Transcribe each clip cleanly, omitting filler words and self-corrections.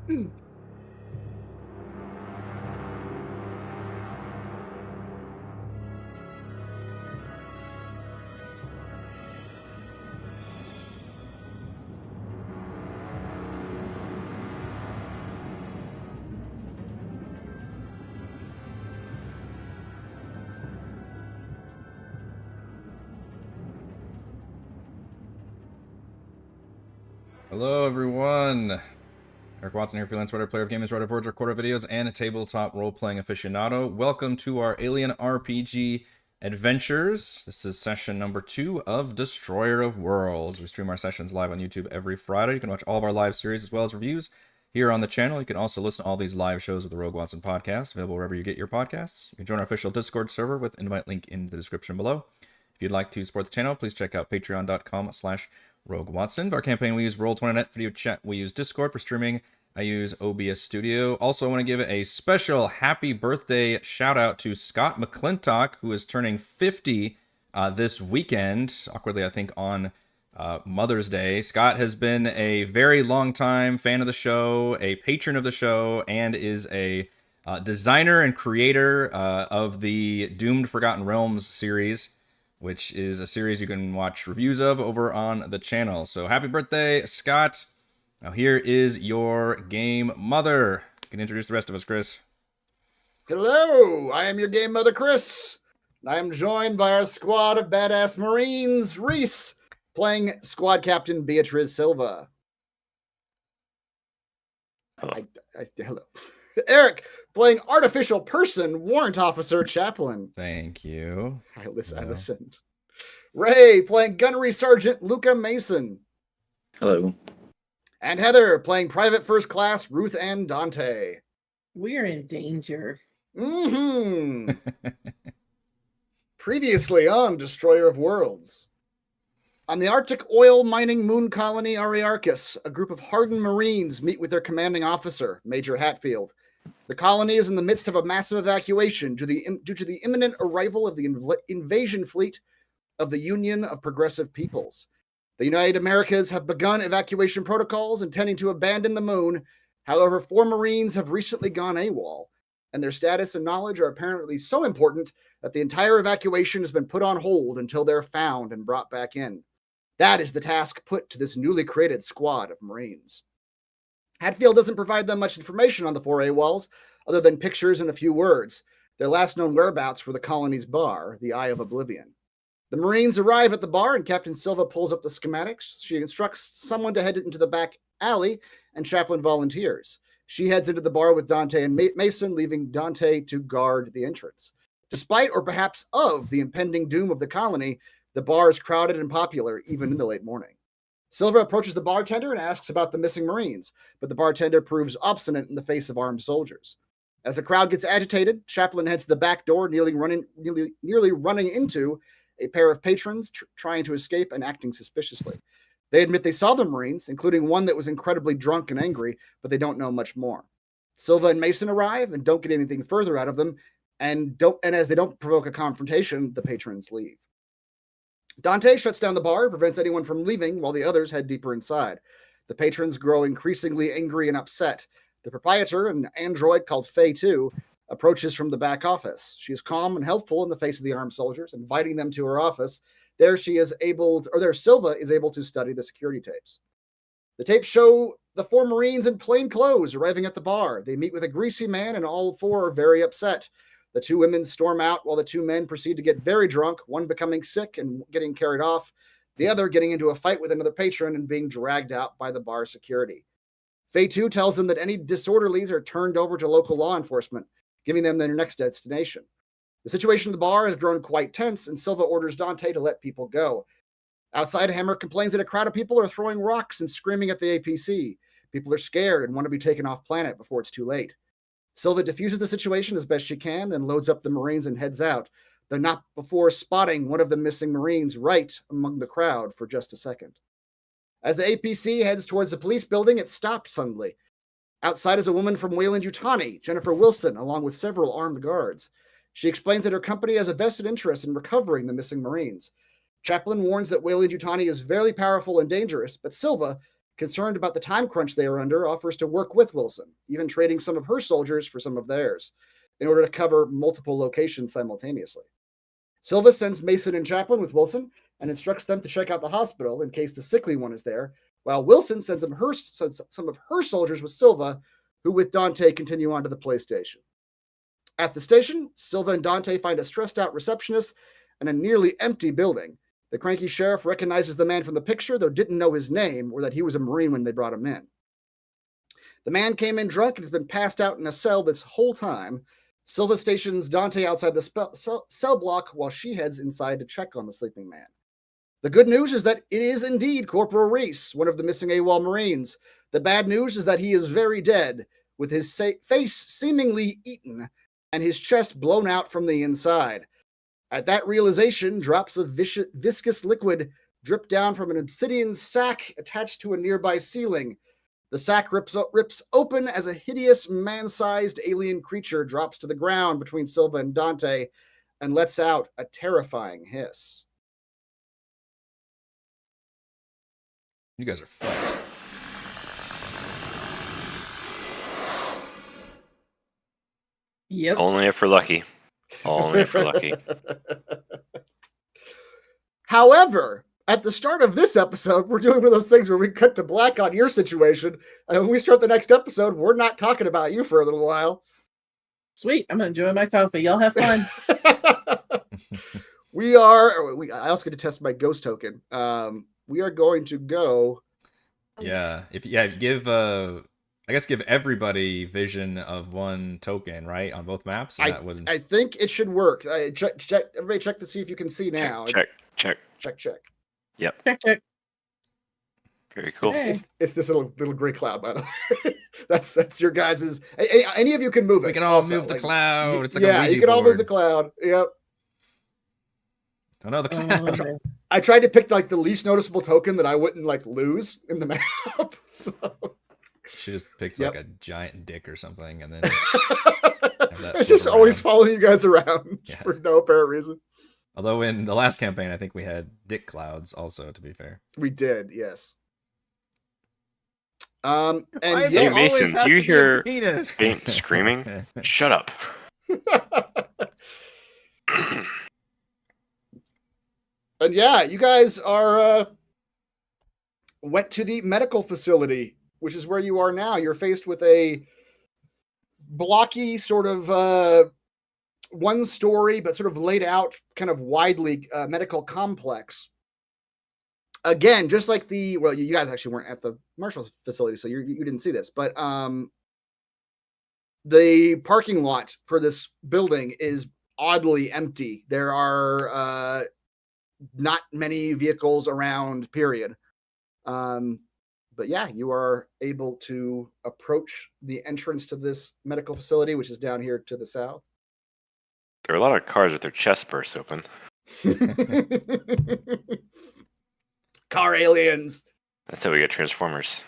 Hello, everyone. Eric Watson here, freelance writer, player of games, writer, boards, recorder videos, and a tabletop role-playing aficionado. Welcome to our Alien RPG adventures. This is session number 2 of Destroyer of Worlds. We stream our sessions live on YouTube every Friday. You can watch all of our live series as well as reviews here on the channel. You can also listen to all these live shows with the Rogue Watson podcast, available wherever you get your podcasts. You can join our official Discord server with invite link in the description below. If you'd like to support the channel, please check out patreon.com/Rogue Watson. For our campaign, we use Roll20net video chat. We use Discord for streaming. I use OBS Studio. Also, I want to give a special happy birthday shout out to Scott McClintock, who is turning 50 this weekend. Awkwardly, I think on Mother's Day. Scott has been a very long time fan of the show, a patron of the show, and is a designer and creator of the Doomed Forgotten Realms series, which is a series you can watch reviews of over on the channel. So happy birthday, Scott. Now here is your game mother. You can introduce the rest of us, Chris. Hello, I am your game mother, Chris. I am joined by our squad of badass Marines. Reese, playing Squad Captain Beatriz Silva. Hello. Hello. Eric, playing Artificial Person Warrant Officer Chaplain. Thank you. I listened. Ray, playing Gunnery Sergeant Luca Mason. Hello. And Heather, playing Private First Class Ruth Ann Dante. We're in danger. Previously on Destroyer of Worlds. On the Arctic oil mining moon colony Ariarchus, a group of hardened Marines meet with their commanding officer, Major Hatfield. The colony is in the midst of a massive evacuation due to the imminent arrival of the invasion fleet of the Union of Progressive Peoples. The United Americas have begun evacuation protocols intending to abandon the moon. However, 4 Marines have recently gone AWOL, and their status and knowledge are apparently so important that the entire evacuation has been put on hold until they're found and brought back in. That is the task put to this newly created squad of Marines. Hatfield doesn't provide them much information on the 4 AWOLs, other than pictures and a few words. Their last known whereabouts were the colony's bar, the Eye of Oblivion. The Marines arrive at the bar, and Captain Silva pulls up the schematics. She instructs someone to head into the back alley, and Chaplain volunteers. She heads into the bar with Dante and Mason, leaving Dante to guard the entrance. Despite, or perhaps of, the impending doom of the colony, the bar is crowded and popular, even in the late morning. Silva approaches the bartender and asks about the missing Marines, but the bartender proves obstinate in the face of armed soldiers. As the crowd gets agitated, Chaplain heads to the back door, nearly running into a pair of patrons trying to escape and acting suspiciously. They admit they saw the Marines, including one that was incredibly drunk and angry, but they don't know much more. Silva and Mason arrive and don't get anything further out of them, and as they don't provoke a confrontation, the patrons leave. Dante shuts down the bar and prevents anyone from leaving while the others head deeper inside. The patrons grow increasingly angry and upset. The proprietor, an android called Faye 2, approaches from the back office. She is calm and helpful in the face of the armed soldiers, inviting them to her office. There Silva is able to study the security tapes. The tapes show the 4 Marines in plain clothes arriving at the bar. They meet with a greasy man, and all 4 are very upset. The 2 women storm out while the 2 men proceed to get very drunk, one becoming sick and getting carried off, the other getting into a fight with another patron and being dragged out by the bar security. Faye 2 tells them that any disorderlies are turned over to local law enforcement, giving them their next destination. The situation at the bar has grown quite tense, and Silva orders Dante to let people go. Outside, Hammer complains that a crowd of people are throwing rocks and screaming at the APC. People are scared and want to be taken off planet before it's too late. Silva diffuses the situation as best she can, then loads up the Marines and heads out, though not before spotting one of the missing Marines right among the crowd for just a second. As the APC heads towards the police building, it stops suddenly. Outside is a woman from Weyland-Yutani, Jennifer Wilson, along with several armed guards. She explains that her company has a vested interest in recovering the missing Marines. Chaplain warns that Weyland-Yutani is very powerful and dangerous, but Silva, concerned about the time crunch they are under, offers to work with Wilson, even trading some of her soldiers for some of theirs, in order to cover multiple locations simultaneously. Silva sends Mason and Chaplin with Wilson and instructs them to check out the hospital in case the sickly one is there, while Wilson sends some of her soldiers with Silva, who with Dante continue on to the PlayStation. At the station, Silva and Dante find a stressed-out receptionist and a nearly empty building. The cranky sheriff recognizes the man from the picture, though didn't know his name or that he was a Marine when they brought him in. The man came in drunk and has been passed out in a cell this whole time. Silva stations Dante outside the cell block while she heads inside to check on the sleeping man. The good news is that it is indeed Corporal Reese, one of the missing AWOL Marines. The bad news is that he is very dead, with his face seemingly eaten and his chest blown out from the inside. At that realization, drops of viscous liquid drip down from an obsidian sack attached to a nearby ceiling. The sack rips open as a hideous man-sized alien creature drops to the ground between Silva and Dante and lets out a terrifying hiss. You guys are fucked. Yep. Only if we're lucky. Only if we're lucky. However, at the start of this episode, we're doing one of those things where we cut to black on your situation, and when we start the next episode, we're not talking about you for a little while. Sweet. I'm enjoying my coffee. Y'all have fun. I also get to test my ghost token. We are going to go. Yeah. Give everybody vision of one token, right? On both maps. And I think it should work. Everybody check to see if you can see now. Check. Yep. Check. Very cool. Hey. It's this little gray cloud, by the way. that's your guys's. Any of you can move it. We can all move the cloud. It's like a yeah, Ouija you can all move board. the cloud. Yep. Oh no, the cloud. I tried to pick like the least noticeable token that I wouldn't like lose in the map. So She just picked Yep. like a giant dick or something, and then it's just always following you guys around Yeah. for no apparent reason. Although in the last campaign, I think we had dick clouds also, to be fair. We did, yes. And Hey, yes, Mason, do you hear faint screaming? Shut up. and yeah, you guys are went to the medical facility, which is where you are now. You're faced with a blocky sort of one story, but sort of laid out kind of widely medical complex. Again, just like you guys actually weren't at the Marshall's facility, so you didn't see this, but the parking lot for this building is oddly empty. There are not many vehicles around, period. But yeah, you are able to approach the entrance to this medical facility, which is down here to the south. There are a lot of cars with their chest bursts open. Car aliens. That's how we get Transformers.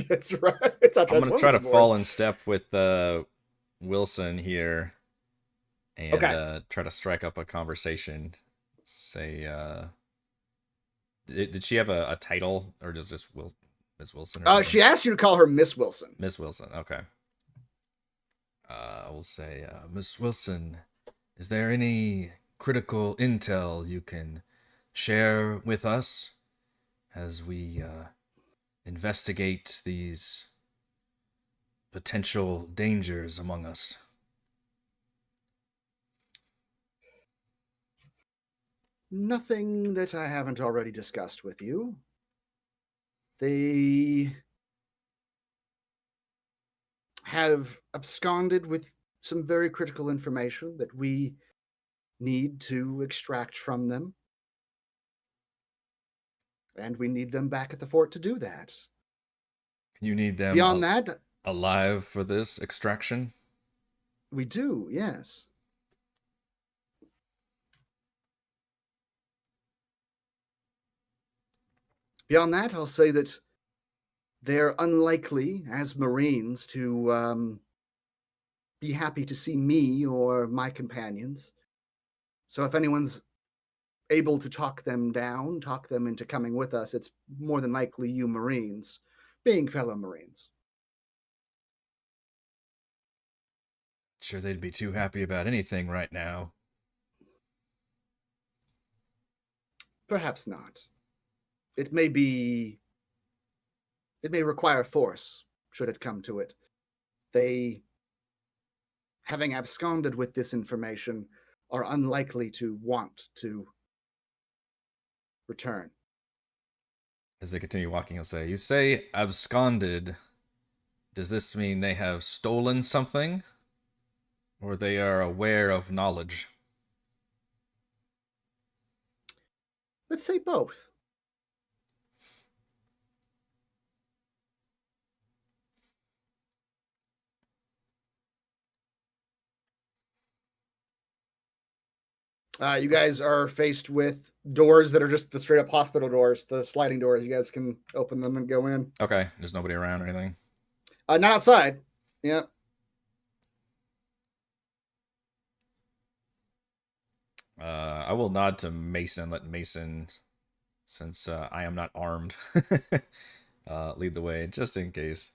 That's right. It's I'm gonna try to fall in step with Wilson here, and try to strike up a conversation. Say, did she have a title, or does this Miss Wilson? She asked you to call her Miss Wilson. Miss Wilson. Okay. I will say, Miss Wilson, is there any critical intel you can share with us as we investigate these potential dangers among us? Nothing that I haven't already discussed with you. They have absconded with some very critical information that we need to extract from them. And we need them back at the fort to do that. You need them Beyond that, alive for this extraction? we do, yes. Beyond that, I'll say that they're unlikely, as Marines, to be happy to see me or my companions. So if anyone's able to talk them down, talk them into coming with us, it's more than likely you Marines. being fellow Marines. Sure, they'd be too happy about anything right now. Perhaps not. It may require force, should it come to it. They, having absconded with this information, are unlikely to want to return. As they continue walking, he'll say, "You say absconded. Does this mean they have stolen something? Or they are aware of knowledge?" Let's say both. You guys are faced with doors that are just the straight up hospital doors, the sliding doors. You guys can open them and go in. Okay, there's nobody around or anything. Not outside. Yeah. I will nod to Mason and let Mason, since I am not armed, lead the way, just in case.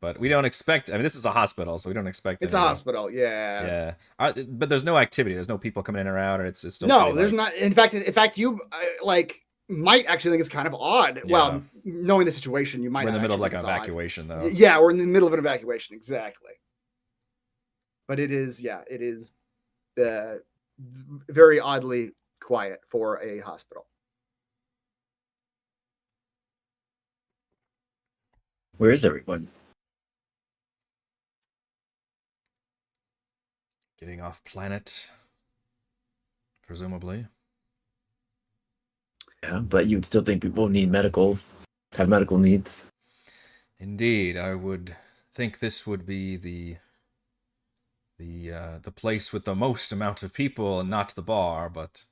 But we don't expect... I mean, this is a hospital, so we don't expect... It's a hospital, yeah. Yeah. But there's no activity. There's no people coming in or out, or it's still... No, there's not. In fact, you, might actually think it's kind of odd. Yeah. Well, knowing the situation, you might We're in the not middle of, actually like, an think it's evacuation, odd. though. Yeah, we're in the middle of an evacuation, exactly. But it is very oddly quiet for a hospital. Where is everyone? Getting off planet, presumably. Yeah, but you'd still think people have medical needs. Indeed, I would think this would be the place with the most amount of people and not the bar, but...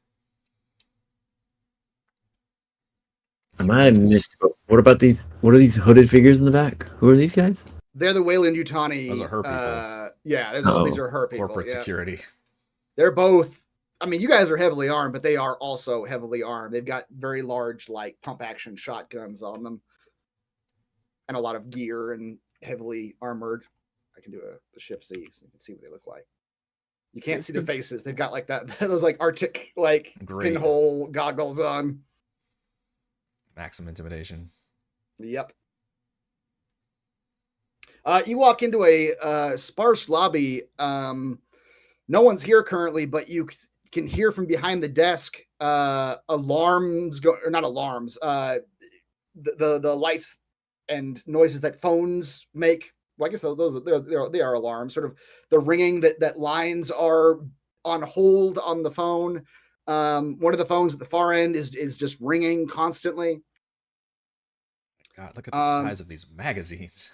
I might have missed. But what about these? What are these hooded figures in the back? Who are these guys? They're the Wayland-Yutani. Those are her people. Yeah, these are her people. Corporate yeah. security. They're both. I mean, you guys are heavily armed, but they are also heavily armed. They've got very large, pump action shotguns on them, and a lot of gear and heavily armored. I can do the shift Z so you can see what they look like. You can't see their faces. They've got those Arctic Great. pinhole goggles on. Maximum intimidation. Yep. You walk into a sparse lobby. No one's here currently, but you can hear from behind the desk alarms or not alarms. The lights and noises that phones make. Well, I guess they are alarms. Sort of the ringing that lines are on hold on the phone. One of the phones at the far end is just ringing constantly. God, look at the size of these magazines.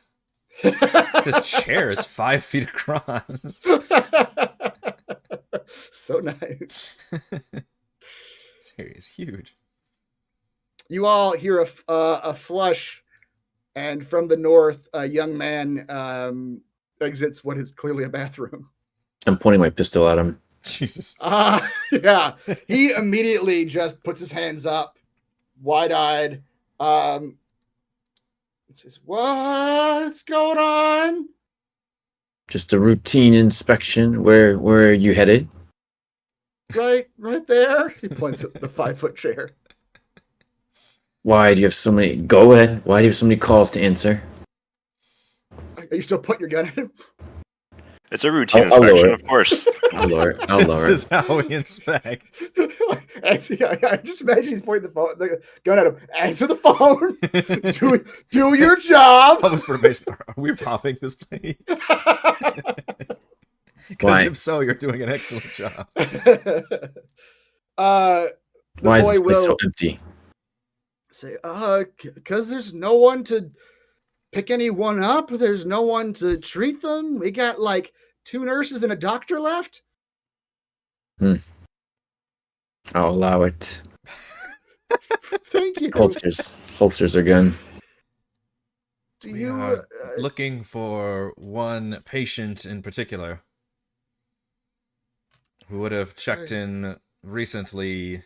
This chair is 5 feet across. So nice. This area is huge. You all hear a flush, and from the north, a young man exits what is clearly a bathroom. I'm pointing my pistol at him. Jesus. Yeah. He immediately just puts his hands up, wide-eyed. Says, "What's going on?" Just a routine inspection. Where are you headed? Right there. He points at the 5-foot chair. Why do you have so many? Go ahead. Why do you have so many calls to answer? Are you still putting your gun at him? It's a routine I'll lower inspection, it. of course. I'll lower it. I'll lower This it. is how we inspect. I just imagine he's pointing the gun at him. Answer the phone. do your job. Almost for base. Are we robbing this place? Because Why? if so, you're doing an excellent job. Why is this place so empty? Say, because there's no one to pick anyone up. There's no one to treat them. We got 2 nurses and a doctor left. I'll allow it. Thank you. Holsters are good. Do We you are looking for one patient in particular who would have checked in recently,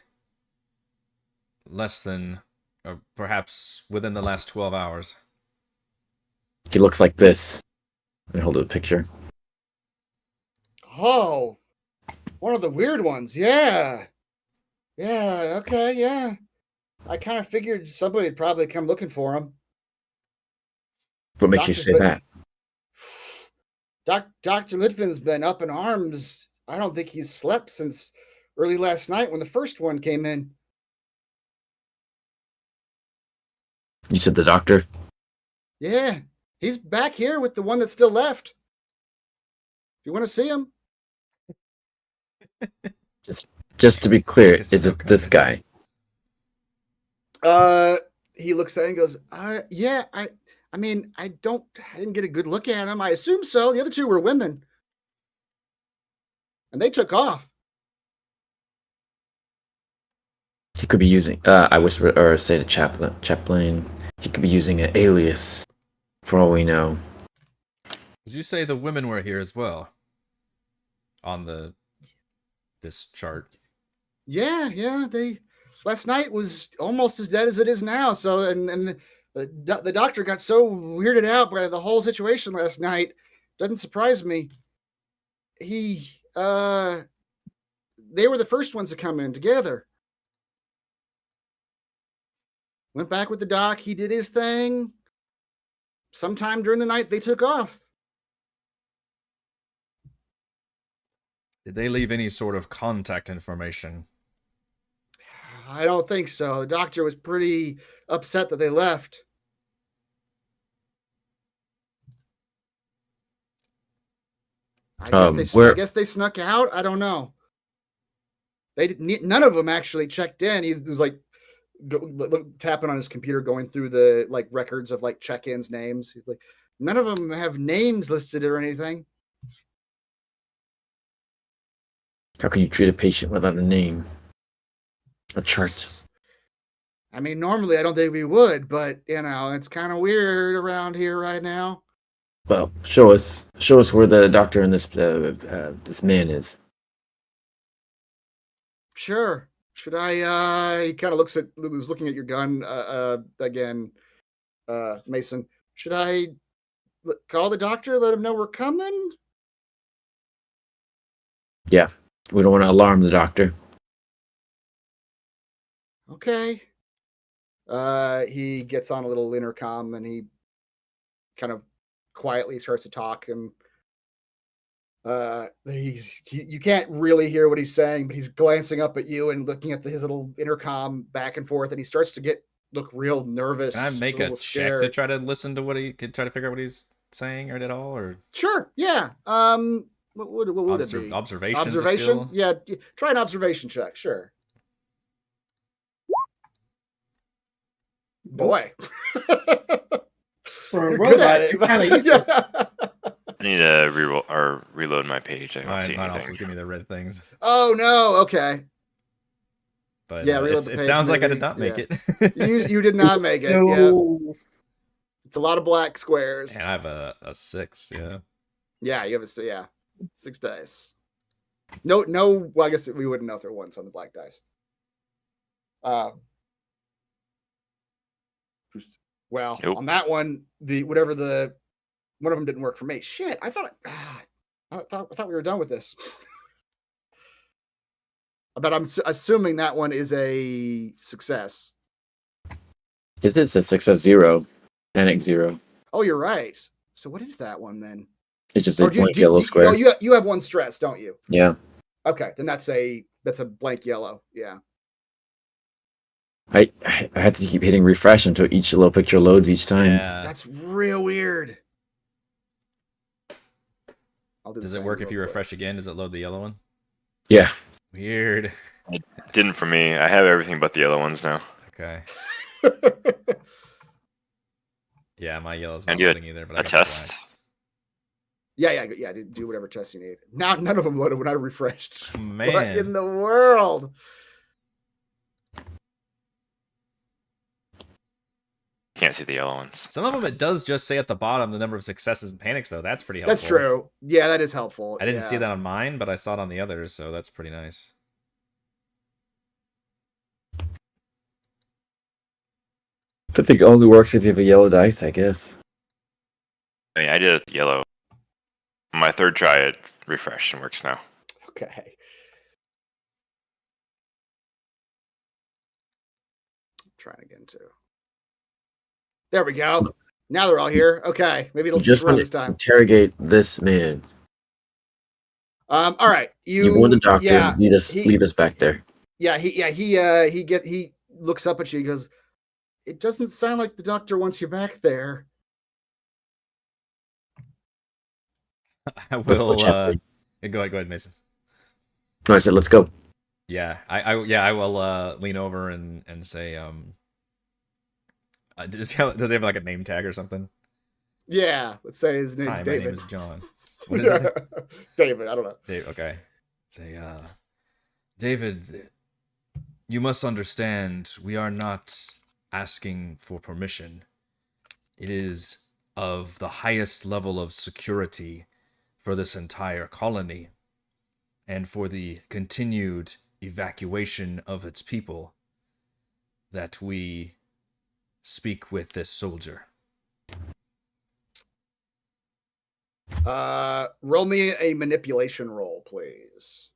less than, or perhaps within the last 12 hours. He looks like this. Let me hold up a picture. Oh, one of the weird ones. Yeah. Yeah. Okay. Yeah. I kind of figured somebody would probably come looking for him. What makes you Doctor's say been- that? Dr. Litvin's been up in arms. I don't think he's slept since early last night when the first one came in. You said the doctor? Yeah, he's back here with the one that's still left. If you want to see him. Just to be clear, Guess is there's it no this guy? He looks at it and goes, yeah, I mean, I didn't get a good look at him. I assume so. The other two were women. And they took off. He could be using, I whisper, or say to Chaplain, he could be using an alias, for all we know. Did you say the women were here as well? On this chart. Yeah. Last night was almost as dead as it is now. So, and the doctor got so weirded out by the whole situation last night. Doesn't surprise me. They were the first ones to come in together. Went back with the doc. He did his thing. Sometime during the night, they took off. Did they leave any sort of contact information? I don't think so. The doctor was pretty upset that they left. I guess they snuck out. I don't know. None of them actually checked in. He was like tapping on his computer, going through the like records of like check-ins, names. He's like, none of them have names listed or anything. How can you treat a patient without a name? A chart. I mean, normally I don't think we would, but you know, it's kind of weird around here right now. Well, show us where the doctor and this man is. Sure. Should I? He kind of looks at, was looking at your gun again, Mason. Should I call the doctor, let him know we're coming? Yeah, we don't want to alarm the doctor. Okay. He gets on a little intercom and he kind of quietly starts to talk, and you can't really hear what he's saying, but he's glancing up at you and looking at his little intercom back and forth, and he starts to look real nervous. Can I make a check scared. to try to listen to what he could try to figure out what he's saying or at all? Or sure, yeah. What would it be? Observation? Yeah, try an observation check, sure. Boy. For a You're good at robot, it. you're kind of useless. I need to reload my page. I don't see mine also anything. give me the red things. Oh no, okay. But Yeah, reload it the page, sounds like I maybe. did not make Yeah. it. You did not make it. Yeah. No. It's a lot of black squares. And I have a 6, yeah. Yeah, you have 6 dice. No, well, I guess we wouldn't know if there were ones on the black dice. Well, Nope. on that one, one of them didn't work for me. Shit, I thought we were done with this. But I'm assuming that one is a success. This is a success 0, panic 0. Oh, you're right. So what is that one then? It's just a Or blank yellow square. Oh, you have one stress, don't you? Yeah. Okay, then that's a blank yellow. Yeah. I had to keep hitting refresh until each little picture loads each time. Yeah. That's real weird. Does it work if you refresh again? Does it load the yellow one? Yeah. Weird. It didn't for me. I have everything but the yellow ones now. Okay. Yeah, my yellow's And not you had loading either, but a I got test? the blacks. Yeah. Do whatever test you need. Now none of them loaded when I refreshed. Man. What in the world? Can't see the yellow ones. Some of them it does just say at the bottom the number of successes and panics, though. That's pretty helpful. That's true. Yeah, that is helpful. I didn't see Yeah. that on mine, but I saw it on the others, so that's pretty nice. I think it only works if you have a yellow dice, I guess. I mean, I did it yellow. My third try, it refreshed and works now. Okay. Trying again too. There we go. Now they're all here. Okay, maybe it'll stick Just around want this to time. interrogate this man. All right. You warned the doctor. Yeah, Lead us back there. He looks up at you. He goes, "It doesn't sound like the doctor wants you back there." I Let's go, will. Chaplain. Go ahead, Mason. No, I said, let's go. Yeah, I will lean over and say, does they have like a name tag or something? Yeah, let's say his name's Hi, David. my name is John. What is it? David, I don't know. Dave, okay. Say, David, you must understand, we are not asking for permission. It is of the highest level of security for this entire colony and for the continued evacuation of its people that we speak with this soldier. Roll me a manipulation roll, please.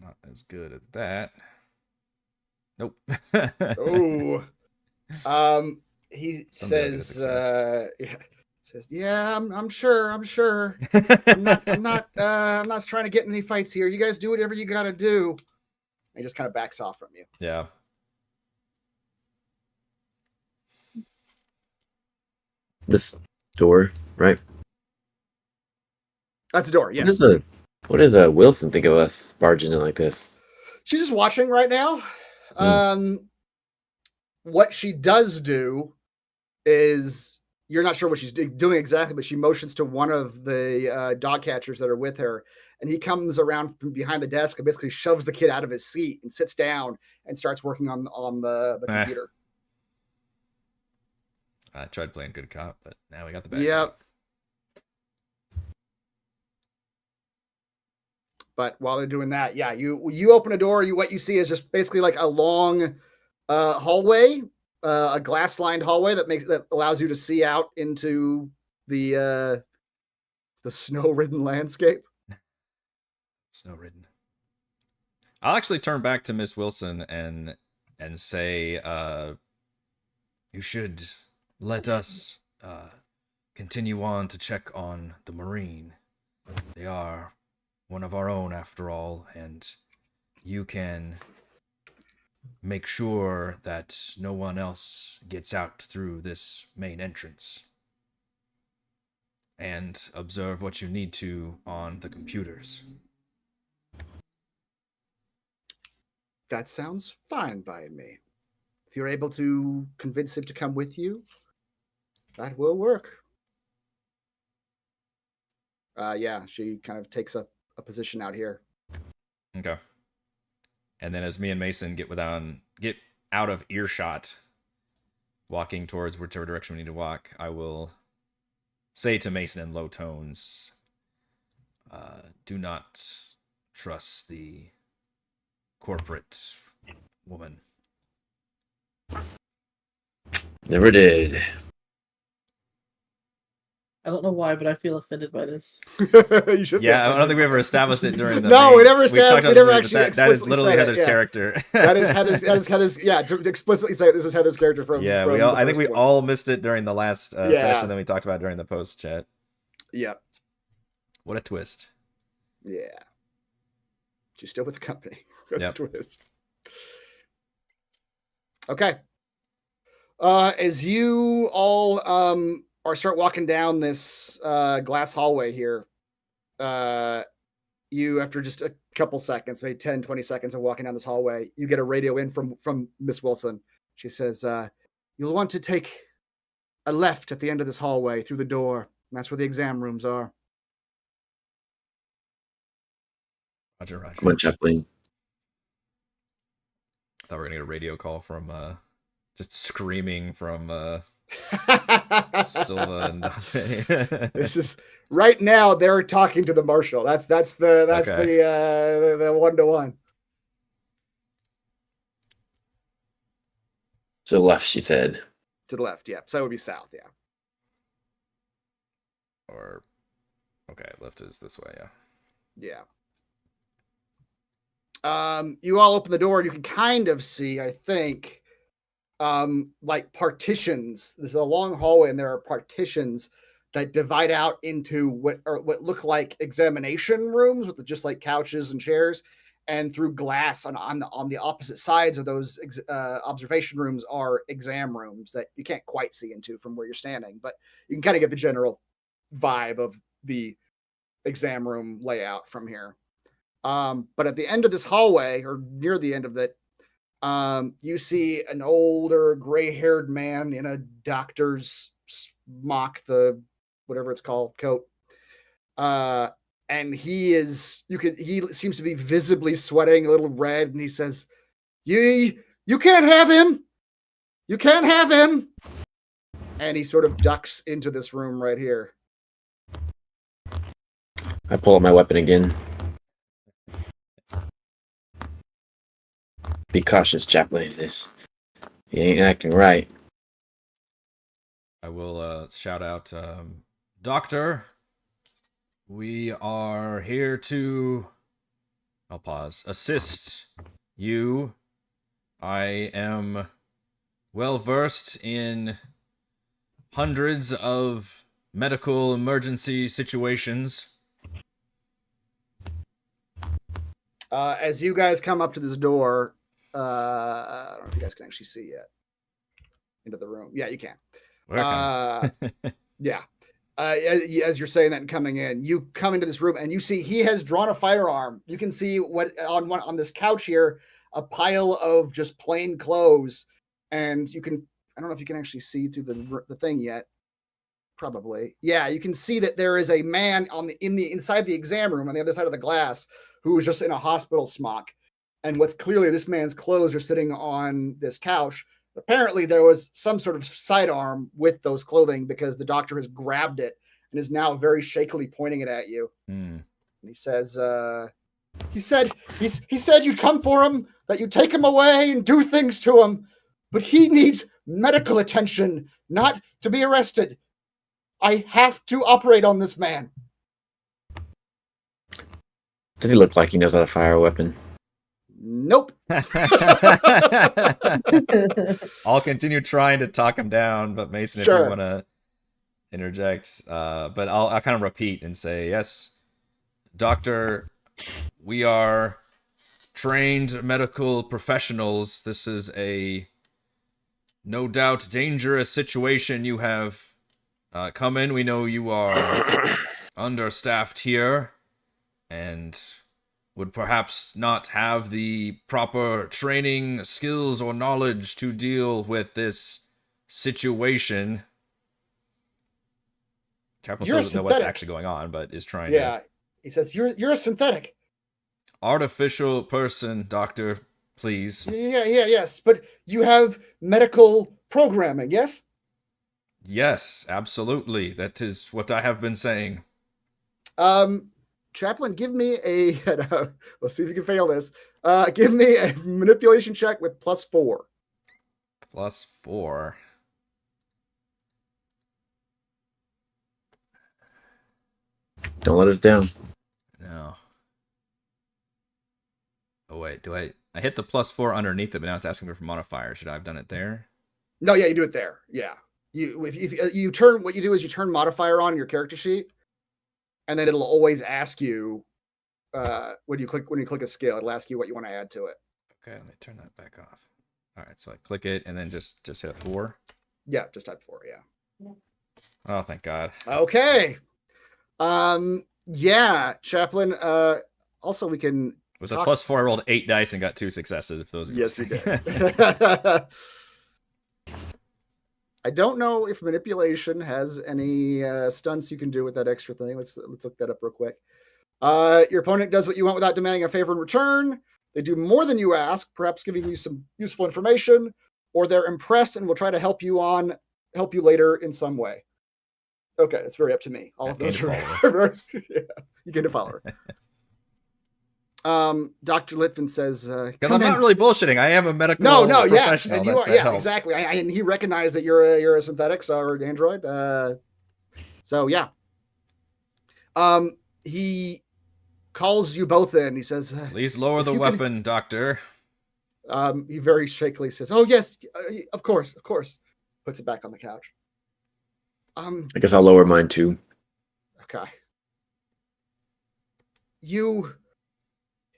Not as good at that. Nope. Oh. He Some do it as says, yeah, I'm sure. I'm not trying to get in any fights here. You guys do whatever you got to do. He just kind of backs off from you. Yeah. This door, right? That's the door. Yes. What does Wilson think of us barging in like this? She's just watching right now. What she does do is, you're not sure what she's doing exactly, but she motions to one of the dog catchers that are with her, and he comes around from behind the desk and basically shoves the kid out of his seat and sits down and starts working on the computer. I tried playing good cop, but now we got the bad Yep. cop. But while they're doing that, yeah, you open a door. What you see is just basically like a long hallway, a glass-lined hallway that allows you to see out into the snow-ridden landscape. Snow-ridden. I'll actually turn back to Miss Wilson and say, you should let us continue on to check on the Marine. They are one of our own after all, and you can make sure that no one else gets out through this main entrance. And observe what you need to on the computers. That sounds fine by me. If you're able to convince him to come with you, that will work. Yeah, she kind of takes a position out here. Okay. And then as me and Mason get out of earshot, walking towards whichever direction we need to walk, I will say to Mason in low tones, do not trust the corporate woman. Never did. I don't know why, but I feel offended by this. You should. Yeah, I don't think we ever established it during the. No, we never we established. talked We about never this, actually. that is literally said Heather's it, yeah. character. That is Heather's. Yeah, to explicitly say it, this is Heather's character from. Yeah, from I think we all missed it during the last session that we talked about during the post chat. Yeah. What a twist. Yeah. She's still with the company. That's the twist. Okay. As you all start walking down this glass hallway here, you, after just a couple seconds, maybe 10, 20 seconds of walking down this hallway, you get a radio in from Miss Wilson. She says, you'll want to take a left at the end of this hallway through the door. And that's where the exam rooms are. Roger, Roger. Come on, Chaplain. I thought we were gonna get a radio call from just screaming from Silva and Dante. This is right now. They're talking to the marshal. That's the 1-to-1. To the left, she said. To the left, yeah. So that would be south, yeah. Or, okay, left is this way, yeah. Yeah. You all open the door and you can kind of see, I think, like partitions. This is a long hallway and there are partitions that divide out into what look like examination rooms with just like couches and chairs, and through glass on the opposite sides of those observation rooms are exam rooms that you can't quite see into from where you're standing, but you can kind of get the general vibe of the exam room layout from here. But at the end of this hallway, or near the end of it, you see an older gray-haired man in a doctor's smock, the whatever it's called, coat. And he seems to be visibly sweating, a little red, and he says, You can't have him. You can't have him. And he sort of ducks into this room right here. I pull out my weapon again. Be cautious, Chaplain. He ain't acting right. I will shout out, Doctor, we are here to, I'll pause, assist you. I am well versed in hundreds of medical emergency situations. As you guys come up to this door, I don't know if you guys can actually see yet into the room. Yeah, you can. Yeah. As you're saying that and coming in, you come into this room and you see he has drawn a firearm. You can see what on this couch here, a pile of just plain clothes, and you can. I don't know if you can actually see through the thing yet. Probably, yeah. You can see that there is a man inside the exam room on the other side of the glass who is just in a hospital smock, and what's clearly this man's clothes are sitting on this couch. Apparently, there was some sort of sidearm with those clothing because the doctor has grabbed it and is now very shakily pointing it at you. And he says, he said you'd come for him, that you'd take him away and do things to him, but he needs medical attention, not to be arrested. I have to operate on this man. Does he look like he knows how to fire a weapon? Nope. I'll continue trying to talk him down, but Mason, if you want to interject, but I'll kind of repeat and say, yes, Doctor, we are trained medical professionals. This is a no doubt dangerous situation you have come in. We know you are understaffed here and would perhaps not have the proper training, skills, or knowledge to deal with this situation. Chaplain still doesn't know what's actually going on, but is trying to... Yeah, he says, you're a synthetic. Artificial person, Doctor, please. Yes, but you have medical programming, yes? Yes, absolutely. That is what I have been saying. Chaplain, give me a... let's see if you can fail this. Give me a manipulation check with +4. +4. Don't let us down. No. Oh, wait. Do I hit the +4 underneath it, but now it's asking me for modifier. Should I have done it there? No, yeah, you do it there. Yeah. If you turn... What you do is you turn modifier on your character sheet, and then it'll always ask you when you click a skill, it'll ask you what you want to add to it. Okay, let me turn that back off. All right, so I click it and then just hit a 4. Yeah, just type 4. Yeah. Oh, thank God. Okay. Yeah, Chaplain. Also, we can. With a +4, I rolled 8 dice and got 2 successes. If those. Yes, you did. I don't know if manipulation has any stunts you can do with that extra thing. Let's look that up real quick. Your opponent does what you want without demanding a favor in return. They do more than you ask, perhaps giving you some useful information, or they're impressed and will try to help you later in some way. Okay, it's very up to me. All of those are yeah, you get a follower. Dr. Litvin says, Because I'm not really bullshitting. I am a medical no, yeah, professional. and you are, that yeah, helps. exactly. And he recognized that you're a synthetic or an android. So yeah. He calls you both in. He says, Please lower the weapon, Doctor. He very shakily says, "Oh yes, of course." Puts it back on the couch. I guess I'll lower mine too. Okay.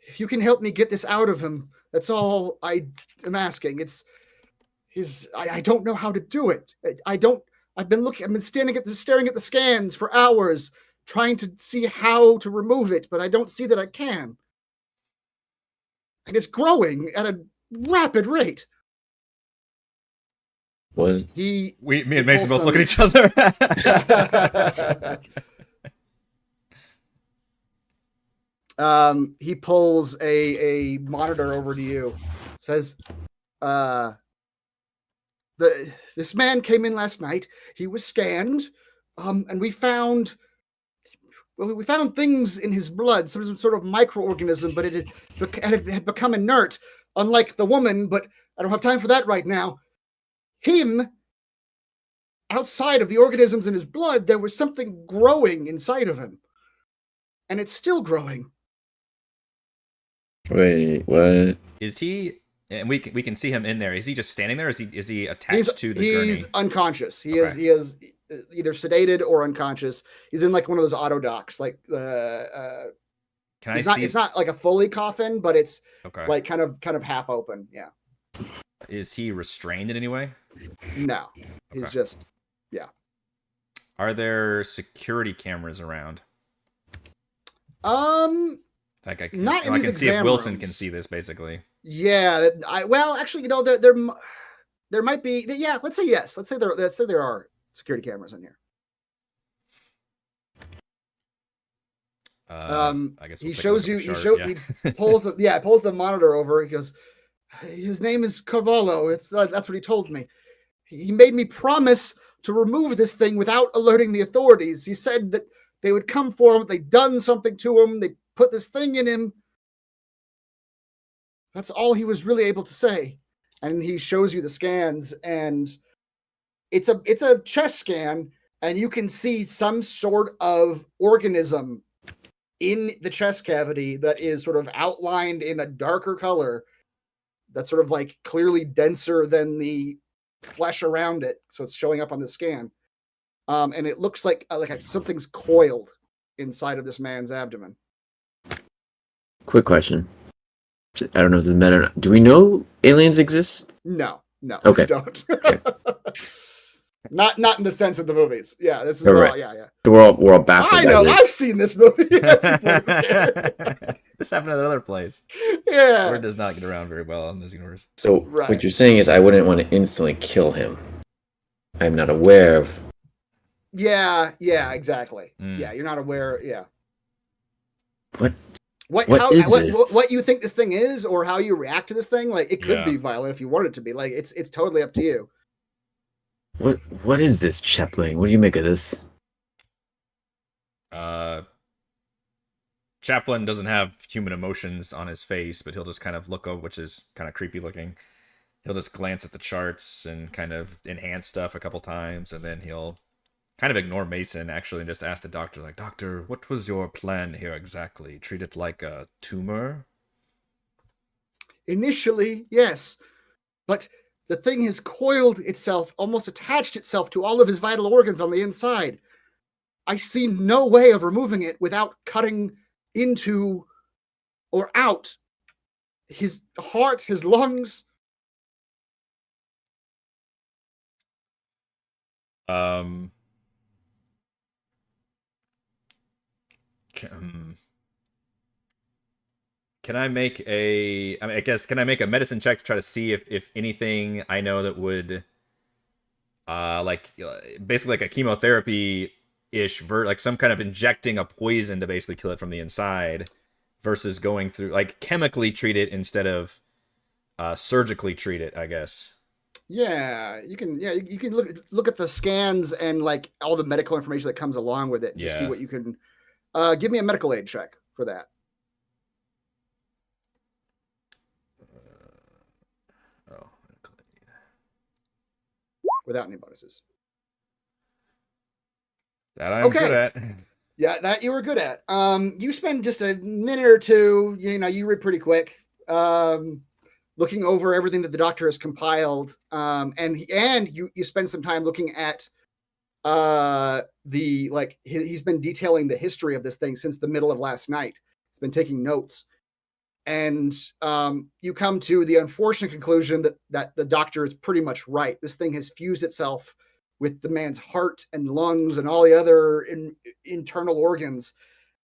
If you can help me get this out of him, that's all I am asking. I don't know how to do it. I've been staring at the scans for hours, trying to see how to remove it, but I don't see that I can. And it's growing at a rapid rate. What? Me and Mason both look at each other. He pulls a monitor over to you. Says, this man came in last night. He was scanned, and we found things in his blood, some sort of microorganism, but it had become inert, unlike the woman. But I don't have time for that right now. Outside of the organisms in his blood, there was something growing inside of him, and it's still growing. Wait, what? Is he? And we can see him in there. Is he just standing there? Is he attached to the gurney? He's unconscious. He is either sedated or unconscious. He's in like one of those auto docks. Like Can I see? It's not like a fully coffin, but it's like kind of half open. Yeah. Is he restrained in any way? No, he's just Are there security cameras around? Like I can see if Wilson can see this, basically. Yeah, actually, there might be. Yeah, let's say yes. Let's say there are security cameras in here. I guess he shows you. He pulls the monitor over. He goes, his name is Carvalho. That's what he told me. He made me promise to remove this thing without alerting the authorities. He said that they would come for him. They'd done something to him. They put this thing in him. That's all he was really able to say. And he shows you the scans, and it's a chest scan, and you can see some sort of organism in the chest cavity that is sort of outlined in a darker color that's sort of like clearly denser than the flesh around it. So it's showing up on the scan. And it looks like something's coiled inside of this man's abdomen. Quick question. I don't know if this matters. Do we know aliens exist? No. Okay. We don't. Okay. Not in the sense of the movies. Yeah, this is right. all. Yeah. We're all baffled. I know. I've seen this movie. This happened at another place. Yeah. Word does not get around very well in this universe. So what you're saying is I wouldn't want to instantly kill him. I'm not aware of. Yeah. Exactly. Yeah, you're not aware. Yeah. What you think this thing is, or how you react to this thing? Like, it could be violent if you want it to be. Like, it's totally up to you. What is this, Chaplain? What do you make of this? Chaplain doesn't have human emotions on his face, but he'll just kind of look over, which is kind of creepy looking. He'll just glance at the charts and kind of enhance stuff a couple times, and then he'll kind of ignore Mason, actually, and just ask the doctor, like, Doctor, what was your plan here exactly? Treat it like a tumor? Initially, yes. But the thing has coiled itself, almost attached itself to all of his vital organs on the inside. I see no way of removing it without cutting into or out his heart, his lungs. Can I make can I make a medicine check to try to see if anything I know that would, basically like a chemotherapy-ish, like some kind of injecting a poison to basically kill it from the inside versus going through, like, chemically treat it instead of surgically treat it, I guess. Yeah, you can look at the scans and like all the medical information that comes along with it to see what you can. Give me a medical aid check for that. without any bonuses. That I'm Okay. good at. Yeah, that you were good at. You spend just a minute or two, you read pretty quick, looking over everything that the doctor has compiled. And you spend some time looking at he's been detailing the history of this thing since the middle of last night. He's been taking notes. And you come to the unfortunate conclusion that the doctor is pretty much right. This thing has fused itself with the man's heart and lungs and all the other internal organs.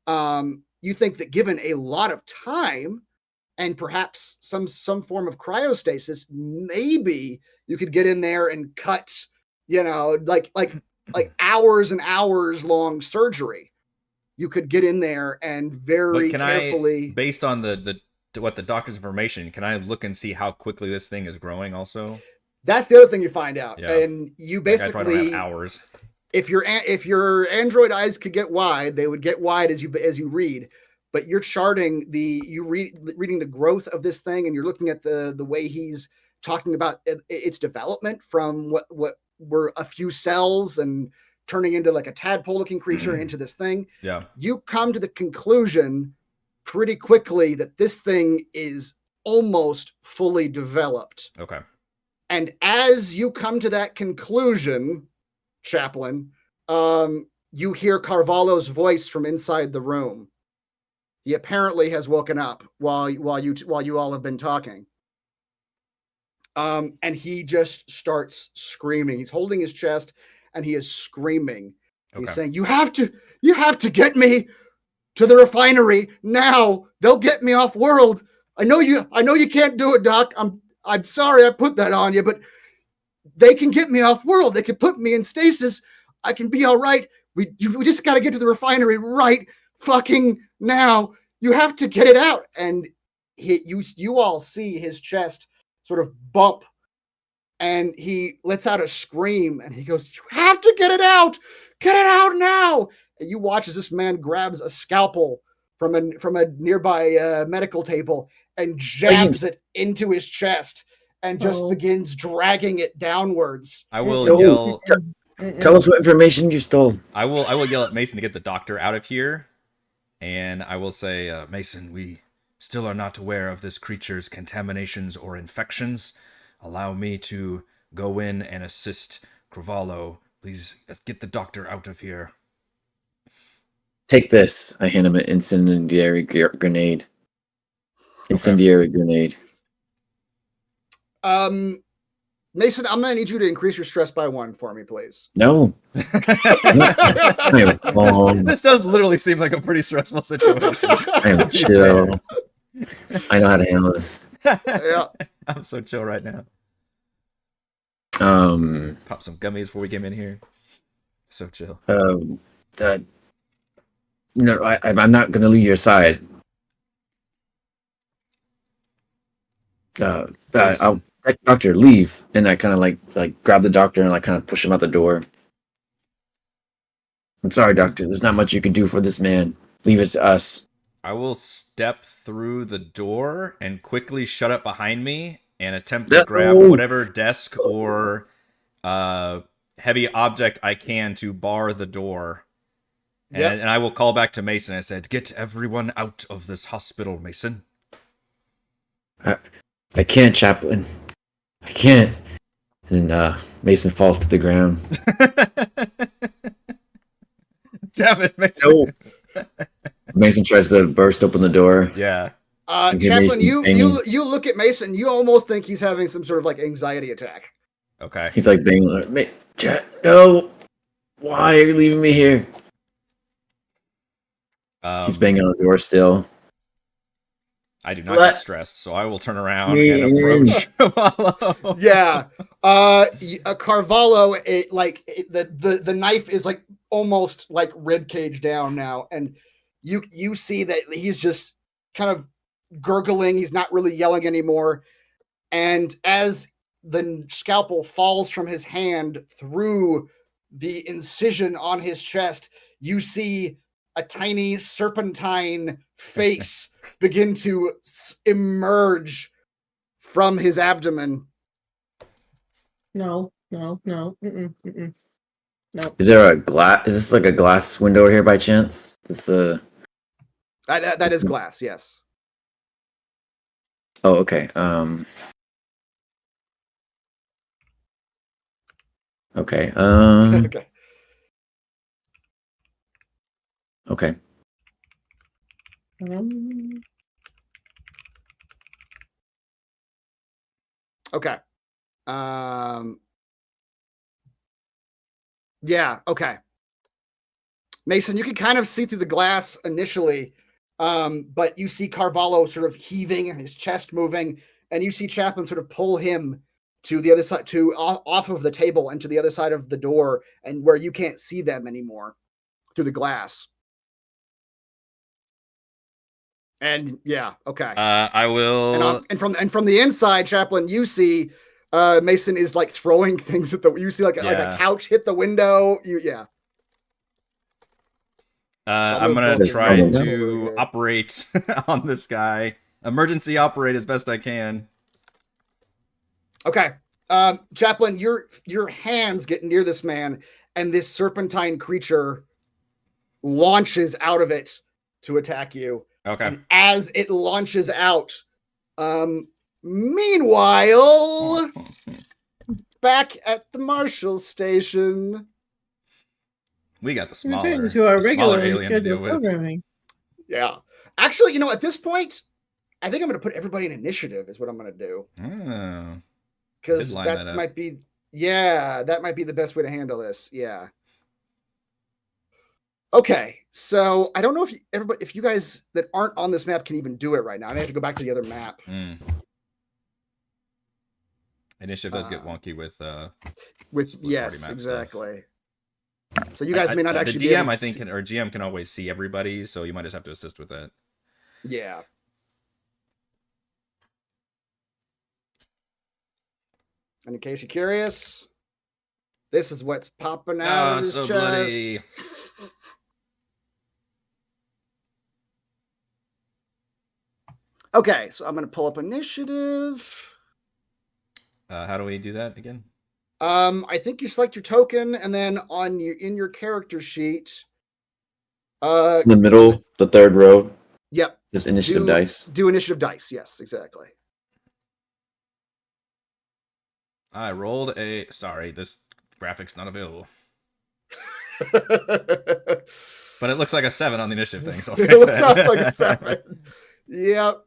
You think that given a lot of time and perhaps some form of cryostasis, maybe you could get in there and cut, like hours and hours long surgery. You could get in there and very carefully. Based on the doctor's information, can I look and see how quickly this thing is growing also? That's the other thing you find out. Yeah. And you basically don't have hours. If your Android eyes could get wide, they would get wide as you read. But you're charting reading the growth of this thing, and you're looking at the way he's talking about its development from what were a few cells and turning into like a tadpole looking creature into this thing. Yeah. You come to the conclusion pretty quickly that this thing is almost fully developed. Okay. And as you come to that conclusion, Chaplain, you hear Carvalho's voice from inside the room. He apparently has woken up while you all have been talking. And he just starts screaming. He's holding his chest and he is screaming. He's saying, "You have to get me to the refinery now. They'll get me off world. I know you can't do it, Doc. I'm sorry I put that on you, but they can get me off world. They can put me in stasis. I can be all right. We just got to get to the refinery right fucking now. You have to get it out." And you all see his chest sort of bump, and he lets out a scream, and he goes, "You have to get it out. Get it out now." And you watch as this man grabs a scalpel from a nearby medical table and jabs it into his chest and just begins dragging it downwards. I will yell. Tell us what information you stole. I will yell at Mason to get the doctor out of here, and I will say, Mason, we still are not aware of this creature's contaminations or infections. Allow me to go in and assist Carvalho. Please get the doctor out of here. Take this. I hand him an incendiary grenade. Incendiary grenade. Mason, I'm gonna need you to increase your stress by 1 for me, please. No. This does literally seem like a pretty stressful situation. I am chill. I know how to handle this. Yeah. I'm so chill right now. Pop some gummies before we came in here. So chill. No, I'm not gonna leave your side. I'll doctor leave, and I kind of like grab the doctor and like kind of push him out the door. I'm sorry, doctor. There's not much you can do for this man. Leave it to us. I will step through the door and quickly shut it behind me and attempt to grab whatever desk or heavy object I can to bar the door. And I will call back to Mason. I said, "Get everyone out of this hospital, Mason." I can't, Chaplain. I can't. And Mason falls to the ground. Damn it, Mason. No. Mason tries to burst open the door. Yeah. Chaplain, you look at Mason. You almost think he's having some sort of like anxiety attack. Okay. He's like banging. No. Why are you leaving me here? He's banging on the door still. I do not get stressed, so I will turn around and approach Carvalho. Yeah. Carvalho, the knife is like almost like rib cage down now, and you see that he's just kind of gurgling. He's not really yelling anymore. And as the scalpel falls from his hand through the incision on his chest, you see a tiny serpentine face begin to emerge from his abdomen. No. No. Mm-mm. No. Is there a glass? Is this like a glass window here by chance? This That is glass. Yes. Oh, okay. Okay. Okay. Okay. Um, Okay. Yeah. Okay. Mason, you can kind of see through the glass initially, but you see Carvalho sort of heaving and his chest moving, and you see Chaplin sort of pull him to the other side, off of the table and to the other side of the door, and where you can't see them anymore through the glass. And yeah, okay. I will. And from the inside, Chaplin, you see Mason is like throwing things at you see like a couch hit the window. I'm move gonna both try of you to over here. operate on this guy. Emergency operate as best I can. Okay. Chaplin, your hands get near this man, and this serpentine creature launches out of it to attack you. Okay. And as it launches out, meanwhile, back at the Marshall station. We got the returning smaller, to our the smaller regularly alien to deal scheduled with. programming. Yeah. Actually, at this point, I think I'm going to put everybody in initiative is what I'm going to do. Oh. Because line that that up. might be, that might be the best way to handle this. Yeah. Okay. So I don't know if you guys that aren't on this map can even do it right now. I may have to go back to the other map. Initiative does get wonky with Yes, party map exactly. So you guys may not actually the be DM, able to I think, see. or GM can always see everybody, so you might just have to assist with that. Yeah. And in case you're curious, this is what's popping out of his so chest. bloody. Okay, so I'm going to pull up initiative. How do we do that again? I think you select your token, and then in your character sheet, In the middle, the third row, yep, is initiative dice. do initiative dice. Yes, exactly. I rolled a. Sorry, this graphic's not available. But it looks like a 7 on the initiative thing, so I'll take It looks that. like a 7. Yep.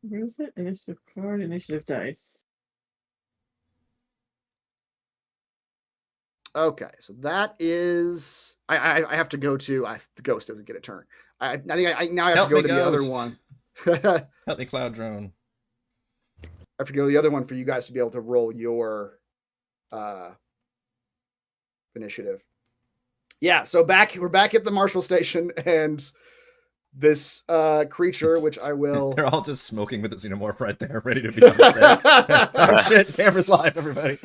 Where is it? Initiative card, initiative dice. Okay, so that is. I have to go to. The ghost doesn't get a turn. I think I now have Help to go me, to the other ghost. one. I Help me, Cloud Drone. have to go to the other one for you guys to be able to roll your initiative. Yeah, so we're back at the Marshall station, and this creature, which I will. They're all just smoking with the xenomorph right there, ready to be on the set. Oh shit, camera's live, everybody.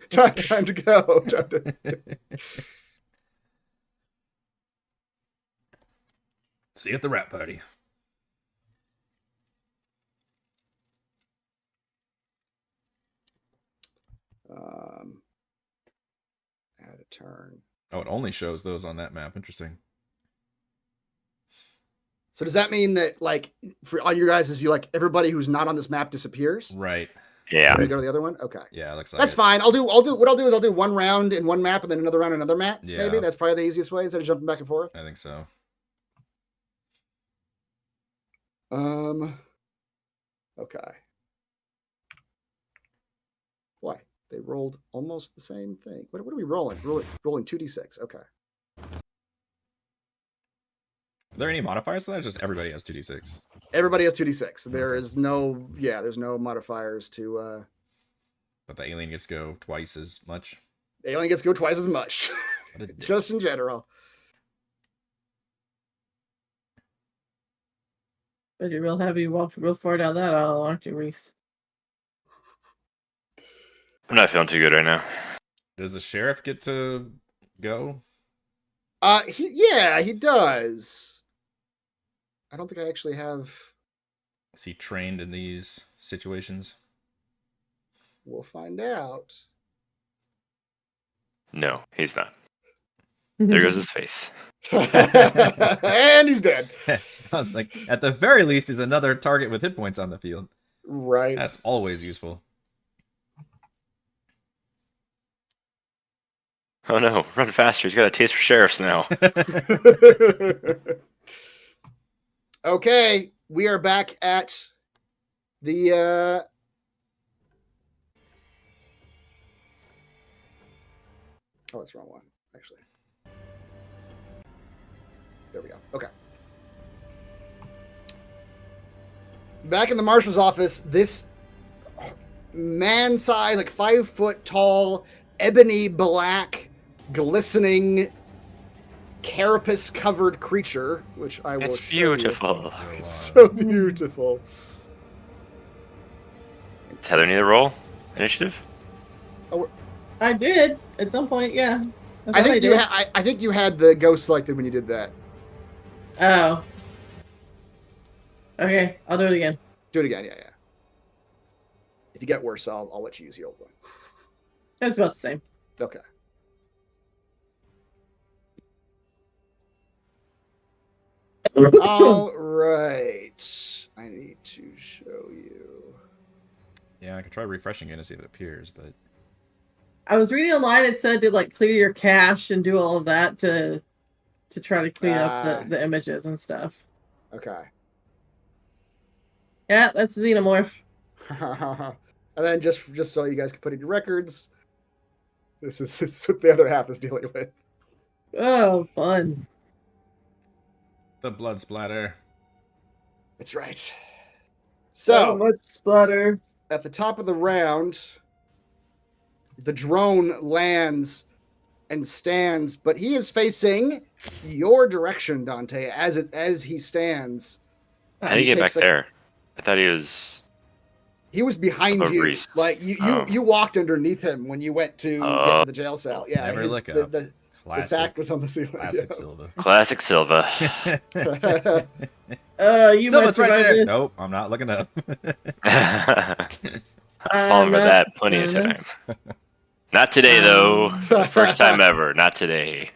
time to go. See you at the rap party. Add a turn. Oh, it only shows those on that map. Interesting. So does that mean that, like, for all you guys, everybody who's not on this map disappears? Right. Yeah. Can we go to the other one? Okay. Yeah, looks like That's it. fine. What I'll do is I'll do one round in one map and then another round in another map. Yeah. Maybe that's probably the easiest way instead of jumping back and forth. I think so. Okay. Why? They rolled almost the same thing. What are we rolling? Rolling 2d6. Okay. Are there any modifiers for that? Or just everybody has 2d6. Everybody has 2d6. There Okay. is no, there's no modifiers to. But the alien gets to go twice as much. They only gets to go twice as much, What a dick. just in general. But you're real heavy. You walked real far down that aisle, aren't you, Reese? I'm not feeling too good right now. Does the sheriff get to go? He does. I don't think I actually have. Is he trained in these situations? We'll find out. No, he's not. There goes his face. And he's dead. I was like, at the very least, is another target with hit points on the field. Right. That's always useful. Oh no, run faster. He's got a taste for sheriffs now. Okay, we are back at the oh, that's the wrong one, actually. There we go. Okay. Back in the marshal's office, this man-sized, like 5 foot tall, ebony black, glistening, carapace-covered creature, which I will It's show you. beautiful. It's so beautiful. Does Heather need a roll? Initiative? I did at some point. Yeah. I thought think you did. I think you had the ghost selected when you did that. Oh. Okay, I'll do it again. Do it again, yeah. If you get worse, I'll let you use the old one. That's about the same. Okay. All right. I need to show you. Yeah, I could try refreshing it to see if it appears, but I was reading online. It said to like clear your cache and do all of that to try to clean up the images and stuff. Okay. Yeah, that's xenomorph. And then just so you guys can put in your records, this is what the other half is dealing with. Oh, fun. the blood splatter. That's right. So So, much splatter. at the top of the round, the drone lands and stands, but he is facing your direction, Dante, as he stands. How did he get back takes, like, there? I thought he was. He was behind Above you. Reese. Like you Oh. walked underneath him when you went to get to the jail cell. Yeah, Never look the, up. the Classic, sack was on the ceiling. classic Yeah. Silva. Classic Silva. You might Silva's right survive there. this. Nope, I'm not looking up. I've fallen for that plenty of time. Not today, though. The first time ever. Not today.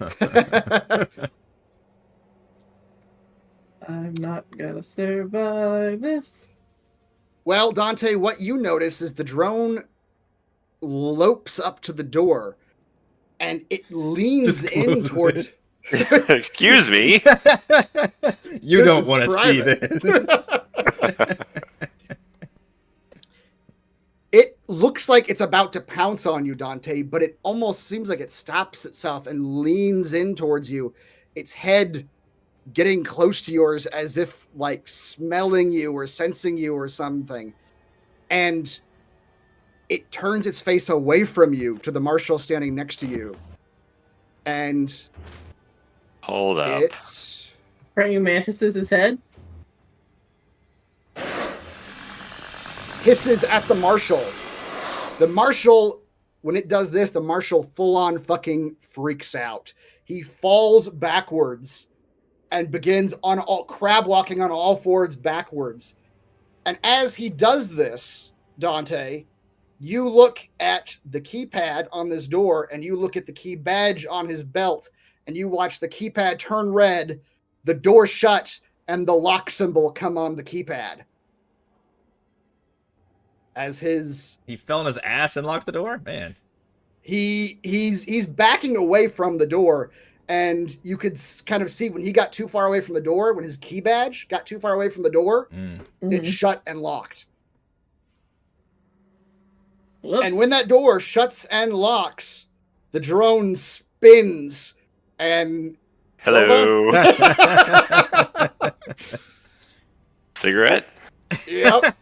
I'm not gonna survive this. Well, Dante, what you notice is the drone lopes up to the door and it leans Just in closes towards. Excuse me. You This don't is want to see private. this. It looks like it's about to pounce on you, Dante, but it almost seems like it stops itself and leans in towards you. Its head getting close to yours as if like smelling you or sensing you or something. And it turns its face away from you to the marshal standing next to you. And Hold up. it Praying mantises his head. hisses at the marshal. The marshal, when it does this, the marshal full on fucking freaks out. He falls backwards and begins on all crab walking on all fours backwards. And as he does this, Dante, you look at the keypad on this door and you look at the key badge on his belt and you watch the keypad turn red, the door shut, and the lock symbol come on the keypad. As He fell on his ass and locked the door? Man. he's backing away from the door, and you could kind of see when he got too far away from the door, when his key badge got too far away from the door, it shut and locked. Whoops. And when that door shuts and locks, the drone spins and Hello. Silva? Cigarette? Yep.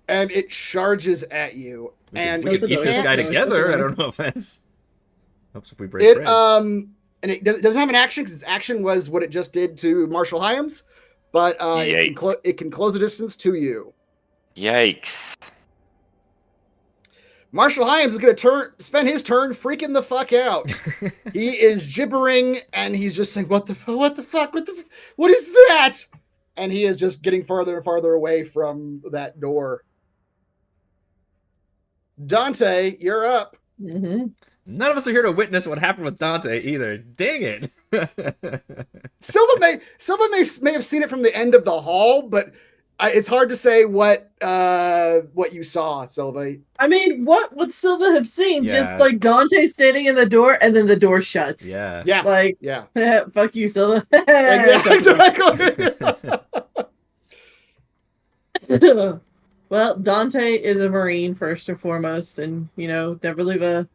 And it charges at you. And we could it keep this can't- guy no, together. it's I don't know if that's helps if we break it bread. and it doesn't have an action because its action was what it just did to Marshall Hyams, but it can close a distance to you. Yikes. Marshall Hyams is going to spend his turn freaking the fuck out. He is gibbering and he's just saying, what the fuck? What is that? And he is just getting farther and farther away from that door. Dante, you're up. Mm-hmm. None of us are here to witness what happened with Dante either. Dang it. Silva may have seen it from the end of the hall, but it's hard to say what you saw, Silva. I mean, what would Silva have seen? Yeah. Just like Dante standing in the door, and then the door shuts. Yeah. Yeah. Like, yeah. Fuck you, Silva. Yeah, exactly. Well, Dante is a Marine first and foremost, and never leave a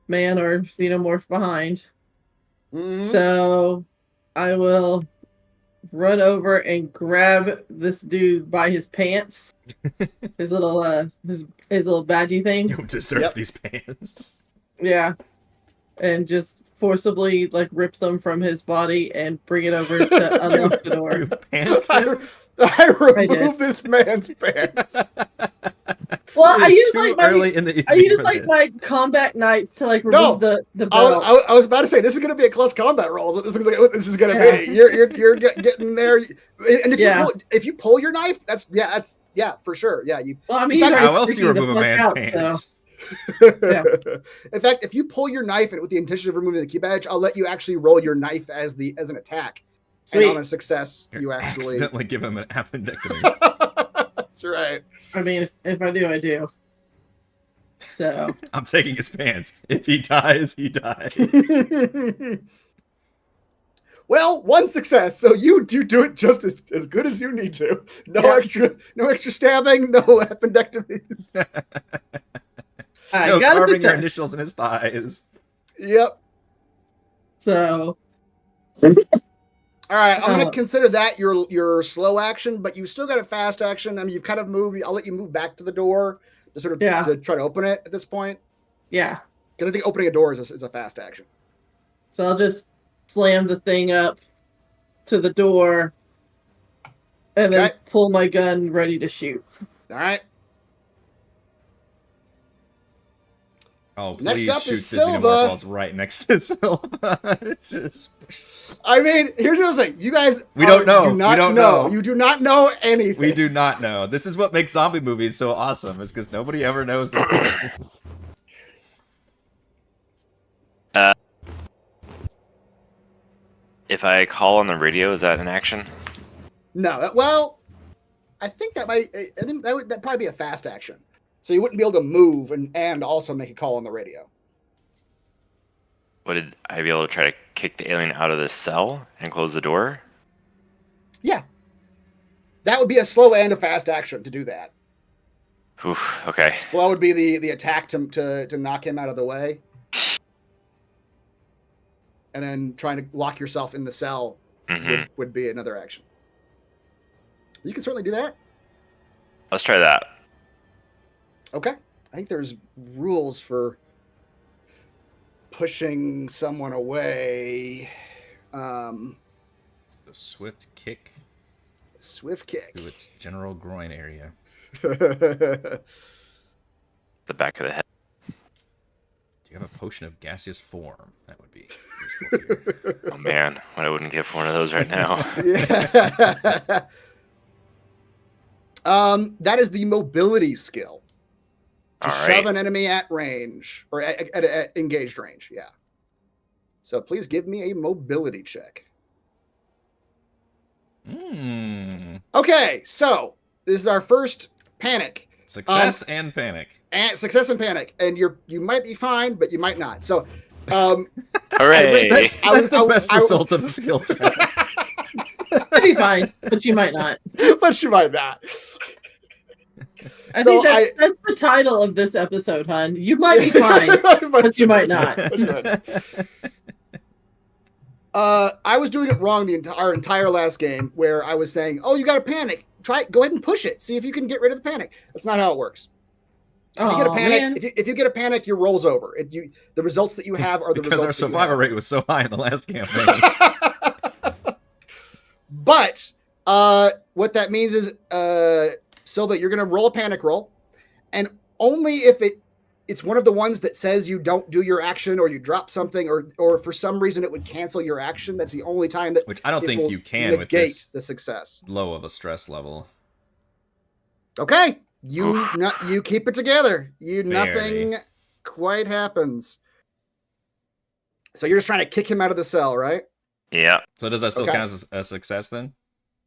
man or xenomorph behind. Mhm. So I will run over and grab this dude by his pants, his little his little badgy thing. You deserve Yep. these pants. Yeah, and just forcibly like rip them from his body and bring it over to unlock the You door. pants him? I did. removed this man's pants. Well, I It's use too like early in the I evening use for like this. my combat knife to like No. remove the belt. I was about to say this is going to be a close combat roll. Is what this is going to Yeah. be. You're getting there, and if you pull your knife, that's for sure. Yeah, you. Well, I mean, In he's fact, already How else do you freaking the remove a fuck man's out, pants? Yeah. In fact, if you pull your knife with the intention of removing the key badge, I'll let you actually roll your knife as an attack. Sweet. And on a success, you actually. Accidentally give him an appendectomy. That's right. I mean, if I do, I do. So I'm taking his pants. If he dies, he dies. Well, one success, so you do it just as good as you need to. No extra stabbing, no appendectomies. I No got a carving your success. initials in his thighs. Yep. So All right, I'm Oh. gonna consider that your slow action, but you still got a fast action. I mean, you've kind of moved. I'll let you move back to the door to sort of to try to open it at this point, yeah, because I think opening a door is a fast action. so I'll just slam the thing up to the door, and then Okay. pull my gun ready to shoot. All right. Oh, Next please up shoot is the xenomorph Silva. while it's right next to Silva. Just... I mean, here's the other thing. You guys We don't know. Do not We don't know. You do not know anything. We do not know. This is what makes zombie movies so awesome, is because nobody ever knows the things. If I call on the radio, is that an action? No. Well, I think that that'd probably be a fast action. So you wouldn't be able to move and also make a call on the radio. Would I be able to try to kick the alien out of the cell and close the door? Yeah. That would be a slow and a fast action to do that. Oof, okay. Slow would be the attack to knock him out of the way. And then trying to lock yourself in the cell would be another action. You can certainly do that. Let's try that. Okay. I think there's rules for pushing someone away. A swift kick Swift kick. to its general groin area. The back of the head. Do you have a potion of gaseous form? That would be useful here. Oh man, what I wouldn't give for one of those right now. Yeah. That is the mobility skill. To All shove right. an enemy at range or at engaged range. Yeah. So please give me a mobility check. Okay, so this is our first panic. Success and panic. And success and panic. And you might be fine, but you might not. So Hooray! That's the best I- result of a skill check. I'd be fine, but you might not. but you might not. I So think that's the title of this episode, hun. You might be fine, but you might not. I was doing it wrong our entire last game, where I was saying, "Oh, you got to panic. Go ahead and push it. See if you can get rid of the panic." That's not how it works. If you get a panic, if you get a panic, your roll's over. The results that you have are the Because our results. survival rate was so high in the last campaign. But what that means is, Silva, you're going to roll a panic roll, and only if it's one of the ones that says you don't do your action or you drop something or for some reason it would cancel your action. That's the only time that Which I don't it think will you can with negate this the success. low of a stress level. Okay, you Oof. you keep it together. Barely. Nothing quite happens. So you're just trying to kick him out of the cell, right? Yeah. So does that still Okay. count as a success then?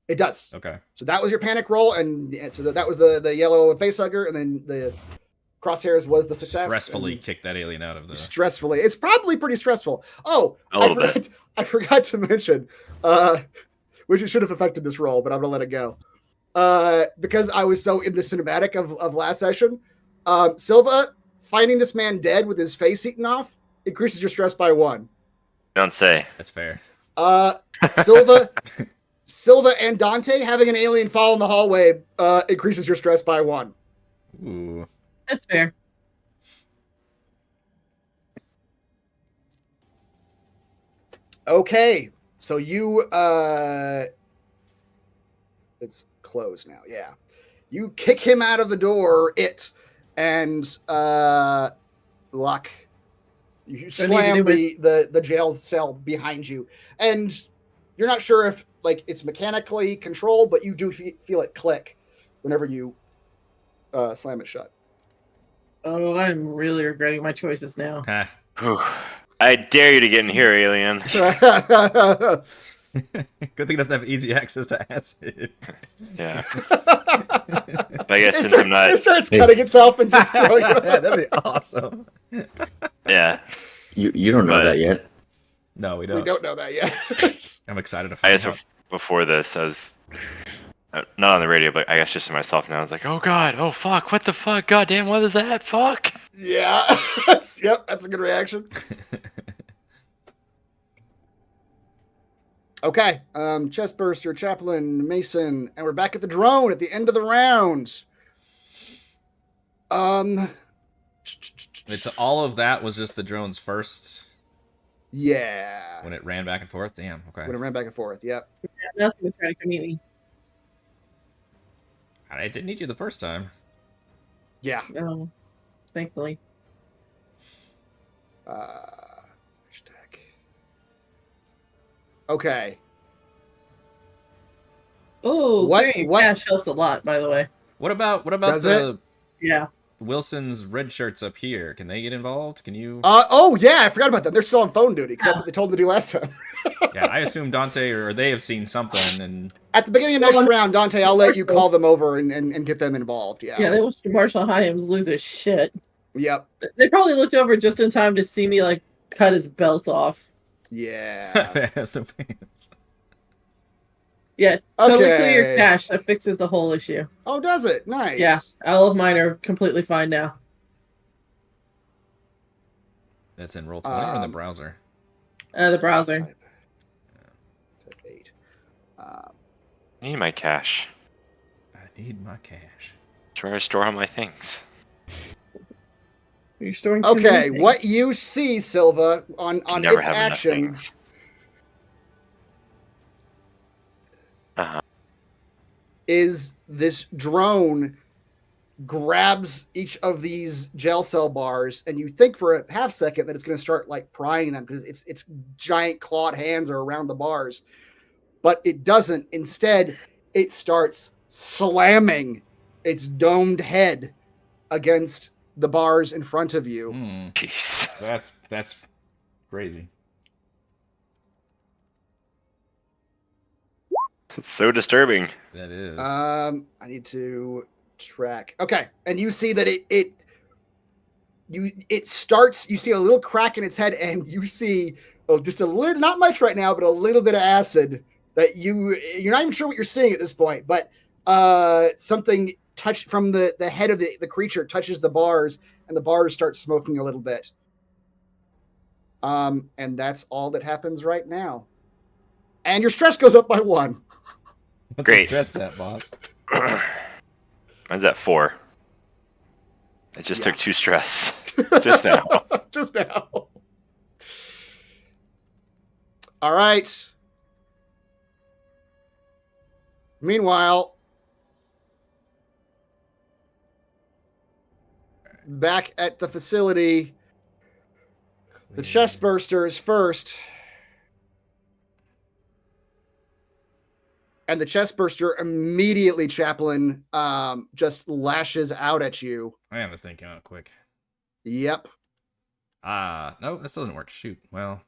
It does. Okay. So that was your panic roll, and so that was the yellow facehugger, and then the crosshairs was the success. Stressfully and kick that alien out of the. stressfully. It's probably pretty stressful. Oh, A little bit. I forgot to mention, which it should have affected this roll, but I'm gonna let it go. Because I was so in the cinematic of last session. Silva finding this man dead with his face eaten off increases your stress by 1. Don't say. That's fair. Silva and Dante having an alien fall in the hallway increases your stress by 1. Ooh. That's fair. Okay, so you it's closed now. Yeah, you kick him out of the door. And Luck, you slam the jail cell behind you, and you're not sure if like it's mechanically controlled, but you do feel it click whenever you slam it shut. Oh, I'm really regretting my choices now. Ha. Whew. I dare you to get in here, alien. Good thing it doesn't have easy access to acid. Yeah. But I guess since I'm not. It starts cutting itself and just throwing it. Yeah, that'd be awesome. Yeah. You don't know But- that yet. No, we don't. We don't know that yet. I'm excited to I find guess out. before this, I was not on the radio, but I guess just to myself now. I was like, "Oh God, oh fuck, what the fuck, goddamn, what is that? Fuck." Yeah. Yep, that's a good reaction. Okay. Chestburster, Chaplain, Mason, and we're back at the drone at the end of the round. It's all of that was just the drone's first Yeah. when it ran back and forth. Damn. Okay. When it ran back and forth. Yep. Nothing to try to come meet me. I didn't need you the first time. Yeah. No, thankfully. Hashtag. Okay. Oh, What- carrying what- cash helps a lot, by the way. What about Does the Yeah. Wilson's red shirts up here? Can they get involved? Can you? Oh yeah, I forgot about them. They're still on phone duty because that's what they told them to do last time. Yeah, I assume Dante or they have seen something and At the beginning of next round, Dante, I'll let you call them over and get them involved. Yeah. Yeah, they watched Marshall Hyams lose his shit. Yep. They probably looked over just in time to see me, like, cut his belt off. Yeah. has no pants. Yeah, totally clear Okay. your cache. That fixes the whole issue. Oh, does it? Nice. Yeah, all of mine are completely fine now. That's in roll 20 or in the Um, browser. The browser. Type 8. I need my cash. I need my cash. It's where I store all my things. You're storing too Okay, many things. what you see, Silva, on Can never its have enough action things. Uh-huh. is this drone grabs each of these gel cell bars, and you think for a half second that it's going to start like prying them because its giant clawed hands are around the bars, but it doesn't. Instead, it starts slamming its domed head against the bars in front of you. Hmm, Jeez. that's crazy. It's so disturbing. That is. I need to track. Okay, and you see that it starts. You see a little crack in its head, and you see just a little, not much right now, but a little bit of acid that you're not even sure what you're seeing at this point. But something touched from the head of the creature touches the bars, and the bars start smoking a little bit. And that's all that happens right now. And your stress goes up by 1. What's great. the stress at, boss? Mine's at 4. It just Yeah. took 2 stress. Just now. Just now. All right. Meanwhile, back at the facility. The Chestburster is first. And the Chestburster immediately, Chaplain, just lashes out at you. Man, this thing came out quick. Yep. No, that still didn't work. Shoot. Well,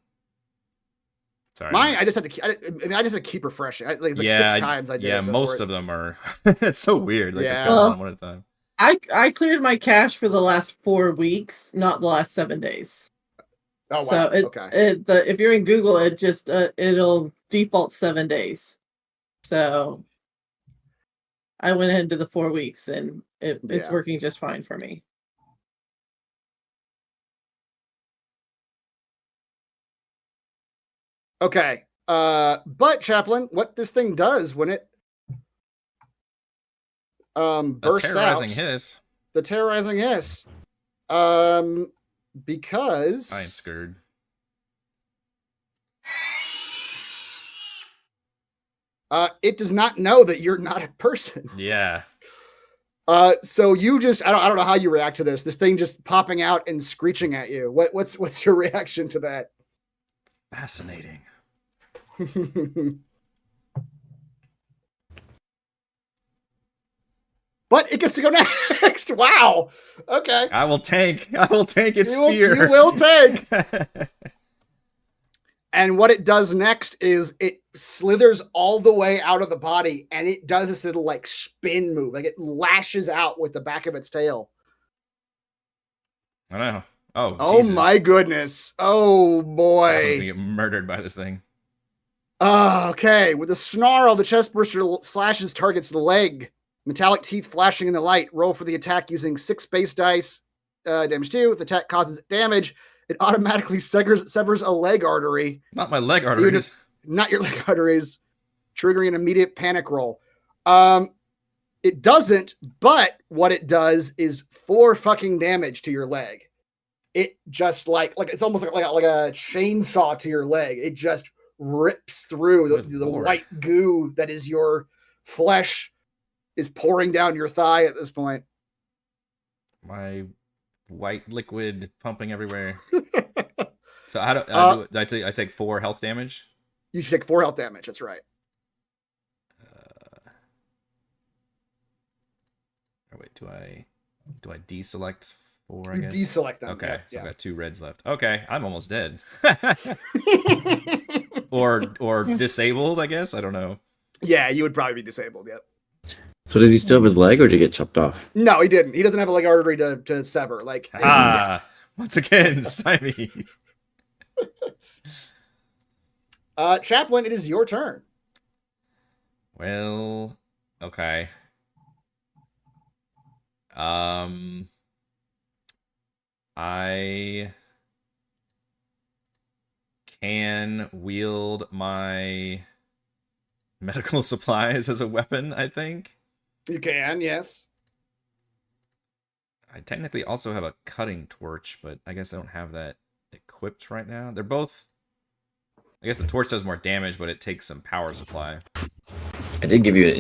sorry. Mine, I just had to. I just had to keep refreshing. Like yeah, 6 times I did. Yeah, it most of them are. It's so weird. Like, Yeah. I count on one at a time. I cleared my cache for the last 4 weeks, not the last 7 days. Oh wow. So Okay. if you're in Google, it just it'll default 7 days. So I went ahead and did the 4 weeks, and it's Yeah. working just fine for me. Okay. But Chaplain, what this thing does when it bursts terrorizing out, hiss. the terrorizing hiss, because I am scared. it does not know that you're not a person. Yeah. So you just I don't know how you react to this. This thing just popping out and screeching at you. What's your reaction to that? Fascinating. But it gets to go next. Wow. Okay. I will tank its You fear. will tank. And what it does next is it slithers all the way out of the body, and it does this little like spin move, like it lashes out with the back of its tail. I know. Oh, Oh Jesus. my goodness. Oh Someone's boy. gonna get murdered by this thing. Okay. With a snarl, the Chestburster slashes target's leg. Metallic teeth flashing in the light. Roll for the attack using 6 base dice. Damage 2. If the attack causes damage, it automatically severs a leg artery. Not my leg arteries. Not your leg arteries. Triggering an immediate panic roll. It doesn't, but what it does is 4 fucking damage to your leg. It just like it's almost like a chainsaw to your leg. It just rips through the white goo that is your flesh is pouring down your thigh at this point. My white liquid pumping everywhere. So how do I take 4 health damage? You should take 4 health damage. That's right. Wait, do I deselect 4? I You guess. deselect them. Okay, Yeah. so I've got 2 reds left. Okay, I'm almost dead. or disabled, I guess. I don't know. Yeah, you would probably be disabled. Yep. So does he still have his leg, or did he get chopped off? No, he didn't. He doesn't have a leg artery to sever. Like Once again, stymied. Chaplain, it is your turn. Well, okay. I can wield my medical supplies as a weapon, I think. You can, yes. I technically also have a cutting torch, but I guess I don't have that equipped right now. They're both... I guess the torch does more damage, but it takes some power supply. I did give you an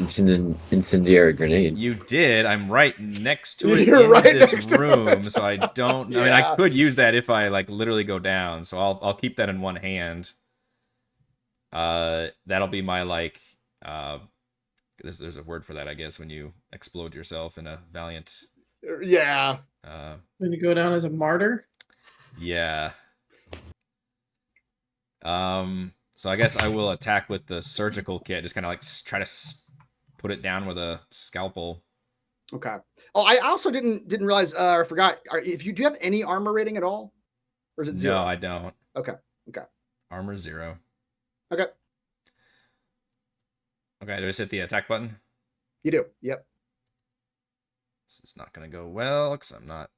incendiary grenade. You did. I'm right next to it You're in right this next to room, it. so I don't... I mean, Yeah. I could use that if I, like, literally go down, so I'll keep that in one hand. That'll be my, like... there's a word for that, I guess, when you explode yourself in a valiant... Yeah. When you go down as a martyr. Yeah. So I guess I will attack with the surgical kit. Just kind of like try to put it down with a scalpel. Okay. Oh, I also didn't realize or forgot. If you do you have any armor rating at all, or is it 0? No, I don't. Okay. Okay. Armor 0. Okay. Okay. Do I just hit the attack button? You do. Yep. This is not gonna go well because I'm not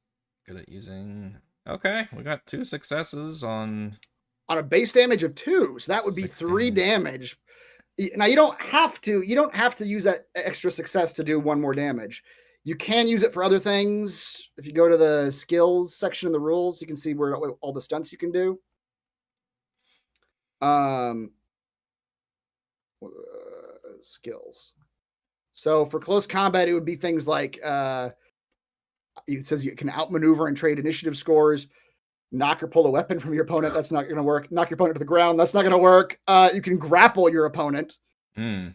good at using. Okay, we got 2 successes on On a base damage of 2, so that would be 3 damage. Now you don't have to use that extra success to do 1 more damage. You can use it for other things. If you go to the skills section of the rules, you can see where all the stunts you can do. Skills. So for close combat, it would be things like It says you can outmaneuver and trade initiative scores. Knock or pull a weapon from your opponent. That's not going to work. Knock your opponent to the ground. That's not going to work. You can grapple your opponent. Mm.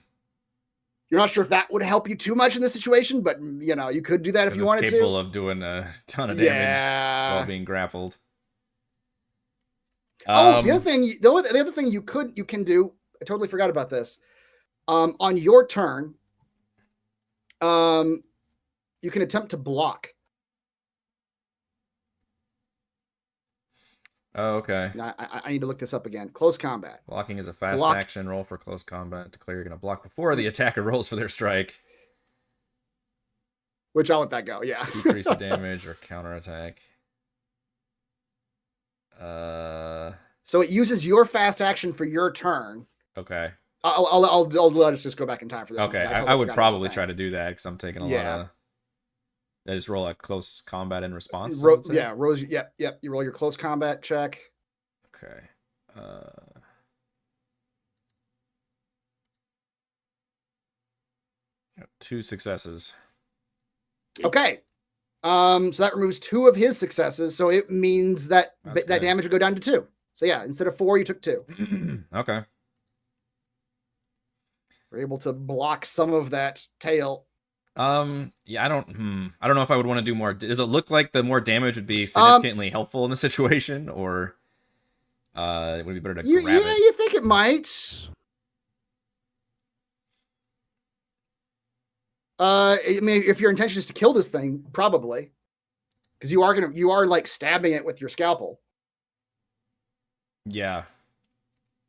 You're not sure if that would help you too much in this situation, but you could do that if you wanted to. Capable of doing a ton of damage while being grappled. The other thing you can do. I totally forgot about this. On your turn, you can attempt to block. Oh, okay. Now, I need to look this up again. Close combat. Blocking is a fast action roll for close combat. Declare you're going to block before the attacker rolls for their strike. Which I'll let that go, yeah. Decrease the damage or counterattack. So it uses your fast action for your turn. Okay. I'll let us just go back in time for this. Okay, I would probably try to do that because I'm taking a lot of... I just roll a close combat in response. Yeah, Rose. Yep. You roll your close combat check. Okay. 2 successes. Okay. So that removes 2 of his successes. So it means that that damage would go down to 2. So yeah, instead of 4, you took 2. Okay. We're able to block some of that tail. Yeah, I don't know if I would want to do more. Does it look like the more damage would be significantly helpful in the situation, or it would be better to grab it? Yeah, you think it might. I mean, if your intention is to kill this thing, probably, because you are like stabbing it with your scalpel. Yeah,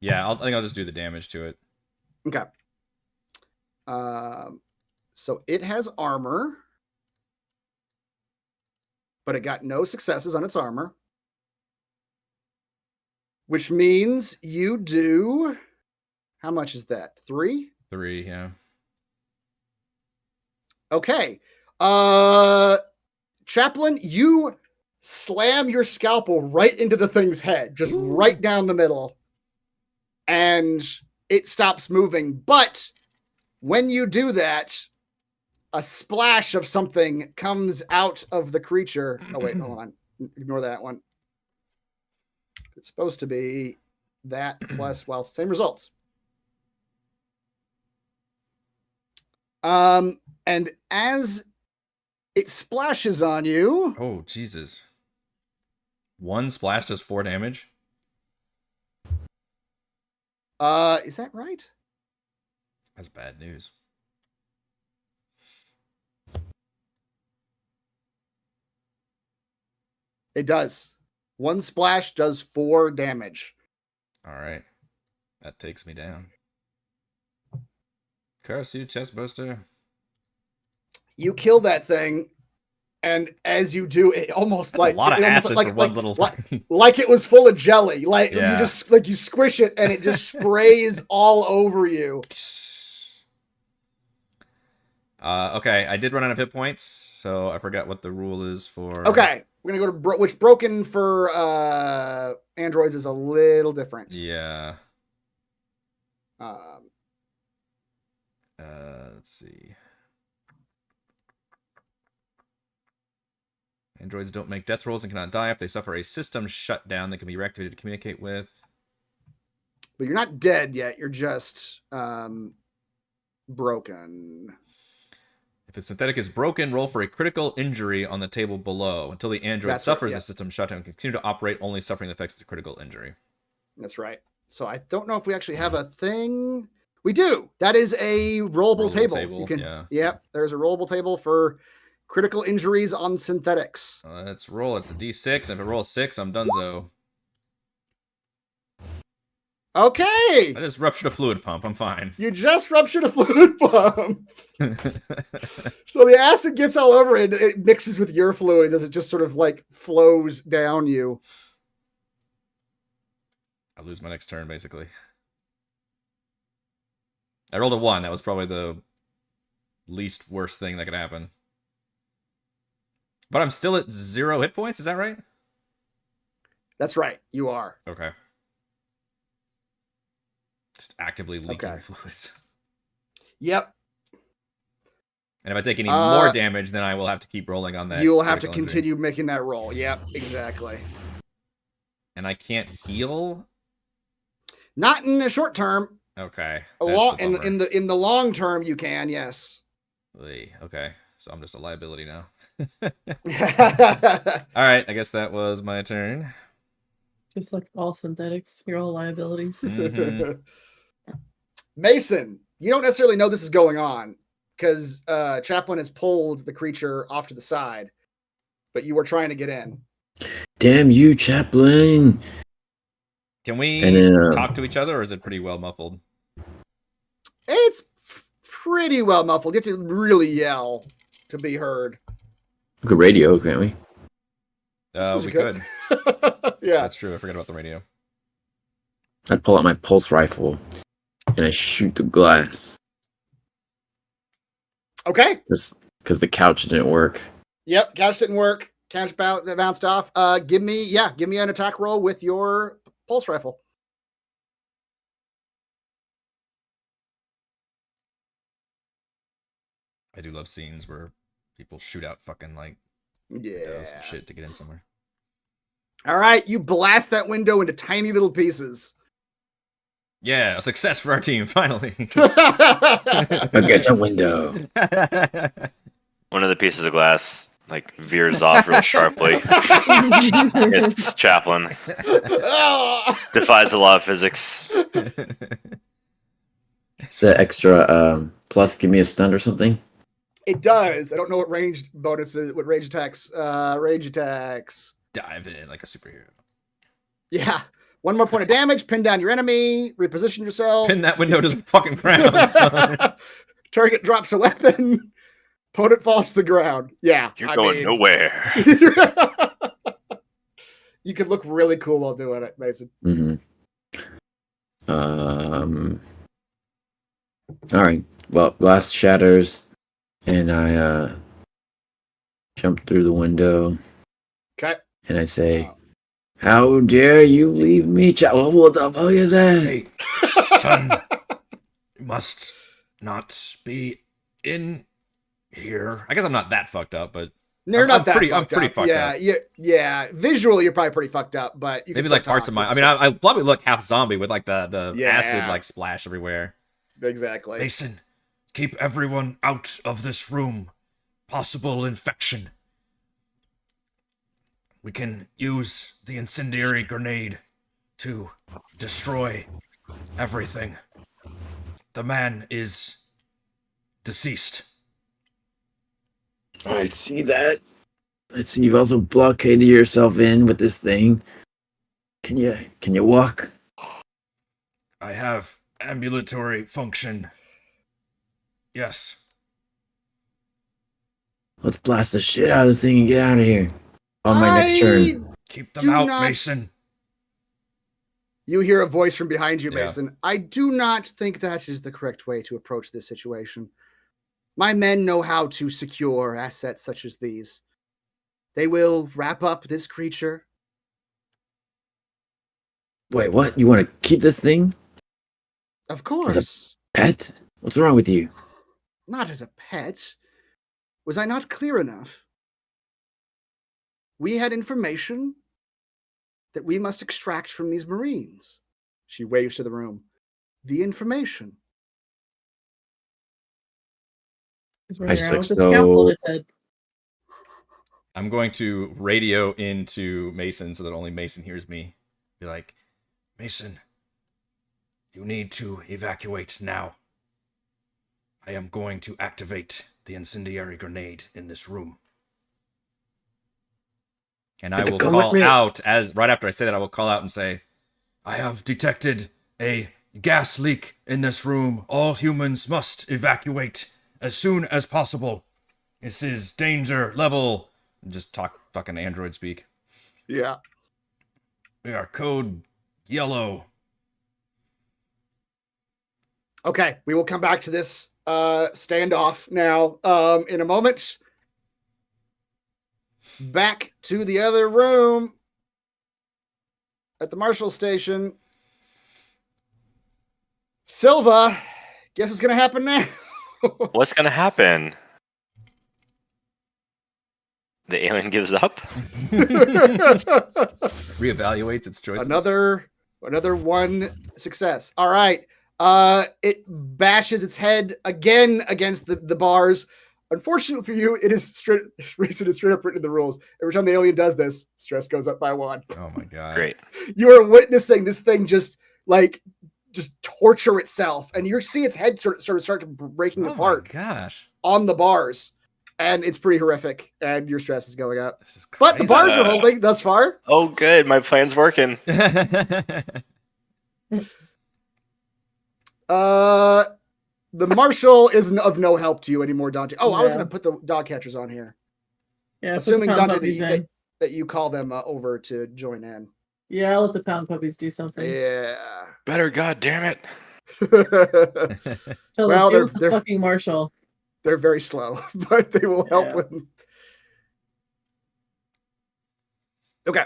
I think I'll just do the damage to it. Okay. So it has armor, but it got no successes on its armor, which means you do, how much is that? 3? 3, yeah. Okay. Chaplain, you slam your scalpel right into the thing's head, just right down the middle, and it stops moving. But when you do that, a splash of something comes out of the creature. Oh, wait, hold on. Ignore that one. It's supposed to be that plus, well, same results. And as it splashes on you... Oh, Jesus. 1 splash does 4 damage? Is that right? That's bad news. It does. 1 splash does 4 damage. All right. That takes me down. Curse you, Chestburster. You kill that thing, and as you do, it almost That's a lot of acid for one little thing. Like it was full of jelly. Like Yeah. you just you squish it, and it just sprays all over you. Okay, I did run out of hit points, so I forgot what the rule is for... Okay, we're gonna go to which broken for androids is a little different. Yeah. Let's see. Androids don't make death rolls and cannot die. If they suffer a system shutdown, they can be reactivated to communicate with. But you're not dead yet. You're just broken. If a synthetic is broken, roll for a critical injury on the table below. Until the android suffers a system shutdown, and continue to operate, only suffering the effects of the critical injury. That's right. So I don't know if we actually have a thing. We do. That is a rollable table. You can, yeah. Yep. There's a rollable table for critical injuries on synthetics. Let's roll. It's a D6. And if it rolls 6, I'm donezo. Okay. I just ruptured a fluid pump. I'm fine. You just ruptured a fluid pump. So the acid gets all over it. It mixes with your fluids as it just sort of like flows down you. I lose my next turn, basically. I rolled a 1. That was probably the least worst thing that could happen. But I'm still at 0 hit points. Is that right? That's right. You are. Okay. Just actively leaking fluids. Yep. And if I take any more damage, then I will have to keep rolling on that. You will have to critical injury. continue making that roll. Yep, exactly. And I can't heal? Not in the short term. Okay. In the long term, you can. Yes. Okay. So I'm just a liability now. All All right. I guess that was my turn. Just like all synthetics, you're all liabilities. Mhm. Mason, you don't necessarily know this is going on because Chaplin has pulled the creature off to the side, but you were trying to get in. Damn you, Chaplin! Can we talk to each other, or is it pretty well muffled? It's pretty well muffled. You have to really yell to be heard. We could radio, can't we? We could. Yeah. That's true. I forgot about the radio. I'd pull out my pulse rifle and I shoot the glass. Okay. Because the couch didn't work. Yep. Couch didn't work. Couch bounced off. Give me an attack roll with your pulse rifle. I do love scenes where people shoot out fucking like Yeah. shit to get in somewhere. All right. You blast that window into tiny little pieces. Yeah, a success for our team, finally. Against a window. One of the pieces of glass like veers off real sharply. It's Chaplin. Defies the law of physics. The extra plus give me a stun or something? It does. I don't know what range bonuses, what range attacks. Range attacks. Dive in like a superhero. Yeah. One more point of damage, pin down your enemy, reposition yourself. Pin that window to the fucking ground, son. Target drops a weapon. Opponent falls to the ground. Yeah. You're going nowhere. You could look really cool while doing it, Mason. Mm-hmm. All right. Well, glass shatters, and I jump through the window. Okay. And I say, "How dare you leave me, what the fuck is that?" Hey, son, you must not be in here. I guess I'm not that fucked up, but You're not that I'm pretty fucked up. Yeah. Visually, you're probably pretty fucked up, but you can Maybe still like parts of talk. my. I mean, I probably look half zombie with like the Yeah. acid like splash everywhere. Exactly. Mason, keep everyone out of this room. Possible infection. We can use the incendiary grenade to destroy everything. The man is deceased. I see that. I see you've also blockaded yourself in with this thing. Can you walk? I have ambulatory function. Yes. Let's blast the shit out of this thing and get out of here. On my next turn. Keep them out, Mason. You hear a voice from behind you, Yeah. Mason. I do not think that is the correct way to approach this situation. My men know how to secure assets such as these. They will wrap up this creature. Wait, what? You want to keep this thing? Of course. Pet? What's wrong with you? Not as a pet. Was I not clear enough? We had information that we must extract from these Marines. She waves to the room. The information. I just like so. I'm going to radio into Mason so that only Mason hears me. Be like, Mason, you need to evacuate now. I am going to activate the incendiary grenade in this room. And I will call out, as right after I say that, I will call out and say, I have detected a gas leak in this room. All humans must evacuate as soon as possible. This is danger level. Just talk fucking android speak. Yeah. We are code yellow. Okay, we will come back to this standoff now in a moment. Back to the other room at the Marshal Station. Silva, guess what's going to happen now? What's going to happen? The alien gives up. Reevaluates its choices. Another one success. All right. It bashes its head again against the bars. Unfortunately for you, it is straight up written in the rules. Every time the alien does this, stress goes up by 1. Oh my god. Great. You are witnessing this thing just torture itself, and you see its head sort of start to breaking apart My gosh. on the bars, and it's pretty horrific. And your stress is going up, This is but the bars are holding thus far. Oh, good. My plan's working. The marshal is of no help to you anymore, Dante. Oh, I was going to put the dog catchers on here. Yeah, Assuming, put the pound Dante, puppies that you call them over to join in. Yeah, I'll let the pound puppies do something. Yeah. Better, god damn it. Tell Well, them, they're the fucking marshal. they're very slow, but they will help Yeah. with. Okay.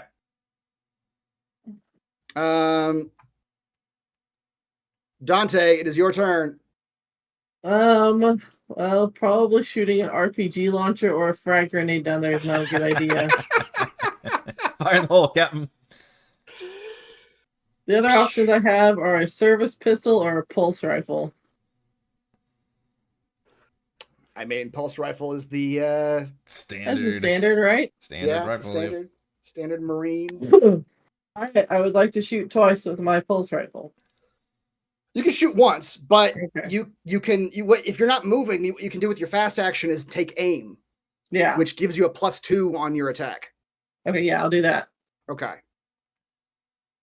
Dante, it is your turn. Well, probably shooting an RPG launcher or a frag grenade down there is not a good idea. Fire in the hole, Captain. The other options I have are a service pistol or a pulse rifle. I mean, pulse rifle is the That's Standard. the standard, right? Standard yeah, rifle. standard Marine. I would like to shoot twice with my pulse rifle. You can shoot once, but Okay. you can if you're not moving, you can do with your fast action is take aim, Yeah. which gives you a +2 on your attack. Okay, yeah, I'll do that. Okay.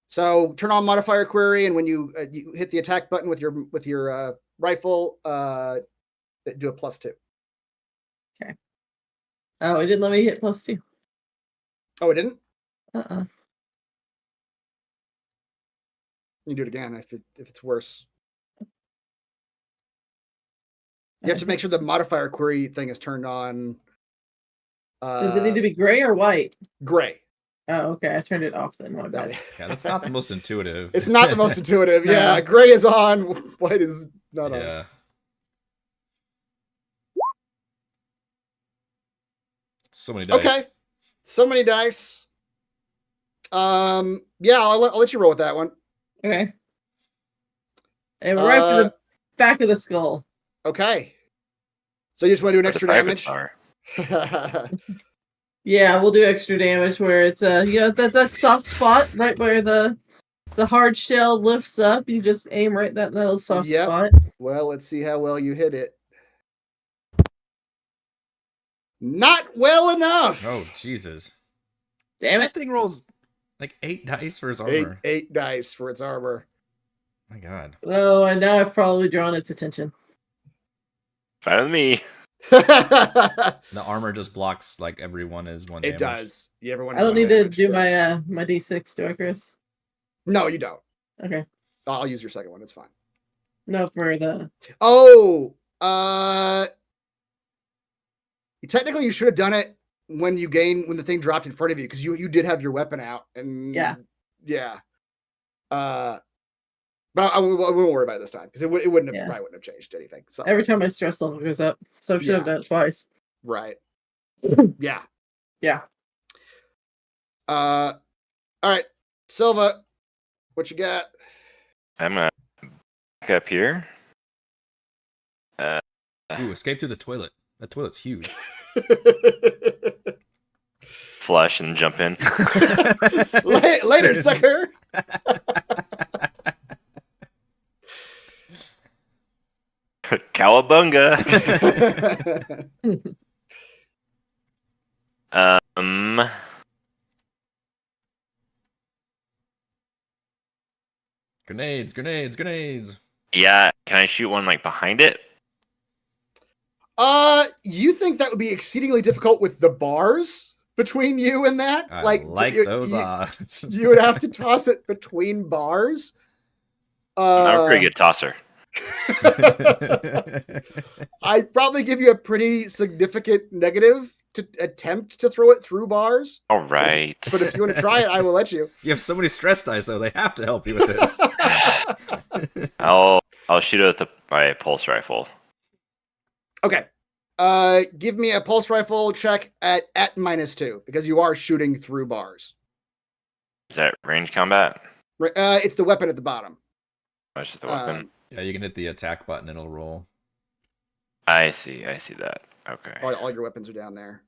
So turn on modifier query, and when you hit the attack button with your rifle, do a +2. Oh, it didn't let me hit +2. Oh, it didn't. Uh-uh. You do it again if it's worse. You have to make sure the modifier query thing is turned on. Does it need to be gray or white? Gray? Oh, okay. I turned it off then. My bad. Yeah, that's not the most intuitive. It's not the most intuitive. Yeah, No. gray is on, white is not on. Yeah. So many dice. Okay, so many dice. Yeah, I'll let you roll with that one. Okay. And right for the back of the skull. Okay. So you just want to do an Where's the extra private damage? star? Yeah, we'll do extra damage where it's that's that soft spot right where the hard shell lifts up. You just aim right that little soft Yep. spot. Well, let's see how well you hit it. Not well enough. Oh, Jesus. Damn That it. thing rolls like 8 dice for his armor. Eight dice for its armor. My God. Oh, and now I've probably drawn its attention. Fine with me. The armor just blocks like everyone is one It damage. does. You ever want I don't need to do my my D6, do I, Chris? No, you don't. Okay. I'll use your second one. It's fine. No, for the Oh, technically you should have done it when the thing dropped in front of you, because you did have your weapon out, and Yeah. But I won't worry about it this time, because it wouldn't have Yeah. probably wouldn't have changed anything. So every time my stress level goes up. So I should have Yeah. done it twice. right, yeah. Yeah. All right, Silva, what you got? I'm gonna back up here. Ooh, escape through the toilet. That toilet's huge. Flush and jump in. Later, sucker. Cowabunga. Grenades, grenades, grenades. Yeah. Can I shoot one like behind it? You think that would be exceedingly difficult with the bars between you and that? I like those odds. you would have to toss it between bars. I'm a pretty good tosser. I'd probably give you a pretty significant negative to attempt to throw it through bars. All right. But if you want to try it, I will let you. You have so many stress dice, though. They have to help you with this. I'll shoot it with my pulse rifle. Okay. Give me a pulse rifle check at -2 because you are shooting through bars. Is that range combat? It's the weapon at the bottom. That's just the weapon. Yeah, you can hit the attack button and it'll roll. I see that. Okay. All your weapons are down there.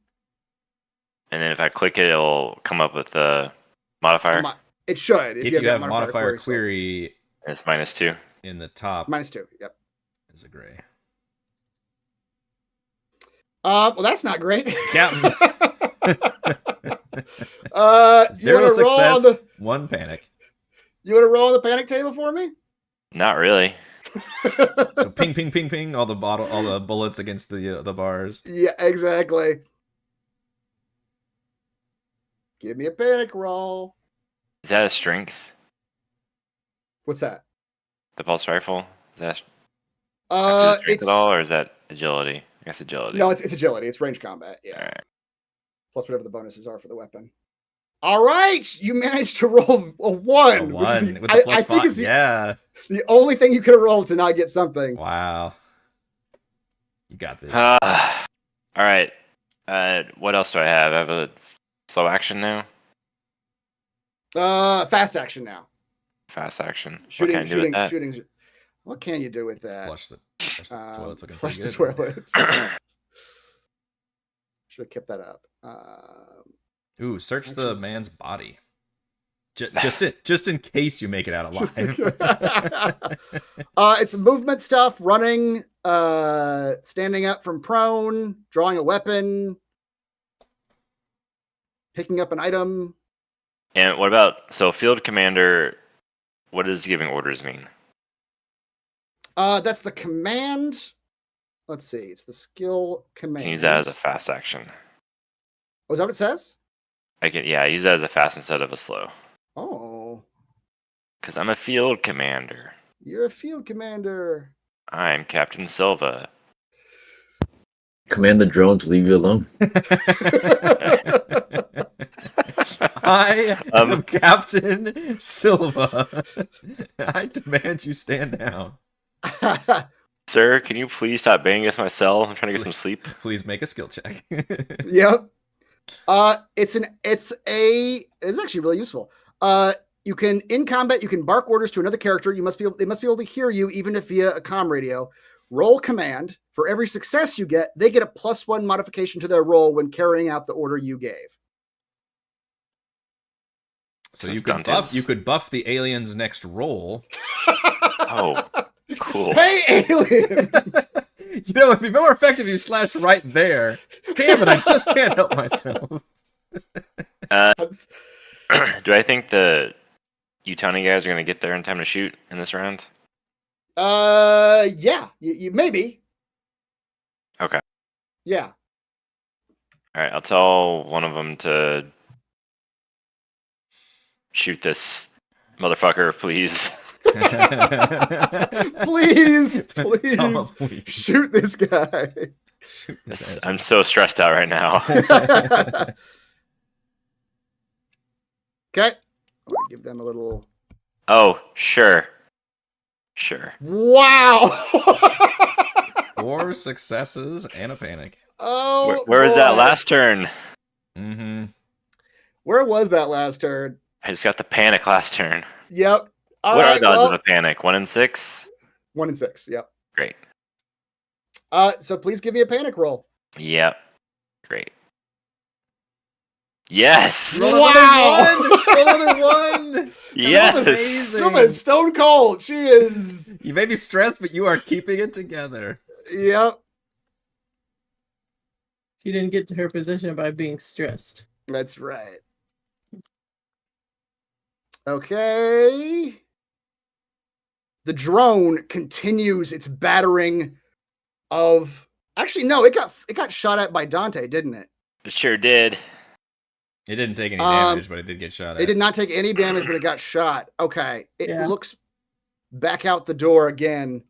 And then if I click it, it'll come up with the modifier. It should. If you that have modifier query It's -2. in the top, -2. Yep. is a gray. Well, that's not great. Captain. Zero success, 1 panic. You want to roll on the panic table for me? Not really. So ping, ping, ping, ping. All the bullets against the bars. Yeah, exactly. Give me a panic roll. Is that a strength? What's that? The pulse rifle? Is that strength It's at all, or is that agility? I guess agility. no, it's agility. It's range combat. Yeah. All right. Plus whatever the bonuses are for the weapon. All right, you managed to roll a 1. A which 1 is with the plus I think 5. is the the only thing you could have rolled to not get something. Wow. You got this. All right. What else do I have? I have a slow action now. Fast action now. Fast action. Shooting, what can I do with that? shooting. What can you do with that? Flush the toilet's looking Flush pretty the good. toilet. Should have kept that up. Ooh, search the Actions. man's body. Just in case you make it out alive. It's movement stuff, running, standing up from prone, drawing a weapon, picking up an item. And what about field commander? What does giving orders mean? That's the command. Let's see. It's the skill command. Can use that as a fast action. Oh, is that what it says? I use that as a fast instead of a slow. Oh, Because I'm a field commander. you're a field commander. I'm Captain Silva. Command the drone to leave you alone. I am Captain Silva. I demand you stand down. Sir, can you please stop banging against my cell? I'm trying to get some sleep. Please make a skill check. Yep. It's actually really useful. You can in combat, you can bark orders to another character. They must be able to hear you even if via a comm radio. Roll command. For every success you get, they get a +1 modification to their roll when carrying out the order you gave. So you could buff the alien's next roll. Oh, cool. Hey, alien! You know, it'd be more effective if you slashed right there. Damn it, I just can't help myself. Do I think the Utani guys are going to get there in time to shoot in this round? Yeah, you maybe. Okay. Yeah. All right, I'll tell one of them to shoot this motherfucker, please. Please, Oh, please. shoot this guy. Shoot this ass. I'm so stressed out right now. Okay. Give them a little. Oh, sure. Wow. 4 successes and a panic. Oh, Where was that boy. last turn? Mm-hmm. Where was that last turn? I just got the panic last turn. Yep. All What right, are the odds well, of a panic? 1 in 6? 1 in 6. Yep. Great. So please give me a panic roll. Yep. Great. Yes! Roll Wow. another one! Yes! Silva is stone cold. She is. You may be stressed, but you are keeping it together. Yep. She didn't get to her position by being stressed. That's right. Okay. The drone continues its battering of. Actually, no, it got shot at by Dante, didn't it? It sure did. It didn't take any damage, but it did get shot at. It did not take any damage, but it got shot. Okay. It Yeah. looks back out the door again.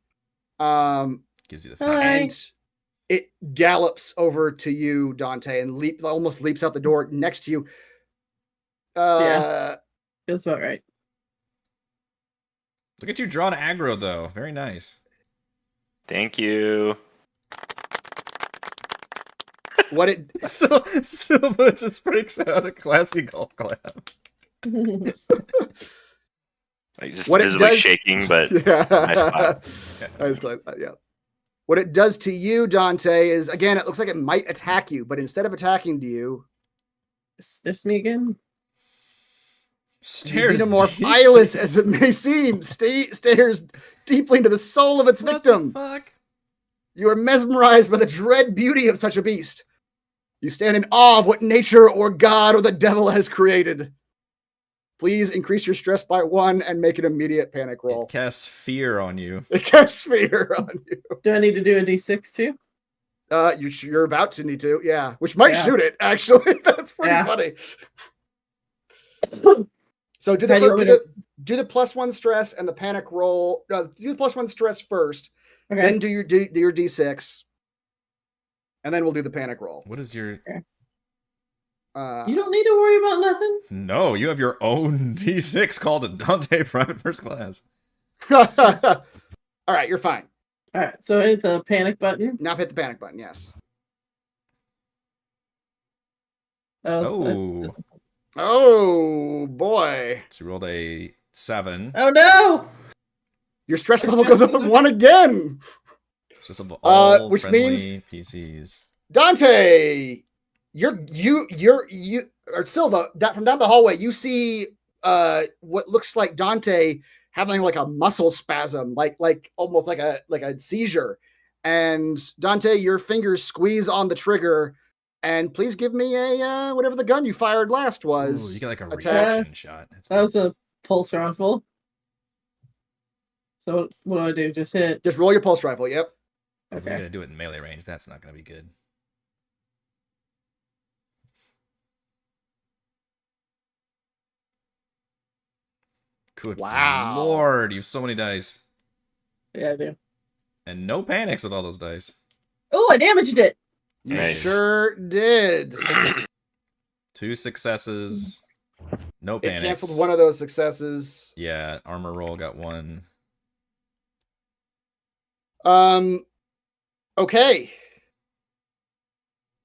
Gives you the Hi. feeling. And it gallops over to you, Dante, and almost leaps out the door next to you. Yeah. Feels about right. Look at you drawing aggro, though. Very nice. Thank you. What it So Silva just breaks out a classy golf clap. Like just What it visibly does- shaking, but yeah. nice spot. I was glad, yeah. What it does to you, Dante, is again, it looks like it might attack you, but instead of attacking you, Sniffs me again. the Stares xenomorph, deep. eyeless as it may seem, stares deeply into the soul of its What victim. the fuck? You are mesmerized by the dread beauty of such a beast. You stand in awe of what nature or God or the devil has created. Please increase your stress by 1 and make an immediate panic roll. It casts fear on you. It casts fear on you. Do I need to do a d6 too? You're about to need to, yeah. Which might Yeah. shoot it, actually. That's pretty Yeah. funny. So do How do you want me to- the +1 stress and the panic roll. Do the +1 stress first, Okay. then do your D6, and then we'll do the panic roll. What is your... You don't need to worry about nothing. No, you have your own D6 called a Dante Private First Class. All right, you're fine. All right. So hit the panic button. Now hit the panic button. Yes. Oh. Oh boy, So you rolled a 7. Oh no! your stress level goes up at 1 again. It's just of all which friendly means- PCs. Dante, you or Silva from down the hallway. You see what looks like Dante having like a muscle spasm, like almost like a seizure. And Dante, your fingers squeeze on the trigger. And please give me a whatever the gun you fired last was. Ooh, you get like a attack. reaction shot. That's That was nice. a pulse rifle. So what do I do? Just hit. Just roll your pulse rifle. Yep. If you're Okay. gonna do it in melee range, that's not gonna be good. Good Wow. lord, you have so many dice. Yeah, I do. And no panics with all those dice. Oh, I damaged it. You Nice. sure did. 2 successes. No It panics. canceled one of those successes. Yeah, armor roll got 1. Okay.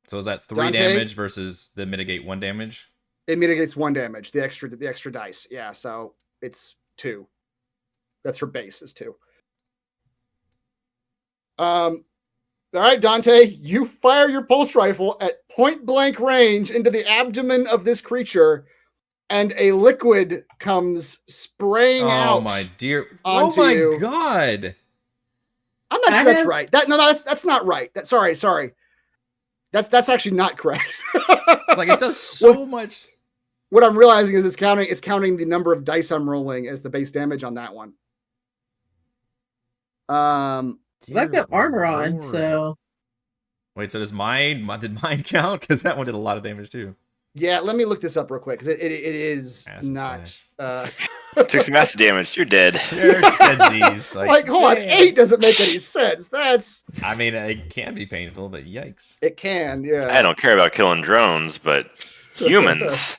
So is that 3 Dante? damage versus the mitigate 1 damage? It mitigates 1 damage. The extra dice. Yeah, so it's 2. That's her base is 2. All right, Dante, you fire your pulse rifle at point blank range into the abdomen of this creature, and a liquid comes spraying out. Oh my dear. onto Oh my you. god. I'm not I sure that's have- right. That's not right. Sorry. That's actually not correct. It's like it does so much. What I'm realizing is it's counting the number of dice I'm rolling as the base damage on that one. But I've got Dear armor on, lord. so Wait, so did mine count? Because that one did a lot of damage too. Yeah, let me look this up real quick because it is Acid not. Took some acid damage. You're dead. You're deadsies. Like, hold on, damn. 8 doesn't make any sense. I mean, it can be painful, but yikes. It can, yeah. I don't care about killing drones, but humans.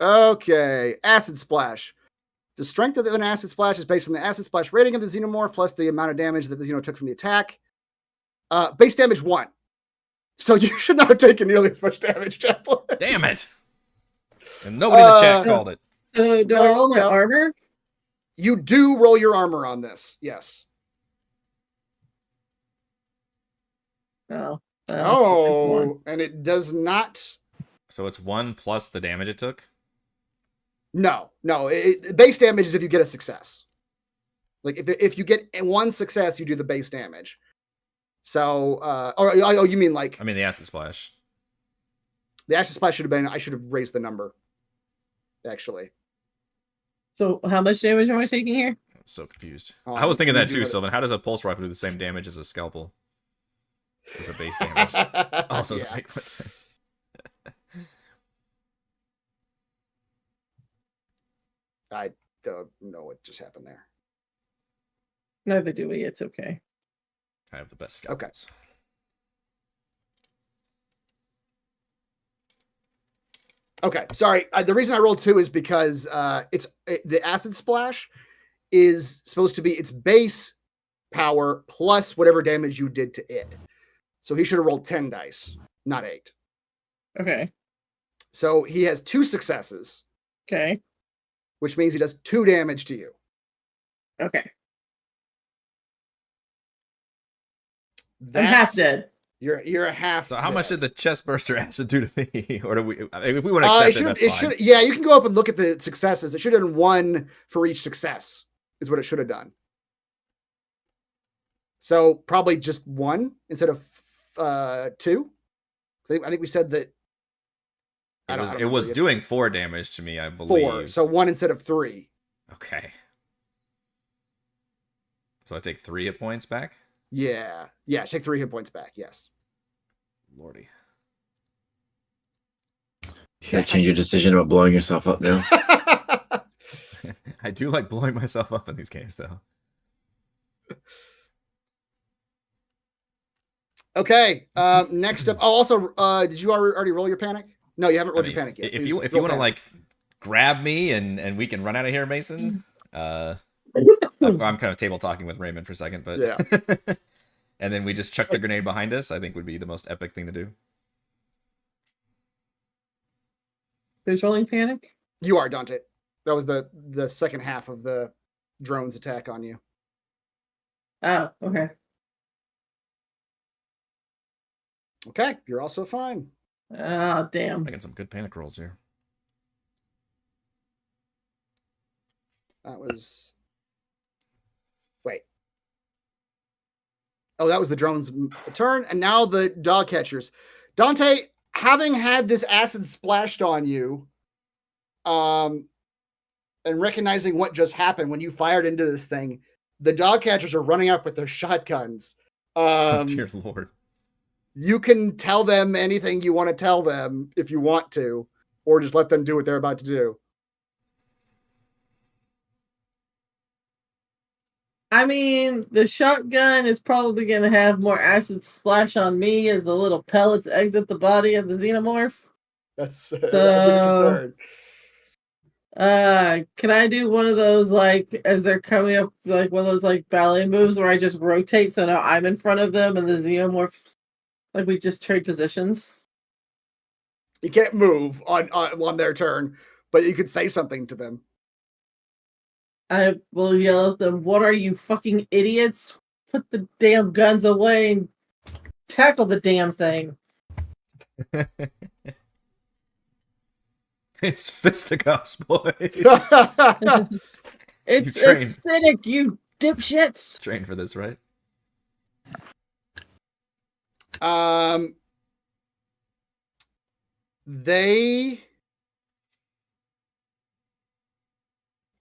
Okay, acid splash. The strength of an acid splash is based on the acid splash rating of the xenomorph plus the amount of damage that the xeno took from the attack. Base damage 1. So you should not have taken nearly as much damage, Chaplain. Damn it! And nobody in the chat Uh, called it. do I No, roll my no. armor? You do roll your armor on this, yes. Oh. Oh, and it does not. So it's 1 plus the damage it took. No. Base damage is if you get a success. Like if you get 1 success, you do the base damage. So, oh, you mean like I mean, the acid splash. the acid splash should have been? I should have raised the number. Actually, So how much damage am I taking here? I'm so confused. Oh, I was thinking you that do too, have it. Sylvan. How does a pulse rifle do the same damage as a scalpel? With the base damage. Also doesn't Yeah. make much sense. I don't know what just happened there. Neither do we. It's okay. I have the best Okay. scalpels. Okay, sorry. The reason I rolled 2 is because the acid splash is supposed to be its base power plus whatever damage you did to it. So he should have rolled 10 dice, not 8. Okay. So he has 2 successes, Okay. which means he does 2 damage to you. Okay. I'm That's- half dead. You're a half. So how much dead. did the Chestburster acid do to me? Or do we? If we want to accept it, that's fine. Yeah, you can go up and look at the successes. It should have done 1 for each success, is what it should have done. So probably just 1 instead of 2. I think we said that. It was doing 4 damage to me, I believe. 4, so 1 instead of 3. Okay. So I take 3 hit points back? Yeah, take 3 hit points back. Yes. Lordy. You gotta change your decision about blowing yourself up now. I do like blowing myself up in these games, though. Okay. Next up. Oh, also, did you already roll your panic? No, you haven't rolled your panic yet. If Please you roll want to panic. like grab me and we can run out of here, Mason. I'm kind of table talking with Raymond for a second, but Yeah. and then we just chuck the grenade behind us. I think would be the most epic thing to do. Who's rolling panic? You are, Dante. That was the second half of the drone's attack on you. Oh, okay. Okay, you're also fine. Oh, damn. Making some good panic rolls here. That was. Wait. Oh, that was the drone's turn, and now the dog catchers. Dante, having had this acid splashed on you, and recognizing what just happened when you fired into this thing, the dog catchers are running up with their shotguns. Oh, dear Lord. You can tell them anything you want to tell them if you want to, or just let them do what they're about to do. I mean, the shotgun is probably going to have more acid splash on me as the little pellets exit the body of the xenomorph. That's a So- concern. Can I do one of those, like, as they're coming up, like one of those, like, ballet moves where I just rotate so now I'm in front of them and the xenomorphs, like, we just trade positions? You can't move on their turn, but you could say something to them. I will yell at them, "What are you fucking idiots? Put the damn guns away and tackle the damn thing." It's fisticuffs, boy. It's You trained. acidic, you dipshits. Trained for this, right? They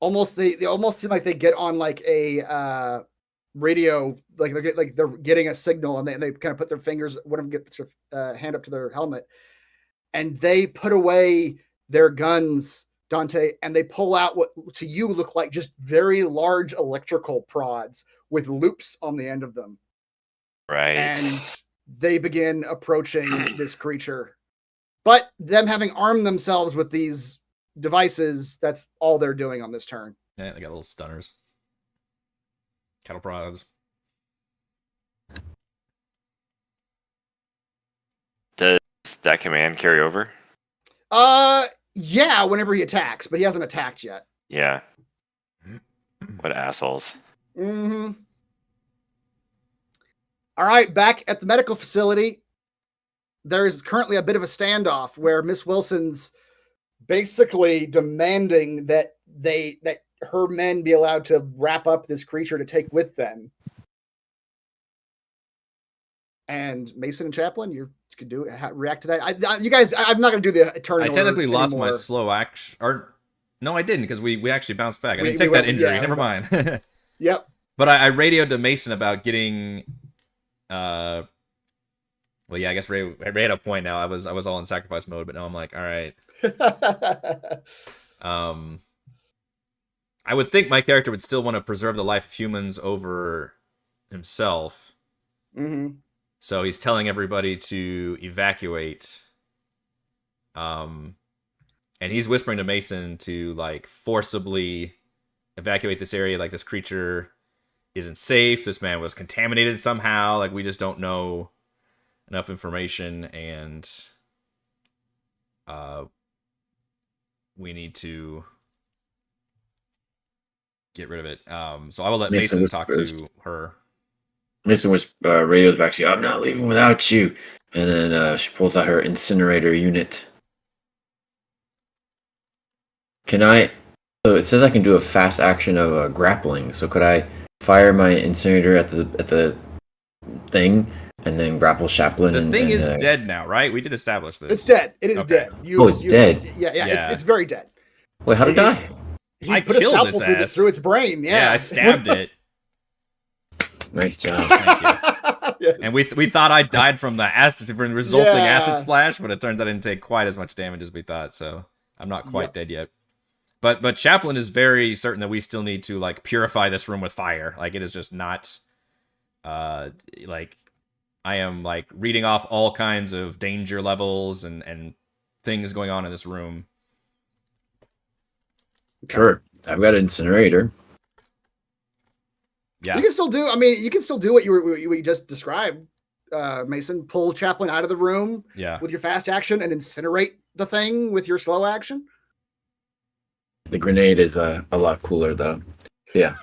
almost seem like they get on like a radio, like they're getting a signal, and they kind of put their fingers. One of them gets their hand up to their helmet, and they put away their guns, Dante, and they pull out what to you look like just very large electrical prods with loops on the end of them. Right. And they begin approaching this creature. But them having armed themselves with these devices, that's all they're doing on this turn. Yeah, they got little stunners. Cattle prods. Does that command carry over? Yeah, whenever he attacks, but he hasn't attacked yet. Yeah. What assholes. Mm-hmm. All right, back at the medical facility, there is currently a bit of a standoff where Miss Wilson's basically demanding that her men be allowed to wrap up this creature to take with them. And Mason and Chaplin, you could react to that. You guys, I'm not going to do the turn. I technically lost anymore. my slow action. Or no, I didn't, because we actually bounced back. I We- didn't take we that went- injury. yeah, Never mind. Yep. But I radioed to Mason about getting. Well, yeah, I guess Ray had a point now. I was all in sacrifice mode, but now I'm like, all right. I would think my character would still want to preserve the life of humans over himself. Mm-hmm. So he's telling everybody to evacuate. And he's whispering to Mason to like forcibly evacuate this area. Like this creature isn't safe. This man was contaminated somehow. Like, we just don't know enough information, and we need to get rid of it. So I will let Mason talk to her. Mason radios back to you. I'm not leaving without you. And then she pulls out her incinerator unit. Can I? So it says I can do a fast action of grappling. So could I fire my incinerator at the thing and then grapple Chaplin? The thing is dead now, right? We did establish this. It's dead. It is dead. It's dead. Yeah. It's very dead. Wait, how did it die? He put a scalpel through its brain. Yeah, I stabbed it. Nice job. Thank you. Yes. And we thought I died from the resulting acid splash, but it turns out I didn't take quite as much damage as we thought. So I'm not quite dead yet. But Chaplin is very certain that we still need to like purify this room with fire. Like, it is just not like, I am like reading off all kinds of danger levels and things going on in this room. Sure. I've got an incinerator. Yeah. You can still do. I mean, you can still do what you just described, Mason. Pull Chaplin out of the room. Yeah. With your fast action and incinerate the thing with your slow action. The grenade is a lot cooler though. Yeah.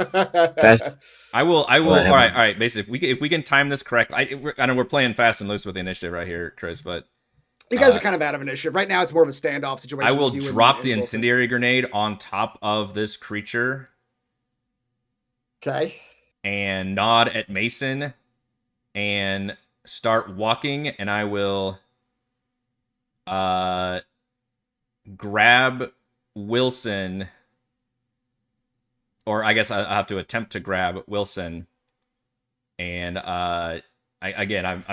Fast. I will. All right. Basically, if we can time this correctly, I know we're playing fast and loose with the initiative right here, Chris, but you guys are kind of out of initiative right now. It's more of a standoff situation. I will drop the incendiary grenade on top of this creature. Okay. And nod at Mason and start walking, and I will grab Wilson, or I guess I have to attempt to grab Wilson. And I'm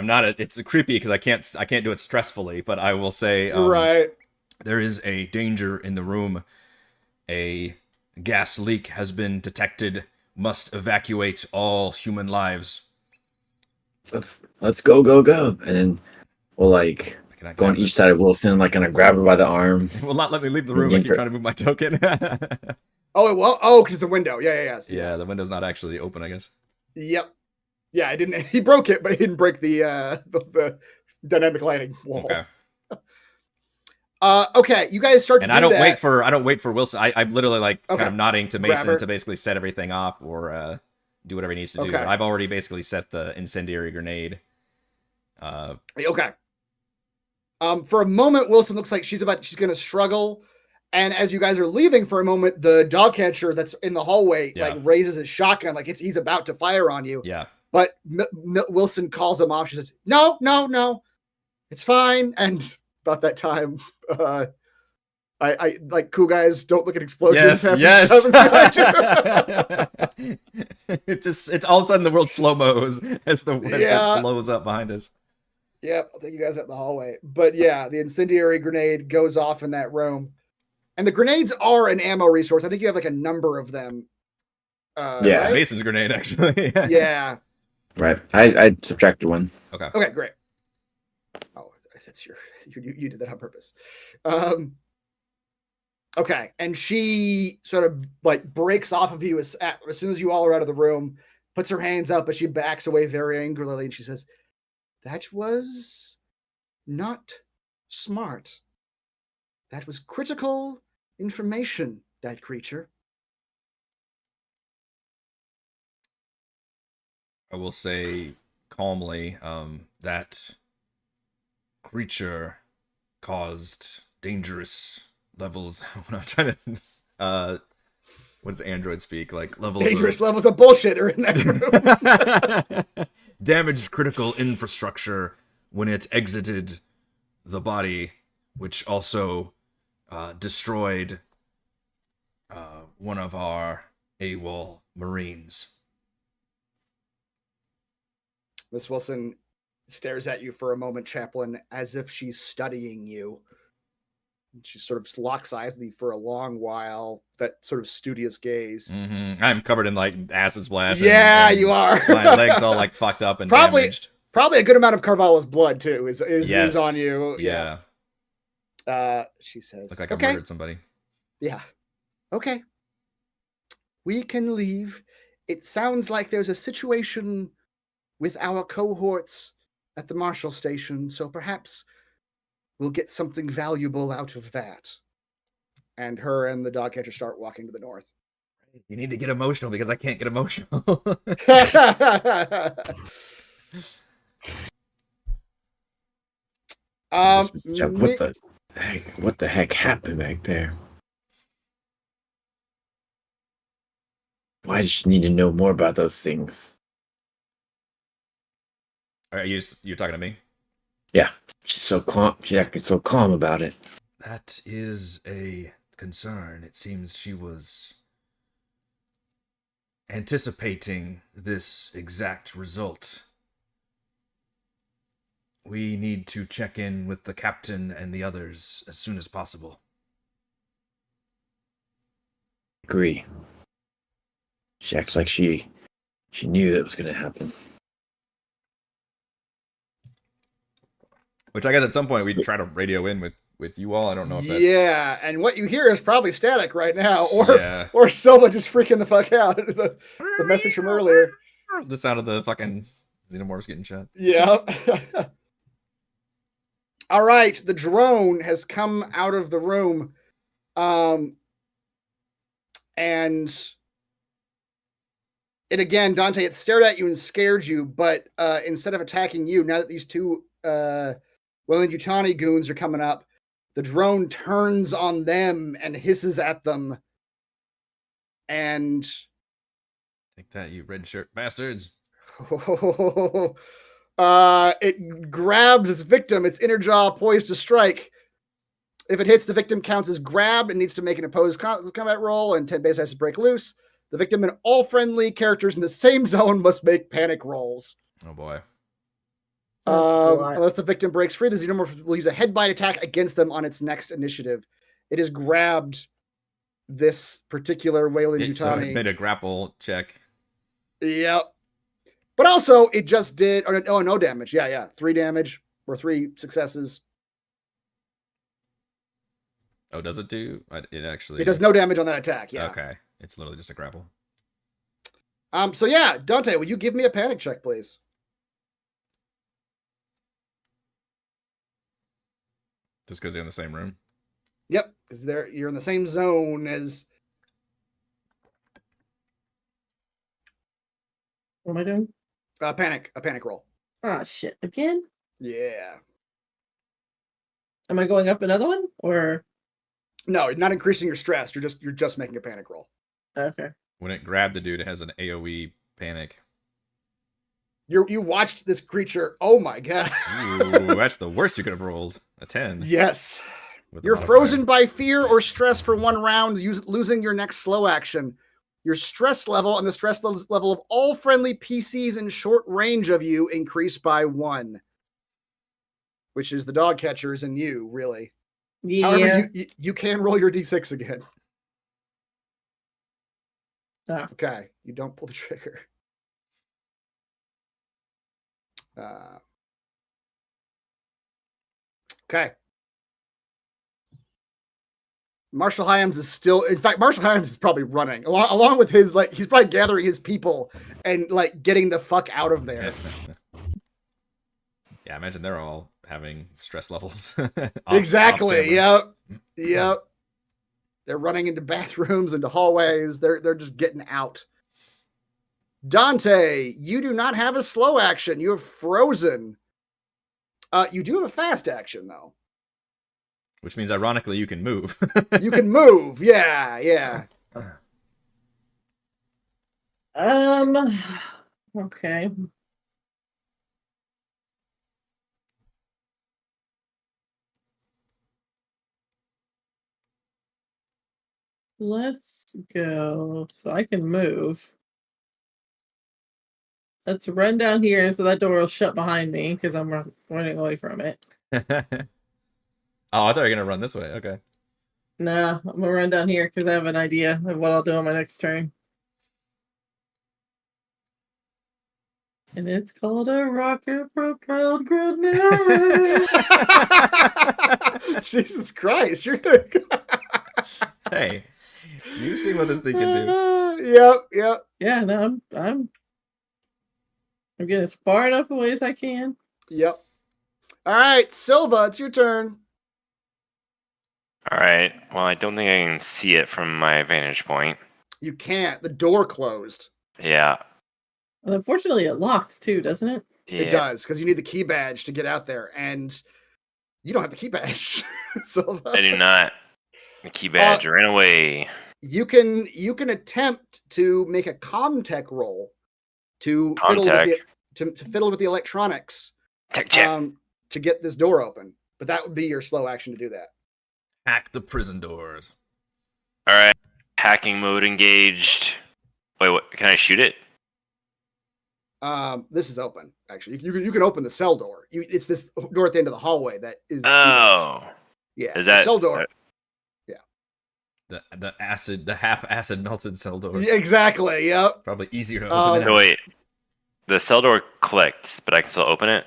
not. It's creepy because I can't do it stressfully, but I will say, right. There is a danger in the room. A gas leak has been detected. Must evacuate all human lives. Let's go. And then we'll like go on each side of Wilson, like gonna grab her by the arm. It will not let me leave the room. I keep trying to move my token. Because the window. Yeah, the window's not actually open, I guess. Yep. Yeah, I didn't. He broke it, but he didn't break the dynamic lighting wall. Okay. Okay, you guys start to I don't wait for Wilson. I'm literally like kind of nodding to Mason to basically set everything off or do whatever he needs to do. I've already basically set the incendiary grenade. Okay. For a moment, Wilson looks like she's going to struggle, and as you guys are leaving for a moment, the dog catcher that's in the hallway like raises his shotgun, like he's about to fire on you. Yeah. But Wilson calls him off. She says, "No, it's fine." And about that time, I like cool guys don't look at explosions. Yes. It's all of a sudden the world slow-mos as the blows up behind us. Yep, I'll take you guys out in the hallway. But yeah, the incendiary grenade goes off in that room. And the grenades are an ammo resource. I think you have like a number of them. Right? Mason's grenade, actually. Yeah. Right. I subtracted one. Okay, great. Oh, that's you did that on purpose. Okay, and she sort of like breaks off of you as soon as you all are out of the room, puts her hands up, but she backs away very angrily, and she says, "That was not smart. That was critical information, that creature." I will say calmly, that creature caused dangerous levels. When I'm trying to, what does Android speak? Like levels. Dangerous levels of bullshit are in that room. Damaged critical infrastructure when it exited the body, which also destroyed one of our AWOL Marines. Miss Wilson stares at you for a moment, Chaplin, as if she's studying you. She sort of locks eyes with you for a long while, that sort of studious gaze. Mm-hmm. I'm covered in like acid splash. Yeah, and you are. My legs all like fucked up and damaged. Probably a good amount of Carvalho's blood too is on you. Yeah. She says, "Look like I murdered somebody." Yeah. Okay. We can leave it sounds like there's a situation with our cohorts at the Marshall Station, so perhaps we'll get something valuable out of that. And her and the dog catcher start walking to the north. You need to get emotional because I can't get emotional. What the heck happened back there? Why does she need to know more about those things? Are you're talking to me? Yeah, she's so calm. She acted so calm about it. That is a concern. It seems she was anticipating this exact result. We need to check in with the captain and the others as soon as possible. Agree. She acts like she knew it was going to happen. Which I guess at some point we'd try to radio in with you all. I don't know if that's... Yeah, and what you hear is probably static right now, Yeah. or Silva just freaking the fuck out. the message from earlier. The sound of the fucking xenomorphs getting shot. Yeah. All right, the drone has come out of the room, and it again, Dante, it stared at you and scared you, but instead of attacking you, now that these two Weyland-Yutani goons are coming up, the drone turns on them and hisses at them. And take that, you red shirt bastards. It grabs its victim, its inner jaw poised to strike. If it hits, the victim counts as grabbed and needs to make an opposed combat roll, and 10 base has to break loose. The victim and all friendly characters in the same zone must make panic rolls. Oh boy. Unless the victim breaks free, the xenomorph will use a head bite attack against them on its next initiative. It has grabbed this particular Weyland-Yutani. So it made a grapple check. Yep. But also, it just did... no damage. Yeah. 3 damage or 3 successes. Oh, does it do? It actually... It does no damage on that attack, yeah. Okay. It's literally just a grapple. So yeah, Dante, will you give me a panic check, please? Just because you're in the same room? Yep, because you're in the same zone as... What am I doing? A panic roll. Ah, shit. Again? Yeah. Am I going up another one? Or... No, not increasing your stress. You're just making a panic roll. Okay. When it grabbed the dude, it has an AoE panic. You watched this creature. Oh my god. Ooh, that's the worst you could have rolled. A 10. Yes. With the You're modifier. frozen by fear or stress for 1 round, losing your next slow action. Your stress level and the stress level of all friendly PCs in short range of you increase by 1. Which is the dog catchers and you, really. Yeah. However, you can roll your d6 again. Oh. Okay, you don't pull the trigger. Okay. Marshall Hyams is still... In fact, Marshall Hyams is probably running. Along with his... he's probably gathering his people and, getting the fuck out of there. Yeah, I imagine they're all having stress levels. Exactly, yep. Yep. They're running into bathrooms, into hallways. They're just getting out. Dante, you do not have a slow action. You have frozen. You do have a fast action, though. Which means, ironically, you can move. You can move. Yeah. Okay. Let's go. So I can move. Let's run down here so that door will shut behind me because I'm running away from it. Oh, I thought you were going to run this way. Okay. No, I'm going to run down here because I have an idea of what I'll do on my next turn. And it's called a rocket-propelled grenade. Jesus Christ, you're gonna... Hey, You've seen what this thing can do. Yep. Yeah, no, I'm getting as far enough away as I can. Yep. All right, Silva, it's your turn. All right. Well, I don't think I can see it from my vantage point. You can't. The door closed. Yeah. And unfortunately, it locks too, doesn't it? Yeah. It does, because you need the key badge to get out there, and you don't have the key badge. Silva. I do not. The key badge ran away. You can attempt to make a comtech roll to fiddle with the electronics Tech check. to get this door open. But that would be your slow action to do that. Hack the prison doors. All right. Hacking mode engaged. Wait, what? Can I shoot it? This is open. Actually, you can open the cell door. It's this door at the end of the hallway that is. Oh. Yeah. Is that the cell door? The half acid melted cell door. Yeah, exactly. Yep. Probably easier to open than No, wait. The cell door clicked, but I can still open it?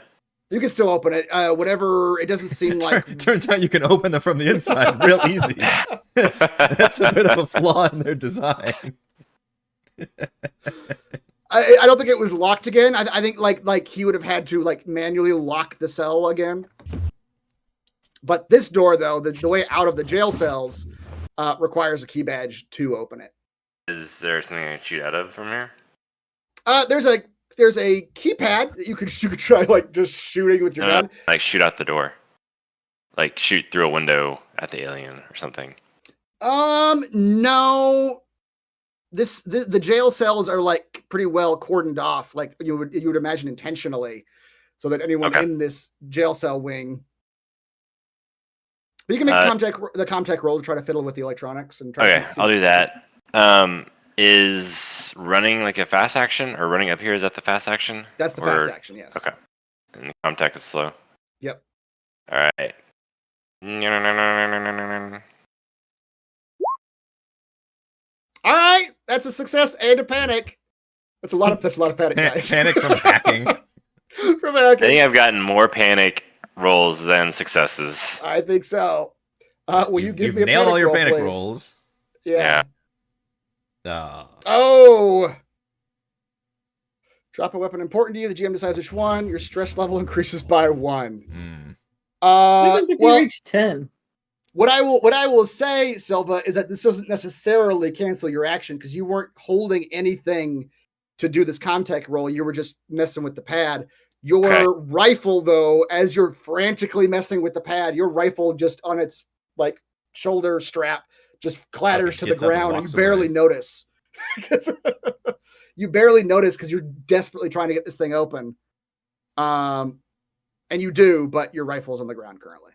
You can still open it. Whatever. It doesn't seem like. Turns out you can open them from the inside real easy. That's a bit of a flaw in their design. I don't think it was locked again. I think like he would have had to like manually lock the cell again. But this door, though, the way out of the jail cells requires a key badge to open it. Is there something I can shoot out of from here? There's a keypad that you could try like just shooting with your gun. Like shoot out the door. Like shoot through a window at the alien or something. No. The jail cells are like pretty well cordoned off, like you would imagine intentionally, so that anyone in this jail cell wing. But you can make the comtech roll to try to fiddle with the electronics and try. Okay, I'll do that. Is running like a fast action or running up here? Is that the fast action? That's the fast action. Yes. Okay. And the comtech is slow. Yep. All right. All right, that's a success and a panic. That's a lot of panic, guys. Panic from hacking. From hacking. I think I've gotten more panic rolls than successes. I think so. Will you give me a nailed panic all your roll, panic please? rolls. Yeah. Oh. Oh. Drop a weapon important to you. The GM decides which one. Your stress level increases by 1. What happens if you reach 10? What I will say, Silva, is that this doesn't necessarily cancel your action because you weren't holding anything to do this comtech roll. You were just messing with the pad. Your rifle, though, as you're frantically messing with the pad, your rifle just on its like shoulder strap just clatters to the ground, and you barely notice. You barely notice because you're desperately trying to get this thing open. And you do, but your rifle's on the ground currently.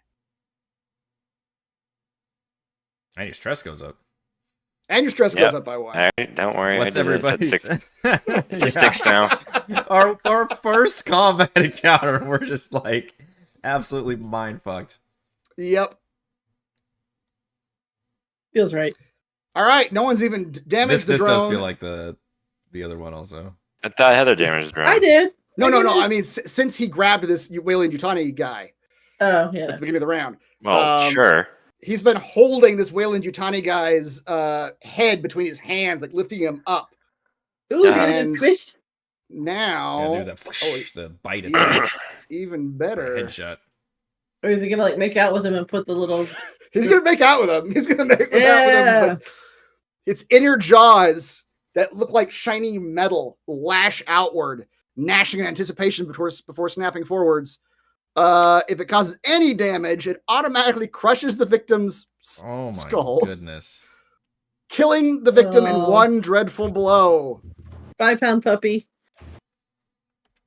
And your stress goes up. And your stress goes up by 1. All right, don't worry. What's I did everybody's? It's a 6 now. Our first combat encounter, we're just like absolutely mind fucked. Yep. Feels right. All right, no one's even damaged the This drone. does feel like the other one also. I thought Heather damaged the drone. I did. No. I mean, since he grabbed this Weyland-Yutani guy Oh, yeah. at the beginning of the round. Well, sure. He's been holding this Weyland-Yutani guy's head between his hands, like lifting him up. Ooh, he's gonna get squished. Now, Do the bite attack. even better. Headshot. Or is he gonna like make out with him and put the little? He's gonna make out with him. He's gonna make out with him. But its inner jaws that look like shiny metal lash outward, gnashing in anticipation before snapping forwards. If it causes any damage, it automatically crushes the victim's skull. Goodness. Killing the victim in one dreadful blow. 5-pound puppy.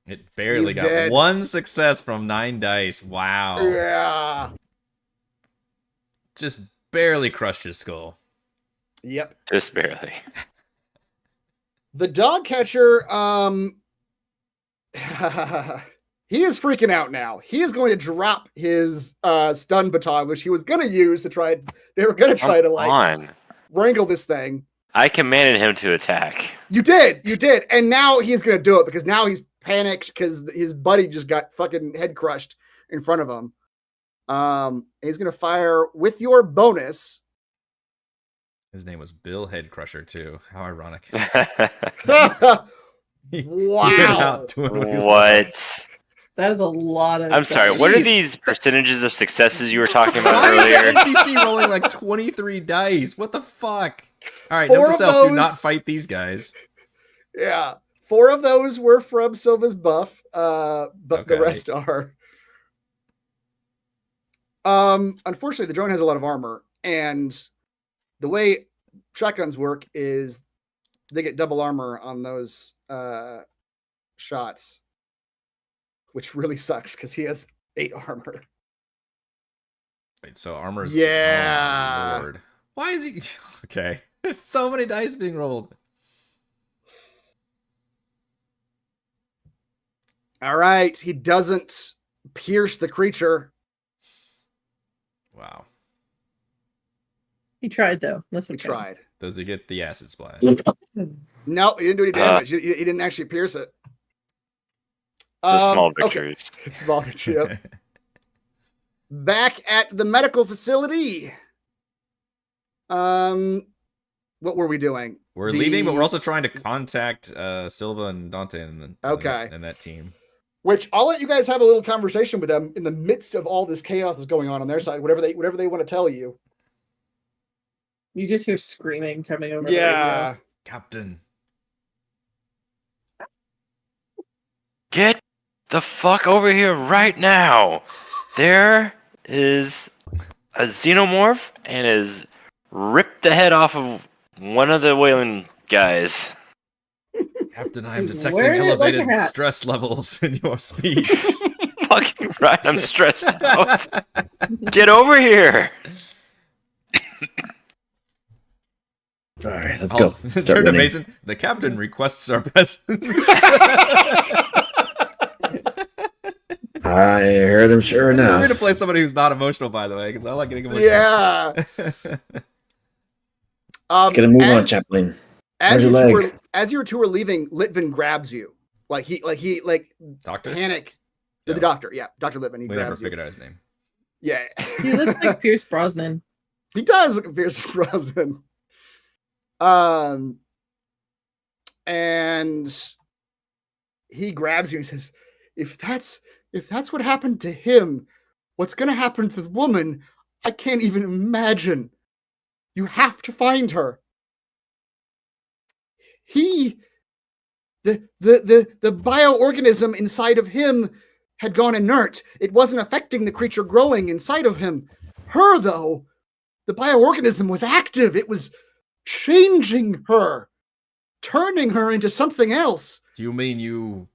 It barely He's got dead. 1 success from 9 dice. Wow. Yeah. Just barely crushed his skull. Yep. Just barely. The dog catcher, he is freaking out now. He is going to drop his stun baton, which he was going to use to try. They were going to try to wrangle this thing. I commanded him to attack. You did, and now he's going to do it because now he's panicked because his buddy just got fucking head crushed in front of him. He's going to fire with your bonus. His name was Bill Headcrusher too. How ironic. He went Wow. out doing what? He loves. What? That is a lot of. I'm sorry. dice. What are Jeez. these percentages of successes you were talking about Why earlier? is the NPC rolling like 23 dice? What the fuck? All right, 4 note to of self: do those- not fight these guys. Yeah. 4 of those were from Silva's buff, but the Okay. rest are. Unfortunately, the drone has a lot of armor, and the way shotguns work is they get double armor on those shots, which really sucks because he has 8 armor. Wait, so armor's Yeah. Oh, my Lord. Why is he? Okay, there's so many dice being rolled. All right, he doesn't pierce the creature. Wow. He tried though. That's He what counts. tried. Does he get the acid splash? No, he didn't do any damage. He didn't actually pierce it. The small Okay. victories. It's small victory. Yep. Back at the medical facility. What were we doing? We're leaving, but we're also trying to contact Silva and Dante and Okay. and that team. Which I'll let you guys have a little conversation with them in the midst of all this chaos that's going on their side. Whatever they want to tell you. You just hear screaming coming over. the Yeah. radio. Captain. Get the fuck over here right now. There is a xenomorph and has ripped the head off of one of the Wayland guys. Captain, I am He's detecting wearing it like a elevated hat. stress levels in your speech. Fucking right, I'm stressed out. Get over here. All right, let's I'll go. turn Start to running. Mason. The captain requests our presence. I heard him sure This is enough. weird to play somebody who's not emotional, by the way, because I like getting emotional. Yeah. Let's get a move on, Chaplain. As Where's you your two are, as you two are leaving, Litvin grabs you. Like Doctor? panic. The Yeah. doctor, yeah, Dr. Litvin. He We never grabs you. figured out his name. Yeah. He looks like Pierce Brosnan. He does look like Pierce Brosnan. And he grabs you and says, if that's what happened to him, what's gonna happen to the woman, I can't even imagine. You have to find her. The bioorganism inside of him had gone inert. It wasn't affecting the creature growing inside of him. Her, though, the bioorganism was active. It was changing her, turning her into something else. Do you mean you...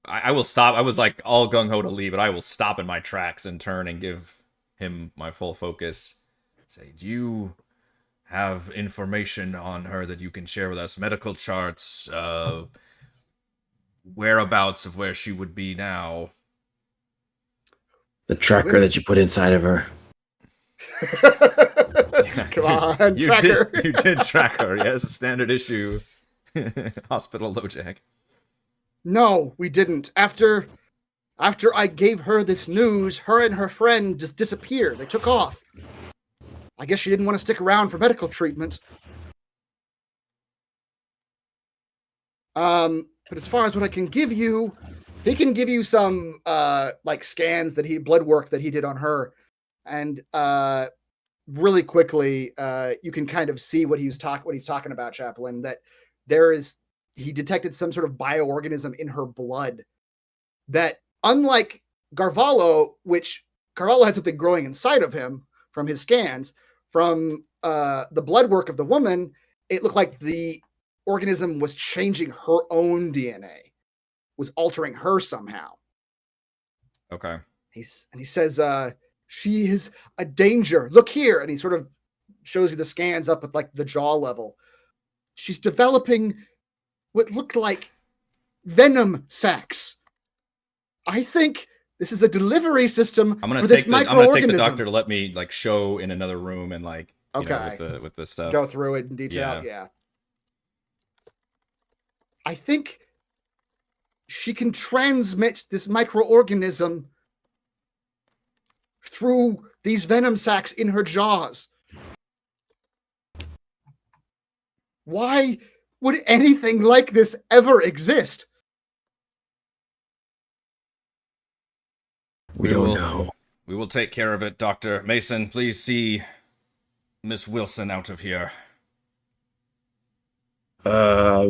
I will stop. I was like all gung-ho to leave, but I will stop in my tracks and turn and give him my full focus. Say, do you have information on her that you can share with us? Medical charts, whereabouts of where she would be now. The tracker that you put inside of her. Come on, you tracker. You did track her, yes. Standard issue hospital LoJack. No, we didn't. After I gave her this news, her and her friend just disappeared. They took off. I guess she didn't want to stick around for medical treatment. But as far as what I can give you, he can give you some like scans blood work that he did on her, and really quickly you can kind of see what he's talking about, Chaplain. That he detected some sort of bioorganism in her blood that, unlike Garvallo, which Garvallo had something growing inside of him from his scans, from the blood work of the woman, it looked like the organism was changing her own DNA, was altering her somehow. Okay. He says, she is a danger. Look here. And he sort of shows you the scans up at like the jaw level. She's developing what looked like venom sacs. I think this is a delivery system I'm gonna for this take the microorganism. doctor to let me like show in another room and like Okay. with the stuff. Go through it in detail. Yeah. I think she can transmit this microorganism through these venom sacs in her jaws. Why would anything like this ever exist? We don't know. We will take care of it, Dr. Mason. Please see Miss Wilson out of here. How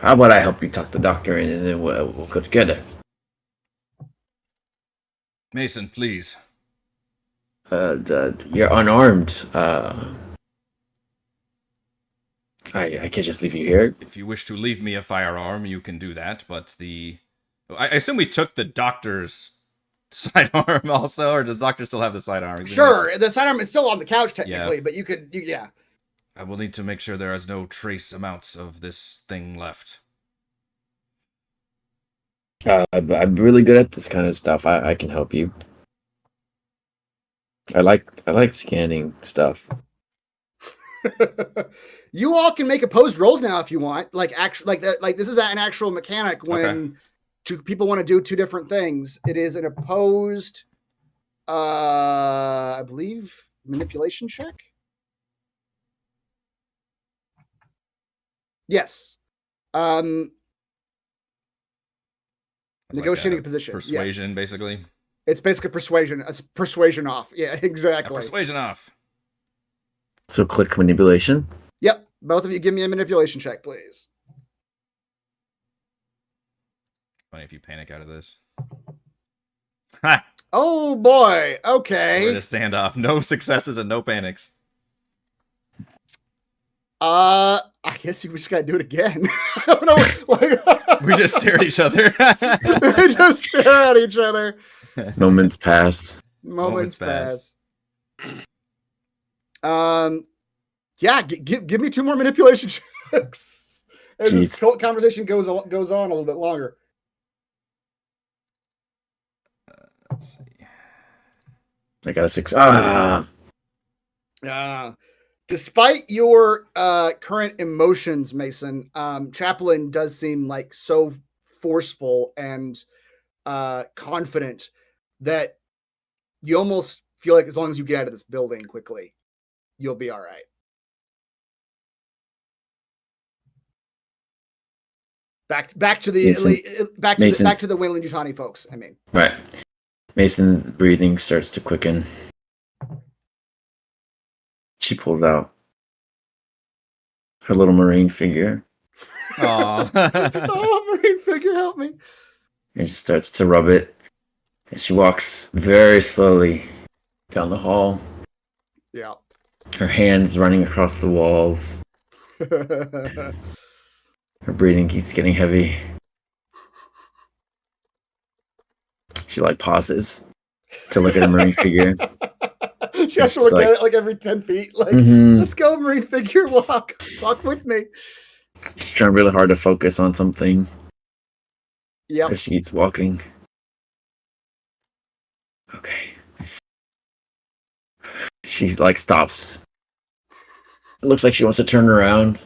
about I help you talk the doctor in, and then we'll go together. Mason, please. You're unarmed. I can't just leave you here. If you wish to leave me a firearm, you can do that, but I assume we took the doctor's sidearm also, or does the doctor still have the sidearm? Sure, the sidearm is still on the couch technically, but yeah. I will need to make sure there is no trace amounts of this thing left. I'm really good at this kind of stuff. I can help you. I like scanning stuff. You all can make opposed rolls now if you want. Like this is an actual mechanic when two people want to do two different things. It is an opposed, I believe, manipulation check. Yes. Negotiating like a position. Persuasion, yes. basically. It's basically persuasion. It's persuasion off. Yeah, exactly. Persuasion off. So click manipulation. Yep. Both of you give me a manipulation check, please. Funny if you panic out of this. Ha! Oh boy. Okay. We're in a standoff. No successes and no panics. I guess you just gotta do it again. I don't know. Like, we just stare at each other. we just stare at each other. Moments pass. Moments pass. Yeah, give me two more manipulation checks. As this conversation goes on a little bit longer. Let's see. I got a 6. Despite your current emotions, Mason, Chaplin does seem like so forceful and confident that you almost feel like as long as you get out of this building quickly, you'll be all right. Back to the Wayland Yutani folks. I mean, right. Mason's breathing starts to quicken. She pulled out her little marine figure. Aww. Oh, marine figure, help me. And she starts to rub it. And she walks very slowly down the hall. Yeah. Her hands running across the walls. Her breathing keeps getting heavy. She pauses to look at a marine figure. She has to look at it every 10 feet. Let's go, marine figure. Walk with me. She's trying really hard to focus on something. Yeah. As she keeps walking. Okay. She stops. It looks like she wants to turn around.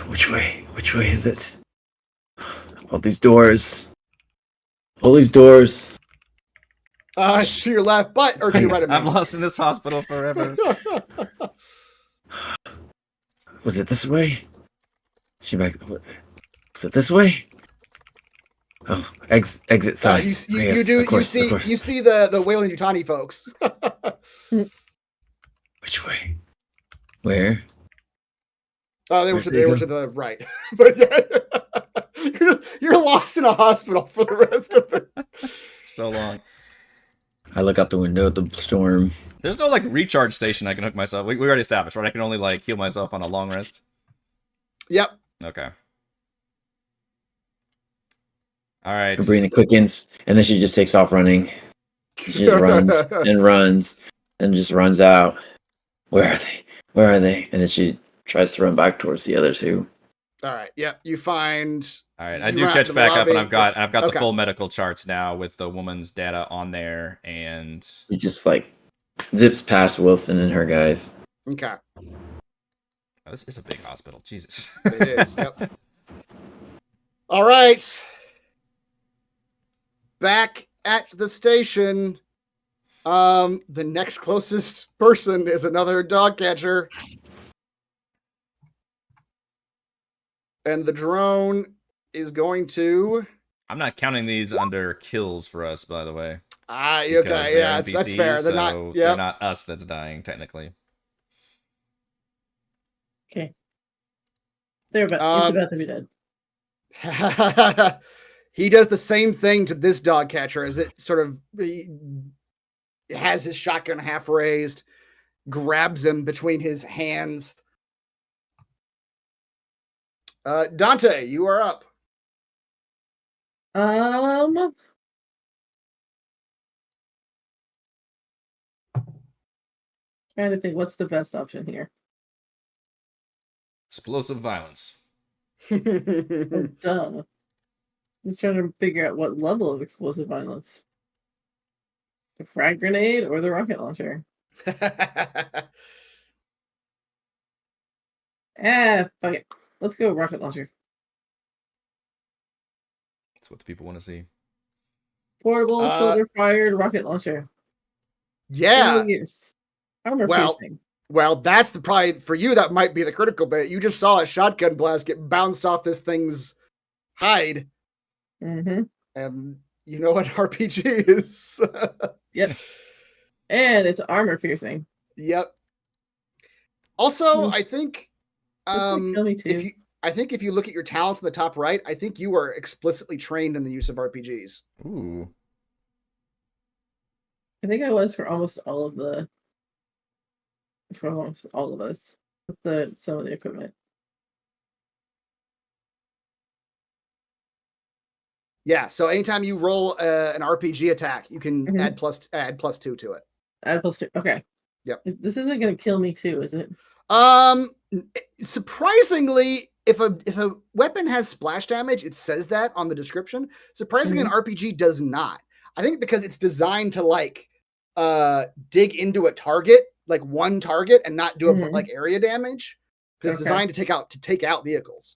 Which way? Which way is it? All these doors. All these doors. To your left, or to your right of me. I'm lost in this hospital forever. Was it this way? Was it this way? Oh, exit side. You see the Wayland Yutani folks. Which way? Where? They were to the right. But yeah, you're lost in a hospital for the rest of it. So long. I look out the window at the storm. There's no recharge station I can hook myself. We already established, right? I can only heal myself on a long rest. Yep. Okay. All right. Her breathing quickens, and then she just takes off running. She just runs and runs and just runs out. Where are they? Where are they? And then she tries to run back towards the other two. All right. Yep. You find. All right. I do catch back up, and I've got okay. the full medical charts now with the woman's data on there, and he just zips past Wilson and her guys. Okay. Oh, this is a big hospital. Jesus. It is. Yep. All right. Back at the station, The next closest person is another dog catcher. And the drone is going to... I'm not counting these under kills for us, by the way. Okay, Because they're yeah, that's fair. NPCs, They're not... so Yep. they're not us that's dying, technically. Okay. He's about to be dead. He does the same thing to this dog catcher as it sort of he has his shotgun half raised, grabs him between his hands. Dante, you are up. Trying to think what's the best option here. Explosive violence. Oh, duh. Just trying to figure out what level of explosive violence. The frag grenade or the rocket launcher? Fuck it. Let's go rocket launcher. That's what the people want to see. Portable, shoulder-fired rocket launcher. Yeah. Years. Armor Well, piercing. Well, that's the probably for you. That might be the critical bit. You just saw a shotgun blast get bounced off this thing's hide, and you know what RPG is. Yep, and it's armor piercing. Yep. Also, I think kill me too. if you look at your talents in the top right, I think you are explicitly trained in the use of RPGs. Ooh. I think I was for almost all of the. For almost all of us, with some of the equipment. Yeah, so anytime you roll an RPG attack, you can add +2 to it. Add +2. Okay. Yep. This isn't going to kill me too, is it? Surprisingly, if a weapon has splash damage, it says that on the description. Surprisingly, an RPG does not. I think because it's designed to like dig into a target, like one target, and not do like area damage. Because it's designed to take out vehicles.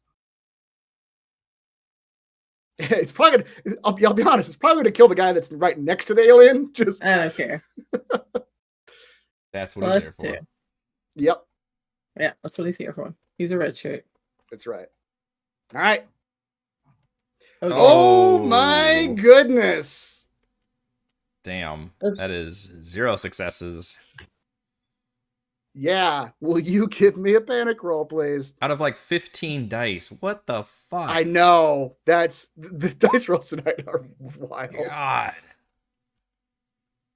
It's probably gonna, I'll be honest, it's probably gonna kill the guy that's right next to the alien. Just I don't care. That's what he's there for. Yep. Yeah, that's what he's here for. He's a red shirt. That's right. All right. Okay. Oh my goodness. Damn. Oops. That is 0 successes. Yeah. Will you give me a panic roll, please? Out of like 15 dice. What the fuck? I know. That's the dice rolls tonight are wild. God.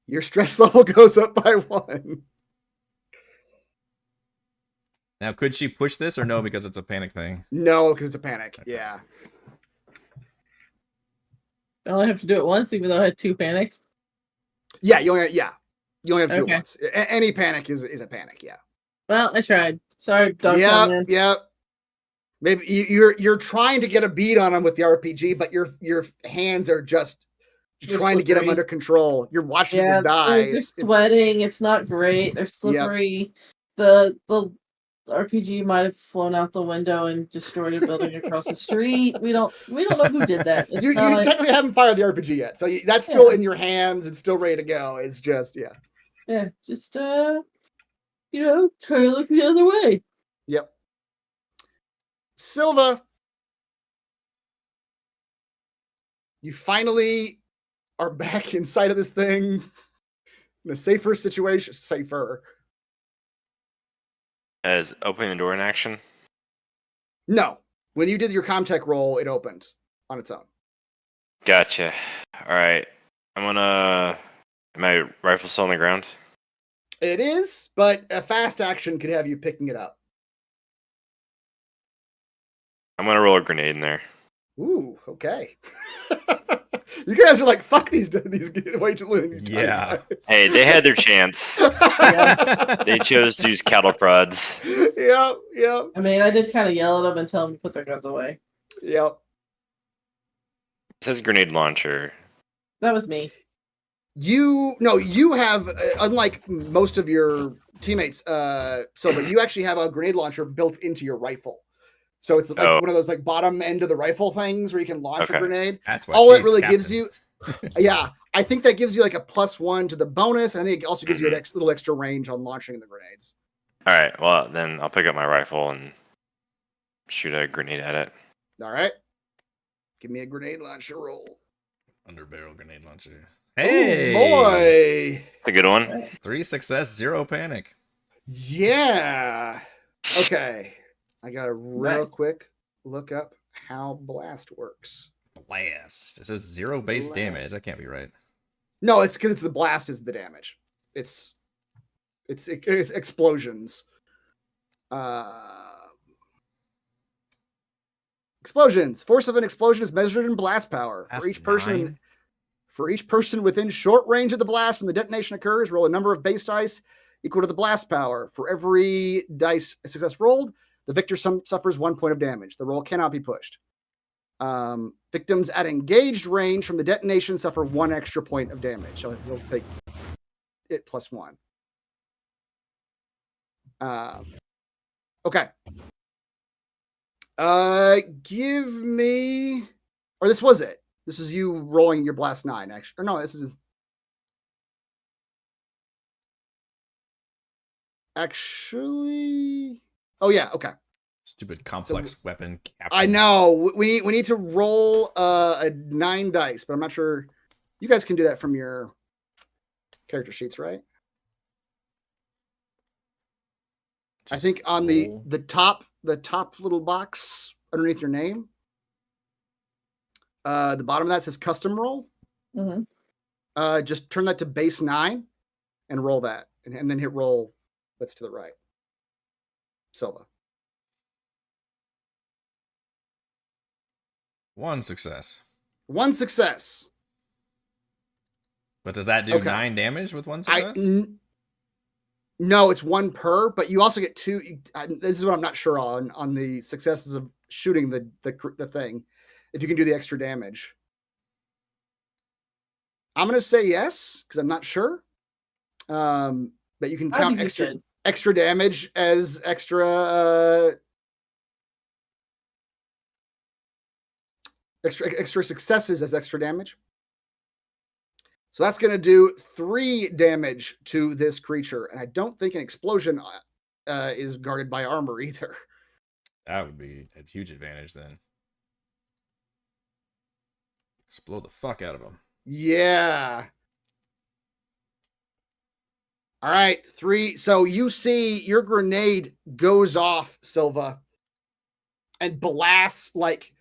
Your stress level goes up by 1. Now, could she push this or no because it's a panic thing? No, because it's a panic. Okay. Yeah. I only have to do it once, even though I had 2 panic. Yeah, you only have to do it Okay. once. Any panic is a panic, yeah. Well, I tried. Sorry, Dr. Man. Yep. Maybe you're trying to get a beat on him with the RPG, but your hands are just trying to get them under control. You're watching them die. They're sweating. It's not great. They're slippery. The RPG might have flown out the window and destroyed a building across the street. We don't know who did that. You technically haven't fired the RPG yet, so that's still in your hands. It's still ready to go. It's just just try to look the other way. Yep. Silva, you finally are back inside of this thing in a safer situation. Safer. As opening the door in action? No. When you did your Comtech roll, it opened on its own. Gotcha. Alright. My rifle still on the ground? It is, but a fast action could have you picking it up. I'm gonna roll a grenade in there. Ooh, okay. You guys are like, fuck these way too little. Yeah. Hey, they had their chance. They chose to use cattle prods. Yep. I mean, I did kind of yell at them and tell them to put their guns away. Yep. It says grenade launcher. That was me. You have, unlike most of your teammates, Silva, you actually have a grenade launcher built into your rifle. So it's like one of those like bottom end of the rifle things where you can launch a grenade. That's why all it really gives you Yeah, I think that gives you like a +1 to the bonus. And I think it also gives you a little extra range on launching the grenades. All right. Well, then I'll pick up my rifle and shoot a grenade at it. All right. Give me a grenade launcher roll. Under barrel grenade launcher. Oh Hey, boy. It's a good one. 3 success, 0 panic. Yeah. Okay. I got to real Nice. quick look up how blast works. Blast. It says 0 base Blast. damage. That can't be right. No, it's because it's the blast is the damage. It's explosions. Explosions. Force of an explosion is measured in blast power. That's For each person 9. For each person within short range of the blast when the detonation occurs, roll a number of base dice equal to the blast power. For every dice success rolled, the victor suffers 1 point of damage. The roll cannot be pushed. Victims at engaged range from the detonation suffer 1 extra point of damage. So he'll take it +1. Okay. Give me, or this was it. This is you rolling your blast 9, actually. Or no, this is actually. Oh yeah, okay. Stupid complex weapon. Captain. I know. We need to roll a 9 dice, but I'm not sure. You guys can do that from your character sheets, right? I think on the top little box underneath your name, the bottom of that says custom roll. Mm-hmm. Just turn that to base 9 and roll that, and then hit roll. That's to the right. Silva. 1 success. 1 success. But does that do Okay. 9 damage with 1 success? No, it's 1 per, but you also get 2. This is what I'm not sure on the successes of shooting the thing. If you can do the extra damage, I'm going to say yes because I'm not sure. But you can count extra damage as extra successes as extra damage. So that's going to do 3 damage to this creature. And I don't think an explosion is guarded by armor either. That would be a huge advantage then. Explode the fuck out of him. Yeah. All right, 3. So you see your grenade goes off, Silva, and blasts like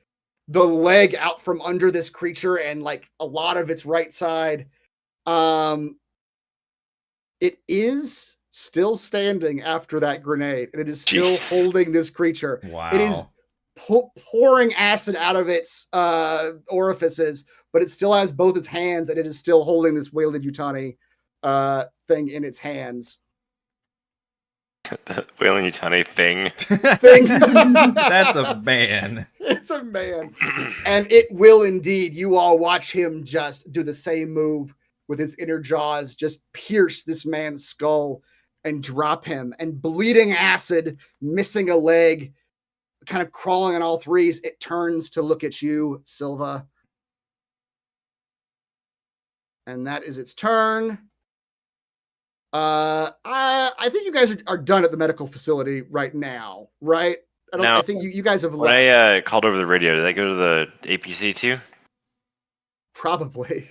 the leg out from under this creature and like a lot of its right side. It is still standing after that grenade, and it is still holding this creature. Wow. It is pouring acid out of its orifices, but it still has both its hands, and it is still holding this Wayland Yutani thing in its hands. Wayland Yutani thing. That's a man. It's a man. And it will indeed. You all watch him just do the same move with his inner jaws, just pierce this man's skull and drop him. And bleeding acid, missing a leg, kind of crawling on all 3s. It turns to look at you, Silva. And that is its turn. I think you guys are done at the medical facility right now, right? I think you guys have left. When I called over the radio, did I go to the APC too? Probably.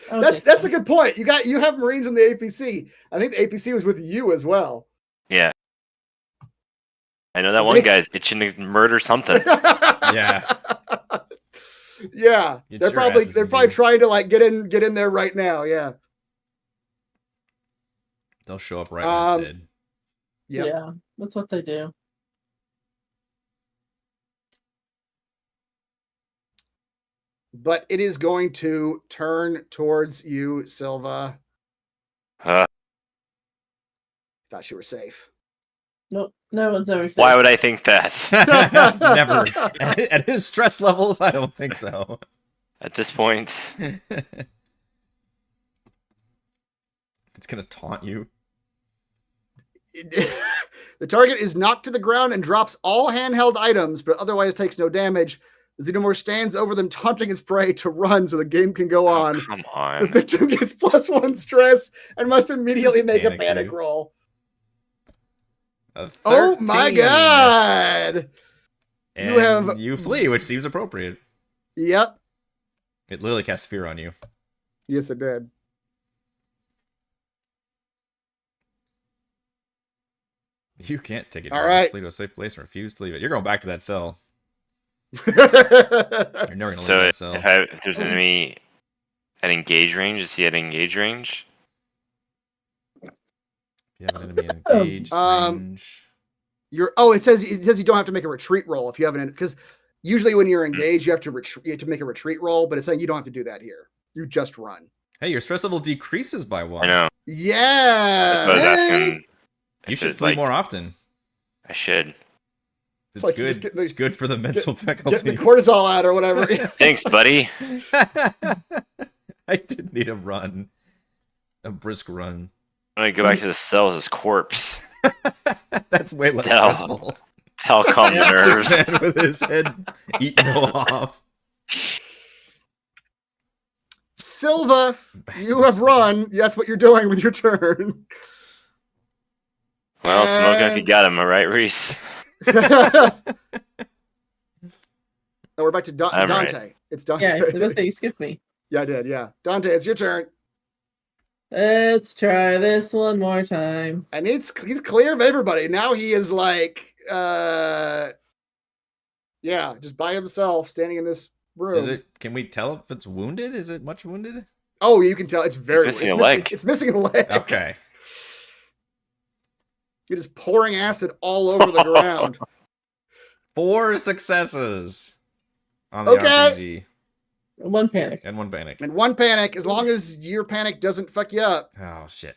Okay. That's a good point. You have Marines in the APC. I think the APC was with you as well. Yeah. I know that one guy's itching to murder something. Yeah. Yeah. Get They're your probably asses in trying to like get in there right now. Yeah. They'll show up right when it's dead. Yep. Yeah, that's what they do. But it is going to turn towards you, Silva. Uh, Thought you were safe. Nope, no one's ever said. why would I think that? Never. At his stress levels, I don't think so. At this point, It's gonna taunt you. The target is knocked to the ground and drops all handheld items, but otherwise takes no damage. The xenomorph stands over them, taunting its prey to run so the game can go on. Come The on. victim gets +1 stress and must immediately make a panics panic you. roll. A Oh my 13. god! And you flee, which seems appropriate. Yep. It literally cast fear on you. Yes, it did. You can't take it. All You right. must flee to a safe place and refuse to leave it. You're going back to that cell. You're never going to leave So that if, cell. if there's an enemy at engage range, is he at engage range? If you have an enemy in engaged range. It says you don't have to make a retreat roll if you have an, because usually when you're engaged you have to make a retreat roll, but it's saying you don't have to do that here. You just run. Hey, your stress level decreases by 1. I know. Yeah. That's what I was asking. You if should it's flee like- more often. I should. It's like you good. just get the- It's good for the mental faculties. Get the cortisol out or whatever. Thanks, buddy. I did need a run. A brisk run. I'm gonna go back to the cell with his corpse. That's way less No. stressful. That'll calm the nerves. This man with his head eaten off. Silva, you have run. That's what you're doing with your turn. Well, Smoke Gun got him, all right, Reese? Oh, we're back to I'm right. Dante. It's Dante. Yeah, the best that you skipped me. Yeah, I did. Yeah. Dante, it's your turn. Let's try this one more time. And he's clear of everybody. Now he is like, just by himself, standing in this room. Is it? Can we tell if it's wounded? Is it much wounded? Oh, you can tell. It's very. missing a leg. It's missing a leg. Okay. You're just pouring acid all over the ground. 4 successes on the Okay. RPG. One panic. And 1 panic. And 1 panic, as long as your panic doesn't fuck you up. Oh shit.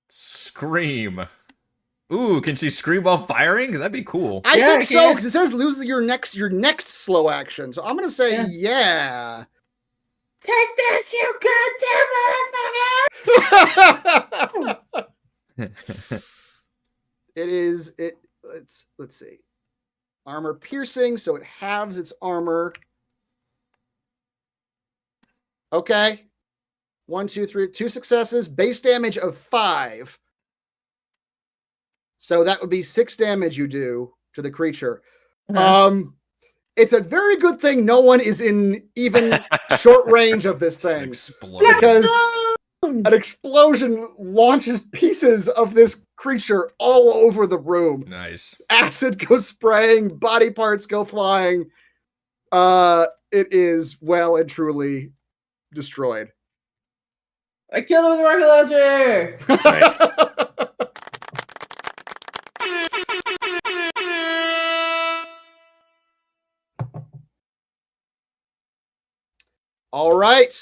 Scream. Ooh, can she scream while firing? Because that'd be cool. I Yeah, think I so, can. because it says lose your next slow action. So I'm gonna say yeah. Take this, you goddamn motherfucker! Let's see. Armor piercing, so it halves its armor. Okay. 1, 2, 3, 2 successes. Base damage of 5. So that would be 6 damage you do to the creature. It's a very good thing no one is in even short range of this thing. Explode. Because an explosion launches pieces of this creature all over the room. Nice. Acid goes spraying, body parts go flying. It is well and truly destroyed. I killed him with a rocket launcher! All right.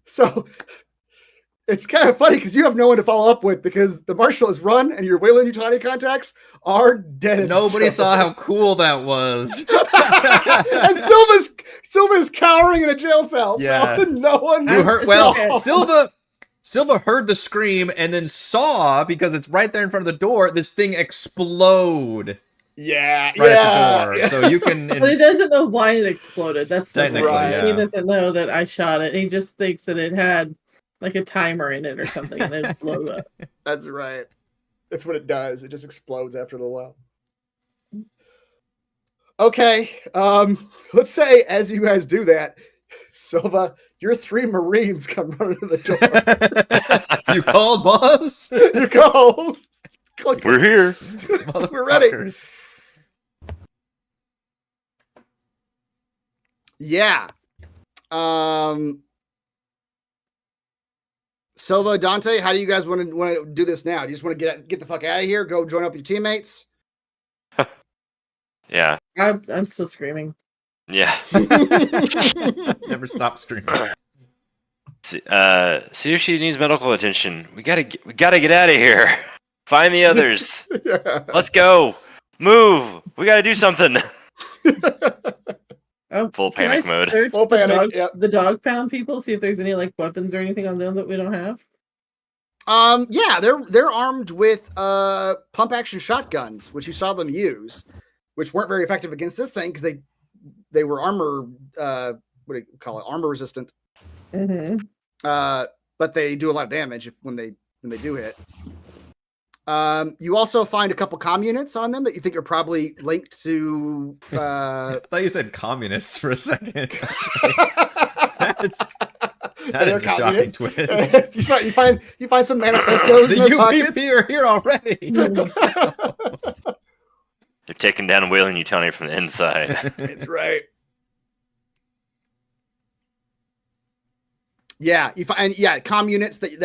So it's kind of funny because you have no one to follow up with because the marshal has run and your Wayland Utani contacts are dead. Nobody saw how cool that was. And Silva's cowering in a jail cell. Yeah. So no one. You heard, saw. well, Silva heard the scream and then saw, because it's right there in front of the door, this thing explode Yeah. right at the door. Yeah. So you can. But he doesn't know why it exploded. That's the Technically, point. yeah. He doesn't know that I shot it. He just thinks that it had like a timer in it or something, and it blew up. That's right. That's what it does. It just explodes after a little while. Okay. Let's say as you guys do that, Silva, your 3 Marines come running to the door. You called, boss? You go. Click. We're here. We're ready. Motherfuckers. Yeah. Silva, Dante, how do you guys want to do this now? Do you just want to get the fuck out of here? Go join up with your teammates? Yeah. I'm still screaming. Yeah. Never stop screaming. See if she needs medical attention. We gotta get out of here. Find the others. Yeah. Let's go. Move. We gotta do something. Oh, Full can panic I mode. search Full the panic, dog, yep. the dog pound people, see if there's any like weapons or anything on them that we don't have. Yeah, they're armed with pump action shotguns, which you saw them use, which weren't very effective against this thing because they were armor what do you call it, armor resistant. Mm-hmm. But they do a lot of damage when they do hit. You also find a couple comm units on them that you think are probably linked to. I thought you said communists for a second. That is a shocking twist. you find some manifestos in The their UPP pockets. are here already. They're taking down Wayland Yutani from the inside. That's right. Yeah, you find comm units that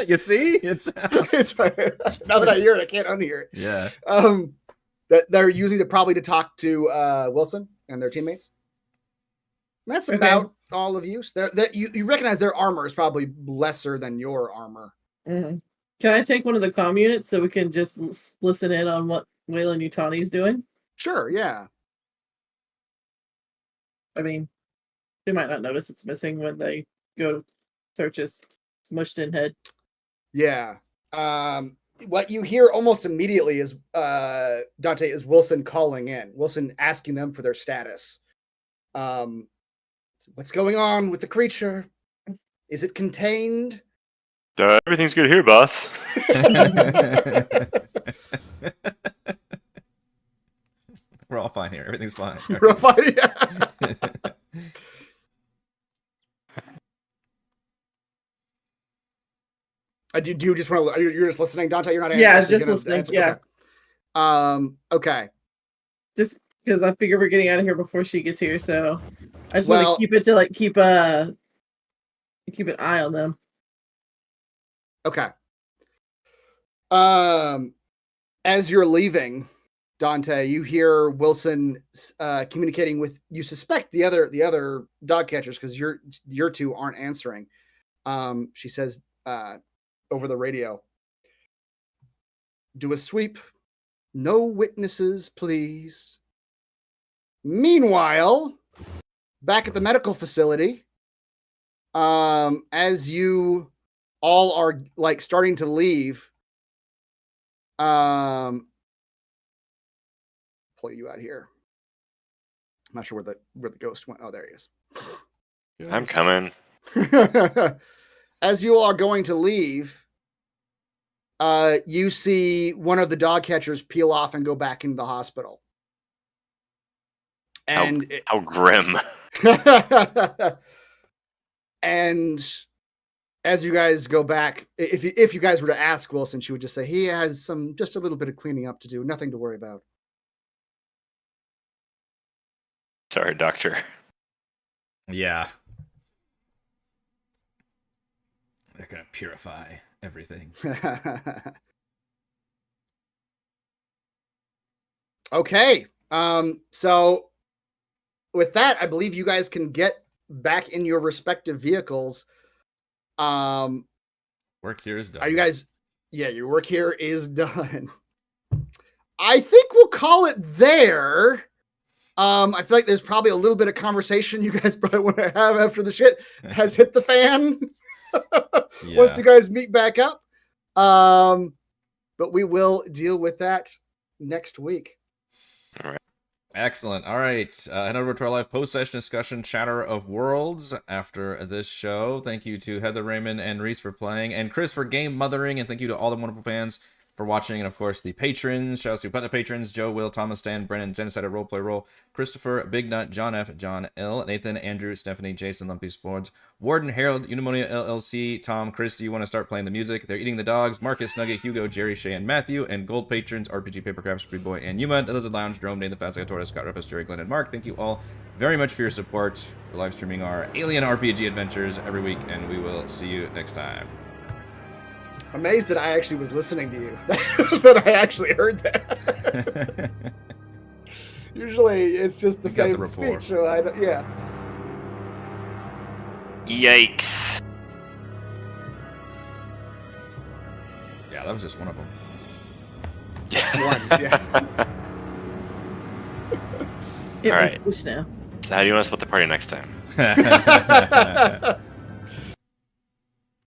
You see, it's now that I hear it, I can't unhear it. yeah. That they're using to talk to Wilson and their teammates. And that's about all of use. You recognize their armor is probably lesser than your armor. Mm-hmm. Can I take one of the comm units so we can just listen in on what Wayland Yutani is doing? Sure, yeah. I mean, they might not notice it's missing when they go to search his smushed in head. Yeah. What you hear almost immediately is Dante is Wilson calling in. Wilson asking them for their status. What's going on with the creature? Is it contained? Everything's good here, boss. We're all fine here. Everything's fine. We're fine, yeah. Do you just want to? You're just listening, Dante. You're not. Yeah, just listening. Answer? Yeah. Okay. Okay. Just because I figure we're getting out of here before she gets here, so I just want to keep it to keep an eye on them. Okay. As you're leaving, Dante, you hear Wilson communicating with, you suspect the other dog catchers because your two aren't answering. She says over the radio, do a sweep. No witnesses, please. Meanwhile, back at the medical facility, as you all are starting to leave, pull you out here. I'm not sure where the ghost went. Oh, there he is. I'm coming. As you all are going to leave, you see one of the dog catchers peel off and go back into the hospital. And how grim. And as you guys go back, if you guys were to ask Wilson, she would just say he has just a little bit of cleaning up to do, nothing to worry about. Sorry, doctor. Yeah. They're gonna purify everything. Okay. So with that, I believe you guys can get back in your respective vehicles. Work here is done. Are you guys? Yeah, your work here is done. I think we'll call it there. I feel like there's probably a little bit of conversation you guys probably want to have after the shit has hit the fan. Once you guys meet back up. But we will deal with that next week. All right. Excellent. All right. Head over to our live post-session discussion, Chatter of Worlds, after this show. Thank you to Heather, Raymond, and Reese for playing, and Chris for game mothering, and thank you to all the wonderful fans for watching, and of course the patrons. Shout out to Putnam patrons: Joe, Will, Thomas, Stan, Brennan, Genocide Roleplay Roll, Christopher, Big Nut, John F, John L, Nathan, Andrew, Stephanie, Jason, Lumpy Sports, Warden, Harold, Unimonia LLC, Tom, Chris. Do you want to start playing the music? They're Eating the Dogs, Marcus, Nugget, Hugo, Jerry, Shay, and Matthew, and gold patrons: RPG Papercrafts, Free Boy, and Yuma, The Lizard Lounge, Jerome, Dane, the Fast Tortoise, Scott Rufus, Jerry, Glenn, and Mark. Thank you all very much for your support. We're live streaming our Alien RPG adventures every week, and we will see you next time. Amazed that I actually was listening to you. That I actually heard that. Usually it's just the same speech. So yeah. Yikes. Yeah, that was just one of them. One, yeah. It All makes right. push now. So how do you want to split the party next time?